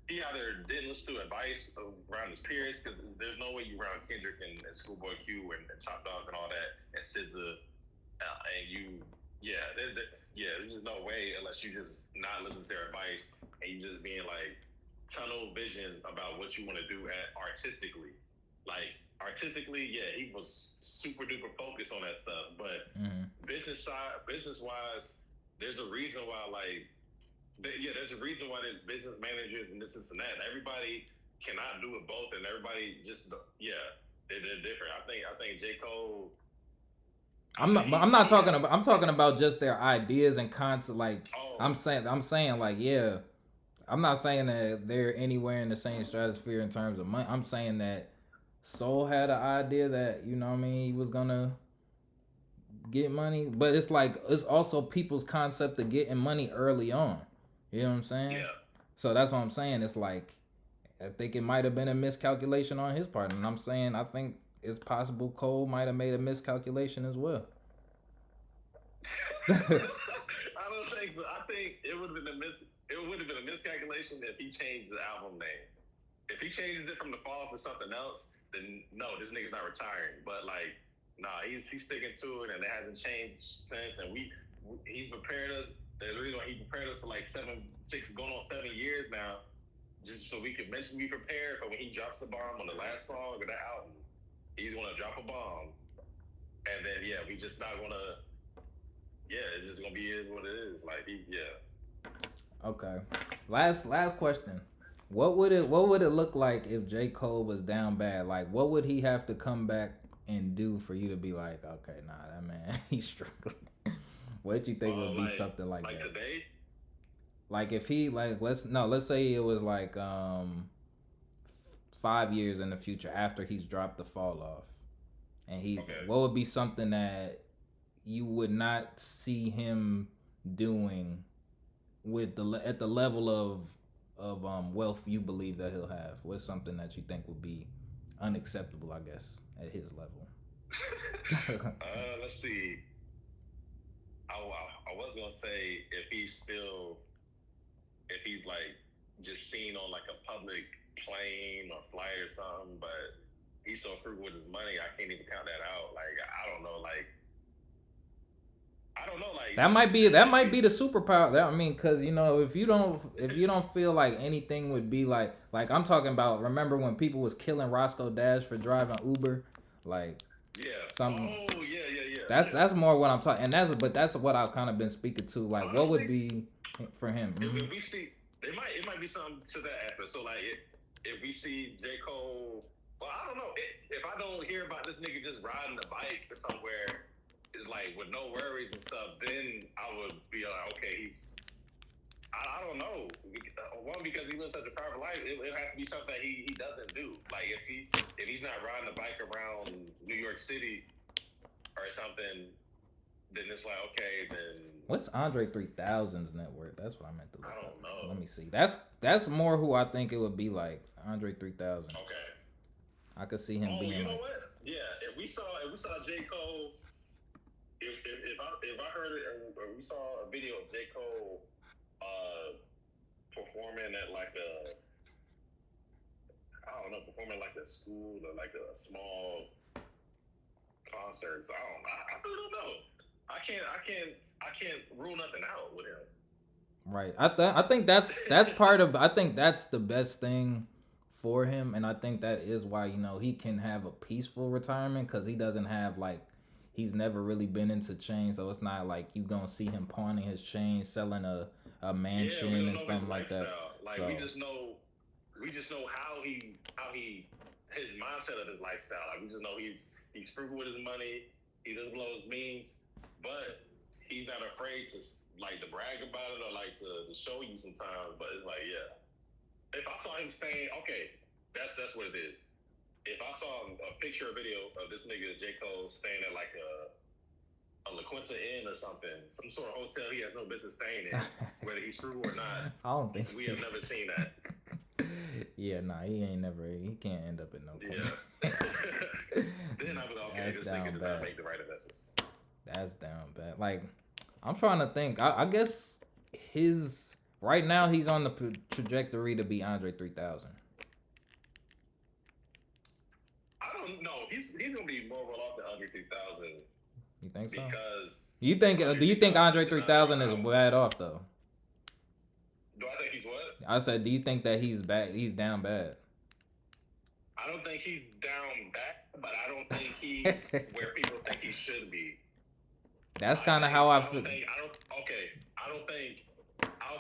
He either didn't listen to advice around his peers, because there's no way you around Kendrick and Schoolboy Q and Top Dog and all that, and SZA, and you, there's just no way unless you just not listen to their advice and you just being like tunnel vision about what you want to do artistically. Like, artistically, he was super duper focused on that stuff. But business wise, there's a reason why there's a reason why there's business managers and this and that. Everybody cannot do it both, and everybody just they're different. I think J. Cole. I'm not talking about. I'm talking about just their ideas and concept. Like Oh. I'm saying like yeah. I'm not saying that they're anywhere in the same stratosphere in terms of money. I'm saying that Soul had an idea that you know what I mean he was gonna get money, but it's like it's also people's concept of getting money early on. You know what I'm saying? Yeah. So that's what I'm saying. It's like I think it might have been a miscalculation on his part, and I'm saying I think it's possible Cole might have made a miscalculation as well. I don't think so. I think it would have been a miscalculation if he changed the album name. If he changes it from The Fall for something else, then no, this nigga's not retiring. But like, nah, he's sticking to it, and it hasn't changed since. And he's prepared us. The reason why he prepared us for like 6 going on 7 years now, just so we could mentally be prepared for when he drops the bomb on the last song of the album. He's gonna drop a bomb, and then we just not gonna. Yeah, it's just gonna be what it is. Like Okay. Last question. What would it look like if J. Cole was down bad? Like what would he have to come back and do for you to be like, okay, nah, that man he's struggling. What do you think would be something like that? Like today? Like if he let's say it was like 5 years in the future after he's dropped The Fall Off. And what would be something that you would not see him doing with at the level of wealth you believe that he'll have? What's something that you think would be unacceptable, I guess, at his level? Let's see. I was gonna say if he's like just seen on like a public plane or flight or something, but he's so frugal with his money, I can't even count that out. Like I don't know. That might be the superpower. I mean, because you know, if you don't feel like anything would be like I'm talking about. Remember when people was killing Roscoe Dash for driving Uber, like something. Oh yeah. That's more what I'm talking, and that's what I've kind of been speaking to. Like, honestly, what would be for him? If we see, it might be something to that effort. So like, if we see J. Cole, well, I don't know. If I don't hear about this nigga just riding the bike or somewhere, like with no worries and stuff, then I would be like, okay, I don't know. One, because he lives such a private life, it has to be something that he doesn't do. Like if he's not riding the bike around New York City or something, then it's like, okay, then. What's Andre 3000's net worth? That's what I meant to look up. I don't know. Let me see. That's more who I think it would be like. Andre 3000. Okay. I could see him being. You know what? Yeah, if we saw J. Cole. If I heard it or we saw a video of J. Cole performing at like performing like a school or like a small concert, I really don't know. I can't rule nothing out with him. Right. I think that's part of. I think that's the best thing for him, and I think that is why he can have a peaceful retirement because he doesn't have like. He's never really been into chains, so it's not like you gonna see him pawning his chain, selling a mansion and something like that. Like so. we just know how he his mindset of his lifestyle. Like we just know he's frugal with his money. He doesn't blow his means, but he's not afraid to brag about it or like to show you sometimes. But it's like if I saw him saying, okay, that's what it is. If I saw a picture or video of this nigga J. Cole staying at like a La Quinta Inn or something, some sort of hotel he has no business staying in, whether he's true or not, I don't think we have never seen that. Yeah, nah, he can't end up in no Quinta. Yeah. Then I was like, okay, this nigga does not make the right investments. That's down bad. Like, I'm trying to think. I guess right now he's on the trajectory to be Andre 3000. No, he's gonna be more well off than Andre 3000. You think so? Because do you think Andre 3000 is bad off though? Do I think he's what? I said, do you think that he's bad? He's down bad. I don't think he's down bad, but I don't think he's where people think he should be. That's kind of how I feel. I don't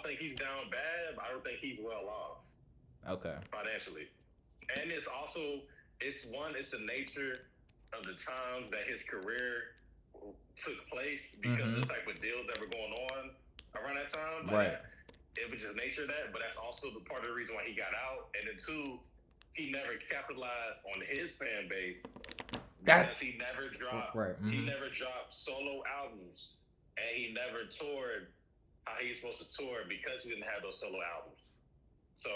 think he's down bad, but I don't think he's well off. Okay. Financially. And it's also it's the nature of the times that his career took place because of the type of deals that were going on around that time. Right. It was just nature of that, but that's also the part of the reason why he got out. And then two, he never capitalized on his fan base because he never dropped. He never dropped solo albums, and he never toured how he was supposed to tour because he didn't have those solo albums. So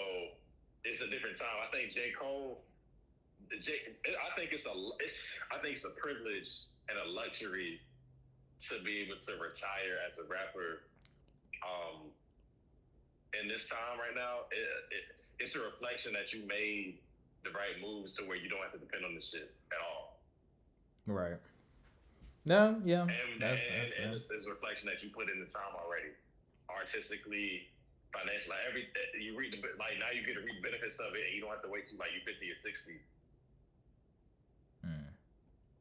it's a different time. I think J. Cole. I think it's a privilege and a luxury to be able to retire as a rapper. In this time right now, it's a reflection that you made the right moves to where you don't have to depend on this shit at all. Right. No, yeah. And it's a reflection that you put in the time already, artistically, financially. You read now you get to reap benefits of it, and you don't have to wait till like you're 50 or 60.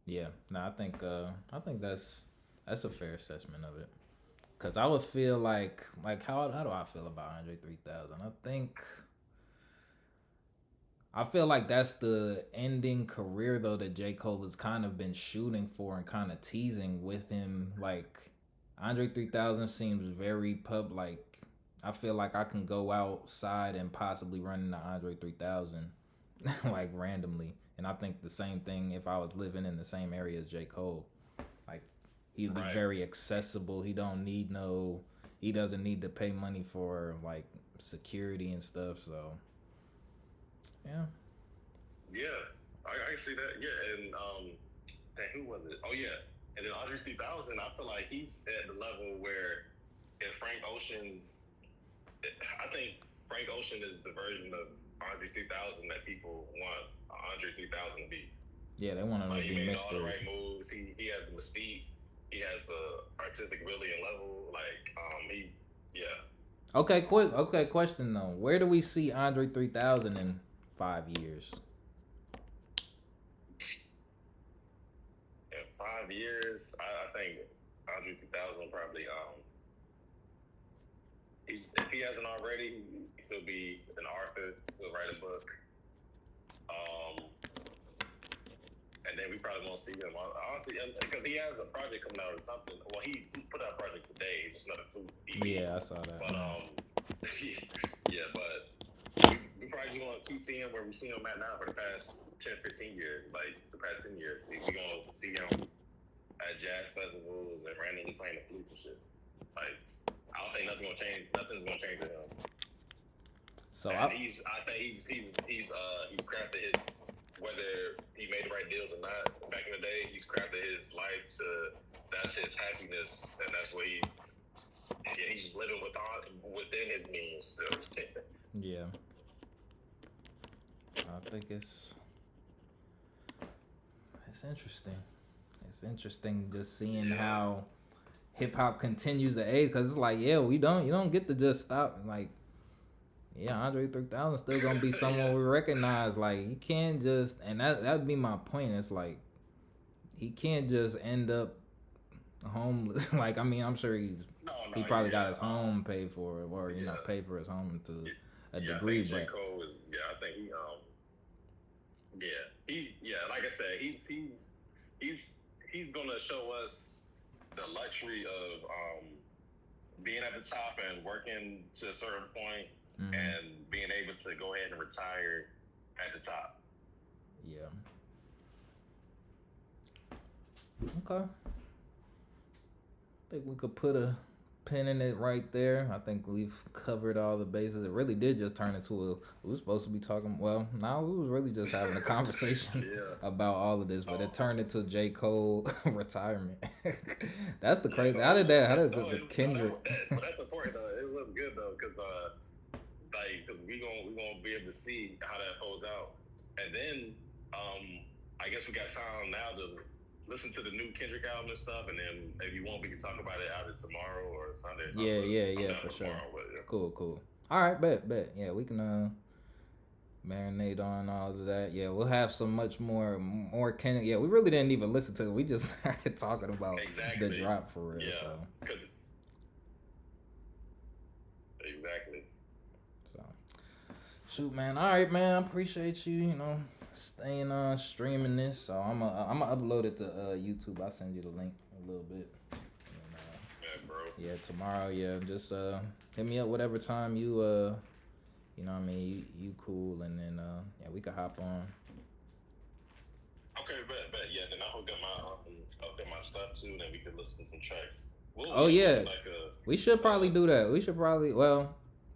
Yeah. No, I think that's a fair assessment of it. Cause I would feel like how do I feel about Andre 3000? I feel like that's the ending career though that J. Cole has kind of been shooting for and kind of teasing with him. Like Andre 3000 seems very like I feel like I can go outside and possibly run into Andre 3000 like randomly. And I think the same thing if I was living in the same area as J. Cole. Like he'd be very accessible. He doesn't need to pay money for like security and stuff. So yeah, I can see that. Yeah, and who was it? Oh yeah, and then Andre 3000. I feel like he's at the level where if Frank Ocean, I think Frank Ocean is the version of Andre 3000 that people want Andre 3000 to be. Yeah, they want to like, be he made Mr. all the right moves. He has the mystique. He has the artistic ability and level. Okay, question though. Where do we see Andre 3000 in 5 years? In 5 years, I think Andre 3000 probably if he hasn't already, he'll be an author. He'll write a book. And then we probably won't see him. Honestly, because he has a project coming out or something. Well, he put out a project today. It's just not a food EP. Yeah, I saw that. But but we probably gonna keep seeing where we see him at now for the past 10, 15 years. Like the past 10 years, we gonna see him at jazz festivals and randomly playing the flute and shit. Like I don't think nothing's gonna change. Nothing's gonna change to him. So I think he's crafted his. Whether he made the right deals or not, back in the day, he's crafted his life to that's his happiness, and that's what he's living within his means. Yeah, I think it's interesting. It's interesting just seeing how hip hop continues to age, because it's like you don't get to just stop like. Yeah, Andre 3000 still gonna be someone we recognize. Like he can't just, and that'd be my point. It's like he can't just end up homeless. Like I mean, I'm sure he probably got his home paid for, or pay for his home to a degree. I think J. Cole is. I think he. Like I said, he's gonna show us the luxury of being at the top and working to a certain point. Mm-hmm. And being able to go ahead and retire at the top. Yeah. Okay. I think we could put a pin in it right there. I think we've covered all the bases. It really did just turn into we were supposed to be talking, we was really just having a conversation about all of this, but it turned into J. Cole retirement. That's the crazy. How did the Kendrick? That's important though. It was good though, because cause we gonna be able to see how that folds out, and then I guess we got time now to listen to the new Kendrick album and stuff, and then if you want, we can talk about it either tomorrow or Sunday. Yeah, for sure. Cool. All right, bet. Yeah, we can marinate on all of that. Yeah, we'll have so much more Kendrick. Yeah, we really didn't even listen to it. We just started talking about the drop for real. Yeah, so. Exactly. Shoot, man. All right, man. I appreciate you. You know, staying streaming this. So I'm gonna upload it to YouTube. I'll send you the link a little bit. And, Yeah, bro. yeah, tomorrow. Yeah, just hit me up whatever time you you know what I mean, you cool, and then yeah, we could hop on. Okay, bet. Yeah, then I'll hook up my stuff too. Then we can listen to some tracks. Oh yeah, we should probably do that. We should probably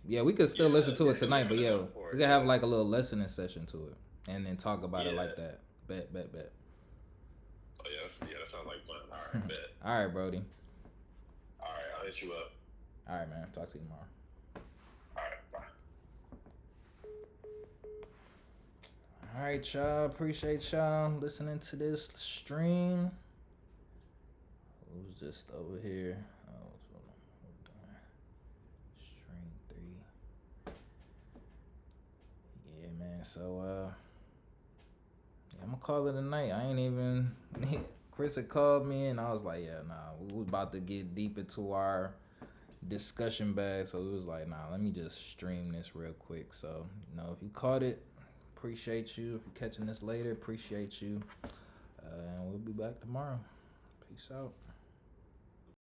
yeah, we could still listen to it tonight, but yeah, we could have like a little listening session to it, and then talk about it like that. Bet. Oh yeah, that sounds like fun. All right, bet. All right, Brody. All right, I'll hit you up. All right, man. Talk to you tomorrow. All right, bye. All right, y'all. Appreciate y'all listening to this stream. Who's just over here? Oh, what we're doing? Stream 3. Yeah, man. So, yeah, I'm gonna call it a night. I ain't even. Chris had called me, and I was like, yeah, nah. We was about to get deep into our discussion bag, so it was like, nah. Let me just stream this real quick. So, you know, if you caught it, appreciate you. If you're catching this later, appreciate you. And we'll be back tomorrow. Peace out.